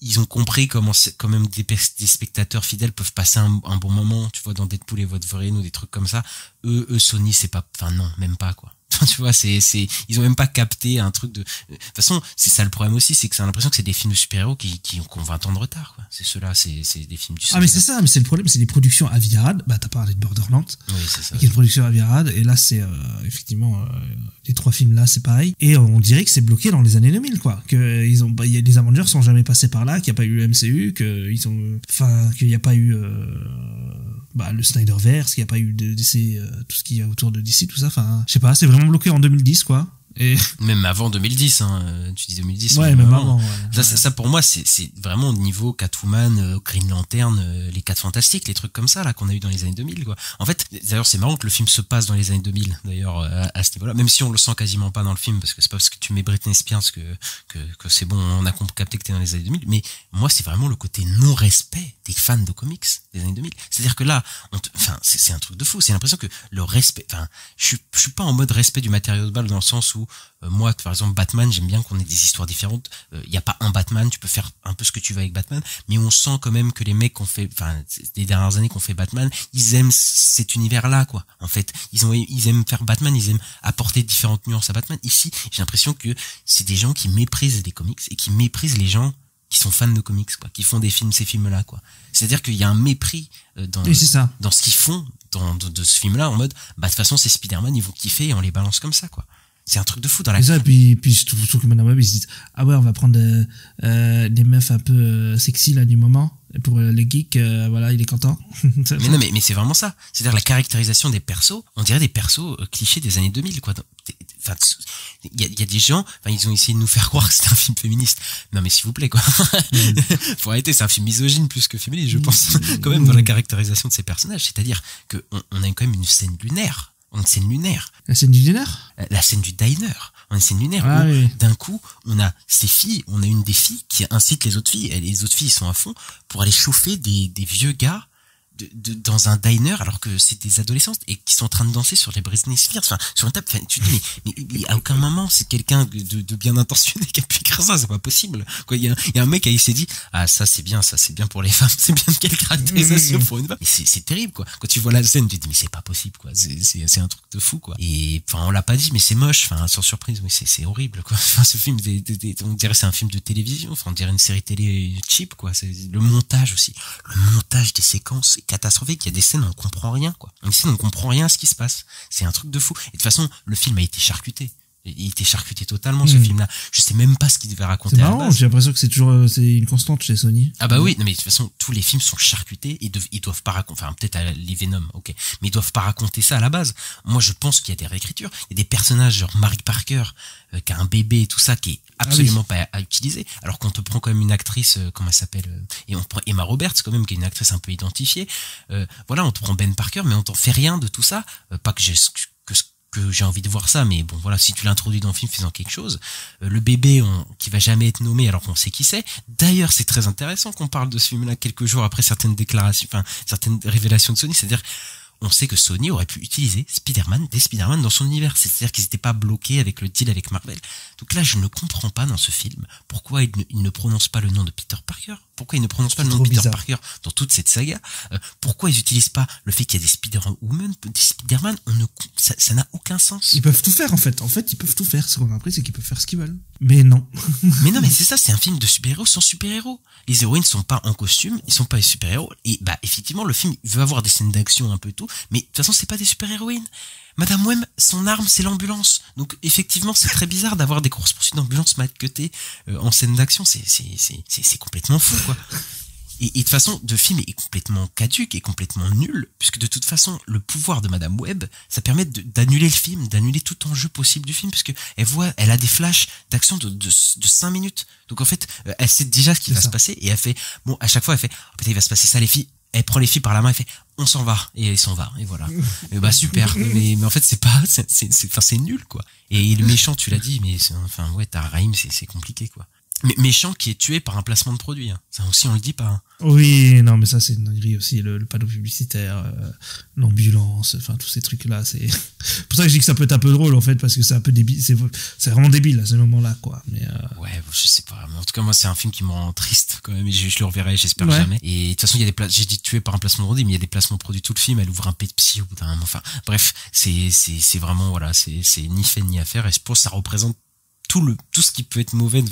ils ont compris comment quand même des spectateurs fidèles peuvent passer un bon moment, tu vois, dans Deadpool et Wolverine ou des trucs comme ça. Eux Sony, c'est pas, enfin non, même pas, quoi. Tu vois, ils ont même pas capté un truc de toute façon, c'est ça le problème aussi, c'est que c'est l'impression que c'est des films de super-héros qui ont 20 ans de retard, quoi. C'est ceux-là, c'est des films du Ah, mais c'est ça, mais c'est le problème, c'est les productions Aviarad. Bah, t'as parlé de Borderlands. Oui, c'est ça. Qui est une production Aviarad, et là, c'est, effectivement, les 3 films là, c'est pareil. Et on dirait que c'est bloqué dans les années 2000, quoi. Que les Avengers sont jamais passés par là, qu'il n'y a pas eu le MCU, qu'il n'y a pas eu, le Snyderverse, qu'il n'y a pas eu de DC, tout ce qui est autour de DC, tout ça. Enfin, je sais pas, c'est vraiment bloqué en 2010, quoi. Et... Même avant 2010, hein. Tu dis 2010. Ouais, même avant. Ouais. Ça, pour moi, c'est vraiment au niveau Catwoman, Green Lantern, les 4 Fantastiques, les trucs comme ça, là, qu'on a eu dans les années 2000, quoi. En fait, d'ailleurs, c'est marrant que le film se passe dans les années 2000, d'ailleurs, à ce niveau-là. Même si on le sent quasiment pas dans le film, parce que c'est pas parce que tu mets Britney Spears que c'est bon, on a capté que t'es dans les années 2000. Mais moi, c'est vraiment le côté non-respect des fans de comics des années 2000. C'est-à-dire que là, c'est un truc de fou. C'est l'impression que le respect, je suis pas en mode respect du matériau de balle dans le sens où moi, par exemple, Batman, j'aime bien qu'on ait des histoires différentes. Il y a pas un Batman, tu peux faire un peu ce que tu veux avec Batman, mais on sent quand même que les mecs des dernières années qu'on fait Batman, ils aiment cet univers-là, quoi. En fait, ils aiment faire Batman, ils aiment apporter différentes nuances à Batman. Ici, j'ai l'impression que c'est des gens qui méprisent les comics et qui méprisent les gens qui sont fans de comics, quoi, qui font ces films-là, quoi. C'est-à-dire qu'il y a un mépris dans ce qu'ils font de ce film-là, en mode, de toute façon, c'est Spider-Man, ils vont kiffer et on les balance comme ça, quoi. C'est un truc de fou dans la... Et puis je trouve que Madame Web, ils se disent, ah ouais, on va prendre des meufs un peu sexy, là, du moment. Et pour les geeks, voilà, il est content. Mais non, mais c'est vraiment ça. C'est-à-dire la caractérisation des persos, on dirait des persos clichés des années 2000, quoi. Enfin, il y a des gens, ils ont essayé de nous faire croire que c'était un film féministe. Non, mais s'il vous plaît, quoi. Faut arrêter, c'est un film misogyne plus que féministe, je pense, quand même, dans la caractérisation de ces personnages. C'est-à-dire que on a quand même une scène lunaire. La scène du diner. La scène du diner. On a une scène lunaire où, oui. D'un coup, on a ces filles, on a une des filles qui incite les autres filles, et les autres filles sont à fond, pour aller chauffer des vieux gars dans un diner, alors que c'est des adolescentes et qui sont en train de danser sur les Britney Spears, sur une table. Tu te dis, mais à aucun moment c'est quelqu'un de bien intentionné qui a pu écrire ça, c'est pas possible, quoi. Il y a un mec qui s'est dit, ça c'est bien pour les femmes, c'est bien, quelle caractérisation pour une femme. Mais c'est terrible, quoi. Quand tu vois la scène, tu te dis, mais c'est pas possible, quoi. C'est un truc de fou, quoi. Et on l'a pas dit, mais c'est moche, sans surprise, mais c'est horrible, quoi. Ce film, on dirait c'est un film de télévision, on dirait une série télé cheap, quoi. C'est le montage aussi, le montage des séquences catastrophique. Il y a des scènes où on comprend rien, quoi. Des scènes où on comprend rien à ce qui se passe. C'est un truc de fou. Et de toute façon, le film a été charcuté. Il était charcuté totalement, ce film-là. Je sais même pas ce qu'il devait raconter. C'est marrant, j'ai l'impression que c'est une constante chez Sony. Ah bah oui, non mais de toute façon, tous les films sont charcutés et ils doivent pas raconter, peut-être les Venom, ok, mais ils doivent pas raconter ça à la base. Moi, je pense qu'il y a des réécritures. Il y a des personnages genre Mary Parker, qui a un bébé et tout ça, qui est absolument pas à utiliser. Alors qu'on te prend quand même une actrice, comment elle s'appelle, et on prend Emma Roberts quand même, qui est une actrice un peu identifiée. Voilà, on te prend Ben Parker, mais on t'en fait rien de tout ça. Pas que j'ai envie de voir ça, mais bon voilà, si tu l'introduis dans le film, faisant quelque chose. Le bébé qui va jamais être nommé alors qu'on sait qui c'est. D'ailleurs, c'est très intéressant qu'on parle de ce film-là quelques jours après certaines déclarations, certaines révélations de Sony, c'est-à-dire on sait que Sony aurait pu utiliser des Spider-Man dans son univers, c'est-à-dire qu'ils n'étaient pas bloqués avec le deal avec Marvel. Donc là, je ne comprends pas dans ce film pourquoi il ne prononce pas le nom de Peter Parker. pourquoi ils ne prononcent pas le nom de Peter Parker dans toute cette saga, pourquoi ils utilisent pas le fait qu'il y a des Spider-Woman, des Spider-Man, ça n'a aucun sens. Ils peuvent tout faire en fait, ils peuvent tout faire, ce qu'on a appris c'est qu'ils peuvent faire ce qu'ils veulent. Mais non. Mais non, mais c'est ça, c'est un film de super-héros sans super-héros. Les héroïnes sont pas en costume, ils sont pas des super-héros, et bah effectivement le film veut avoir des scènes d'action un peu tout, mais de toute façon c'est pas des super-héroïnes. Madame Web, son arme c'est l'ambulance. Donc effectivement c'est très bizarre d'avoir des courses-poursuites d'ambulance mal cutées en scène d'action, c'est complètement fou quoi. Et de toute façon, le film est complètement caduque et complètement nul, puisque de toute façon, le pouvoir de Madame Web, ça permet d'annuler le film, d'annuler tout enjeu possible du film, puisque elle a des flashs d'action de 5 minutes. Donc en fait, elle sait déjà ce qui va se passer, et elle fait, bon, à chaque fois, elle fait, oh, putain, il va se passer ça, les filles. Elle prend les filles par la main, elle fait, on s'en va, et elle s'en va, et voilà. Et bah, super. Mais en fait, c'est nul, quoi. Et le méchant, tu l'as dit, mais t'as Raïm, c'est compliqué, quoi. Mais méchant qui est tué par un placement de produit, hein. Ça aussi on le dit pas, hein. Oui, non mais ça c'est une dinguerie aussi, le panneau publicitaire, l'ambulance, tous ces trucs là, c'est pour ça que je dis que ça peut être un peu drôle en fait, parce que c'est un peu débile, c'est vraiment débile à ce moment là quoi. Mais ouais, je sais pas, mais en tout cas moi c'est un film qui me rend triste quand même, et je le reverrai, j'espère jamais. Et de toute façon il y a j'ai dit tué par un placement de produit, mais il y a des placements de produits tout le film, elle ouvre un Pepsi au bout d'un moment, bref, c'est vraiment voilà, c'est ni fait ni à faire, et je pense que ça représente tout ce qui peut être mauvais du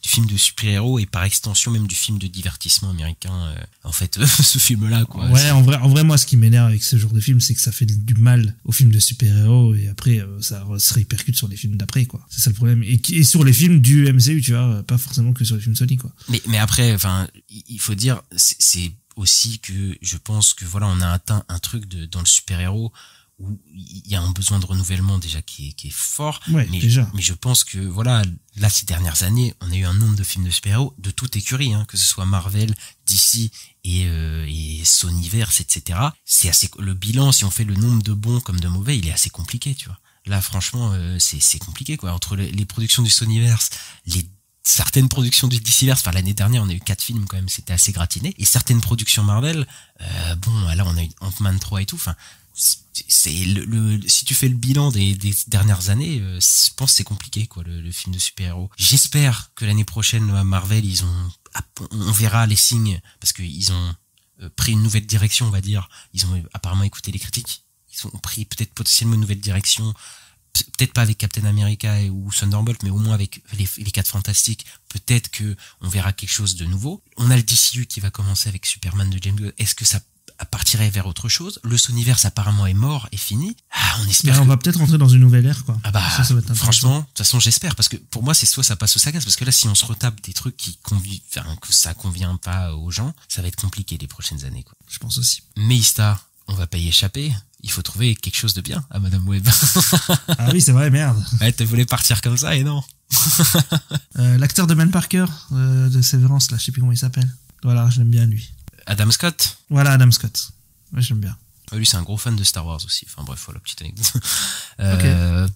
film de super-héros, et par extension même du film de divertissement américain, en fait ce film là quoi. Ouais, en vrai moi ce qui m'énerve avec ce genre de film, c'est que ça fait du mal aux films de super-héros, et après ça se répercute sur les films d'après quoi. C'est ça le problème, et sur les films du MCU, tu vois, pas forcément que sur les films Sony quoi. Mais après il faut dire, c'est aussi que je pense que voilà, on a atteint un truc dans le super-héros où il y a un besoin de renouvellement déjà qui est fort, ouais, mais je pense que voilà, là ces dernières années on a eu un nombre de films de super-héros de toute écurie, hein, que ce soit Marvel, DC et Sonyverse, etc. C'est assez, le bilan, si on fait le nombre de bons comme de mauvais, il est assez compliqué, tu vois. Là franchement c'est compliqué quoi, entre les productions du Sonyverse, certaines productions du DCverse, l'année dernière on a eu 4 films quand même, c'était assez gratiné, et certaines productions Marvel, là on a eu Ant-Man 3 et tout, c'est si tu fais le bilan des dernières années, je pense que c'est compliqué quoi, le film de super-héros. J'espère que l'année prochaine Marvel, on verra les signes, parce qu'ils ont pris une nouvelle direction, on va dire. Ils ont apparemment écouté les critiques, ils ont pris peut-être potentiellement une nouvelle direction, peut-être pas avec Captain America ou Thunderbolt, mais au moins avec les 4 Fantastiques. Peut-être que on verra quelque chose de nouveau. On a le DCU qui va commencer avec Superman de James Gunn. Est-ce que ça partirait vers autre chose? Le Sonyverse apparemment est mort et fini. On espère. On va peut-être rentrer dans une nouvelle ère quoi. Ça va être franchement, de toute façon j'espère, parce que pour moi c'est soit ça passe ou ça casse, parce que là si on se retape des trucs que ça convient pas aux gens, ça va être compliqué les prochaines années quoi. Je pense aussi. Mais Ista, on va pas y échapper. Il faut trouver quelque chose de bien à Madame Web. Ah oui, c'est vrai, merde. Ouais, tu voulais partir comme ça et non. L'acteur de Ben Parker de Severance, là, je sais plus comment il s'appelle. Voilà, je l'aime bien lui. Adam Scott. Voilà, Adam Scott. Ouais, j'aime bien. Lui, c'est un gros fan de Star Wars aussi. Enfin bref, voilà, petite anecdote. Okay.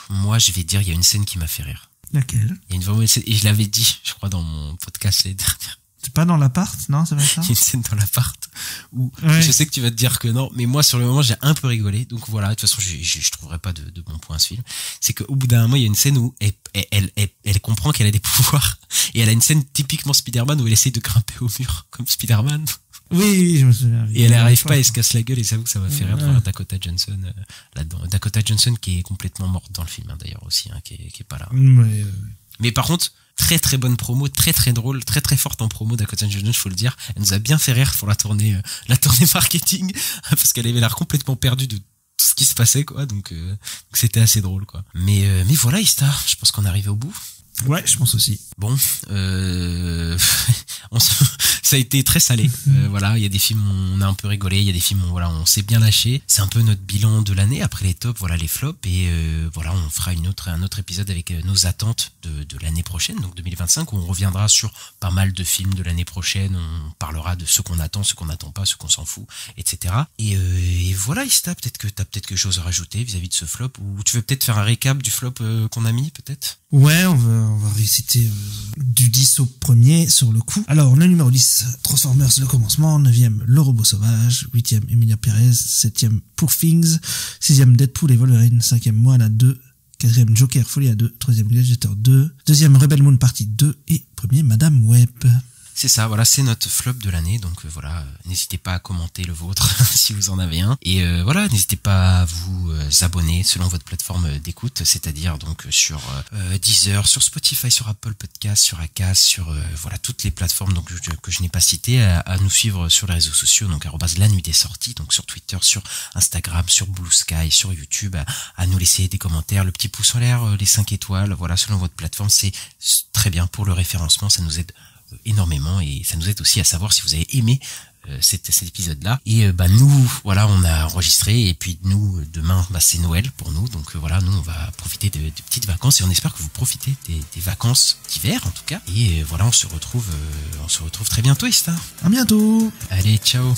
Moi, je vais dire, il y a une scène qui m'a fait rire. Laquelle? Il y a une vraiment scène, et je l'avais dit, je crois, dans mon podcast l'année dernière. C'est pas dans l'appart, non, c'est pas ça? Il y a une scène dans l'appart où je sais que tu vas te dire que non, mais moi sur le moment j'ai un peu rigolé. Donc voilà, de toute façon je trouverai pas de bon point à ce film. C'est qu'au bout d'un moment il y a une scène où elle comprend qu'elle a des pouvoirs, et elle a une scène typiquement Spider-Man où elle essaye de grimper au mur comme Spider-Man. Oui, je me souviens. Et elle arrive pas, elle se casse la gueule, et ça m'a fait rire de voir Dakota Johnson là-dedans. Dakota Johnson qui est complètement morte dans le film d'ailleurs aussi, qui est pas là. Mais par contre, très très bonne promo, très très drôle, très très forte en promo Dakota Johnson, faut le dire. Elle nous a bien fait rire pour la tournée marketing, parce qu'elle avait l'air complètement perdue de tout ce qui se passait quoi, donc c'était assez drôle quoi. Mais voilà Ista, je pense qu'on est arrivé au bout. Ouais, je pense aussi. Bon, ça a été très salé. Voilà, il y a des films où on a un peu rigolé, il y a des films où voilà, on s'est bien lâché. C'est un peu notre bilan de l'année, après les tops, voilà les flops, et voilà, on fera un autre épisode avec nos attentes de l'année prochaine, donc 2025, où on reviendra sur pas mal de films de l'année prochaine. On parlera de ce qu'on attend, ce qu'on n'attend pas, ce qu'on s'en fout, etc. Et voilà, Ista, peut-être que t'as quelque chose à rajouter vis-à-vis de ce flop, ou tu veux peut-être faire un récap du flop qu'on a mis, peut-être? Ouais, on va réciter du 10 au premier sur le coup. Alors, le numéro 10, Transformers, le commencement. 9e, Le Robot Sauvage. 8e, Emilia Pérez. 7e, Poor Things. 6e, Deadpool et Wolverine. 5e, Moana 2. 4e, Joker, Folie à 2. 3e, Gladiator 2. 2e, Rebel Moon Partie 2. Et 1er, Madame Web. C'est ça, voilà, c'est notre flop de l'année, donc voilà, n'hésitez pas à commenter le vôtre si vous en avez un, et voilà, n'hésitez pas à vous abonner selon votre plateforme d'écoute, c'est-à-dire donc sur Deezer, sur Spotify, sur Apple Podcast, sur Acast, sur voilà toutes les plateformes donc que je n'ai pas citées, à nous suivre sur les réseaux sociaux, donc @ la nuit des sorties, donc sur Twitter, sur Instagram, sur Blue Sky, sur YouTube, à nous laisser des commentaires, le petit pouce en l'air, les 5 étoiles, voilà, selon votre plateforme, c'est très bien pour le référencement, ça nous aide énormément, et ça nous aide aussi à savoir si vous avez aimé cet épisode-là. Et nous, voilà, on a enregistré, et puis nous, demain, c'est Noël pour nous, donc voilà, nous on va profiter de petites vacances, et on espère que vous profitez des vacances d'hiver en tout cas. Et voilà, on se retrouve très bientôt, Ista. À bientôt. Allez, ciao.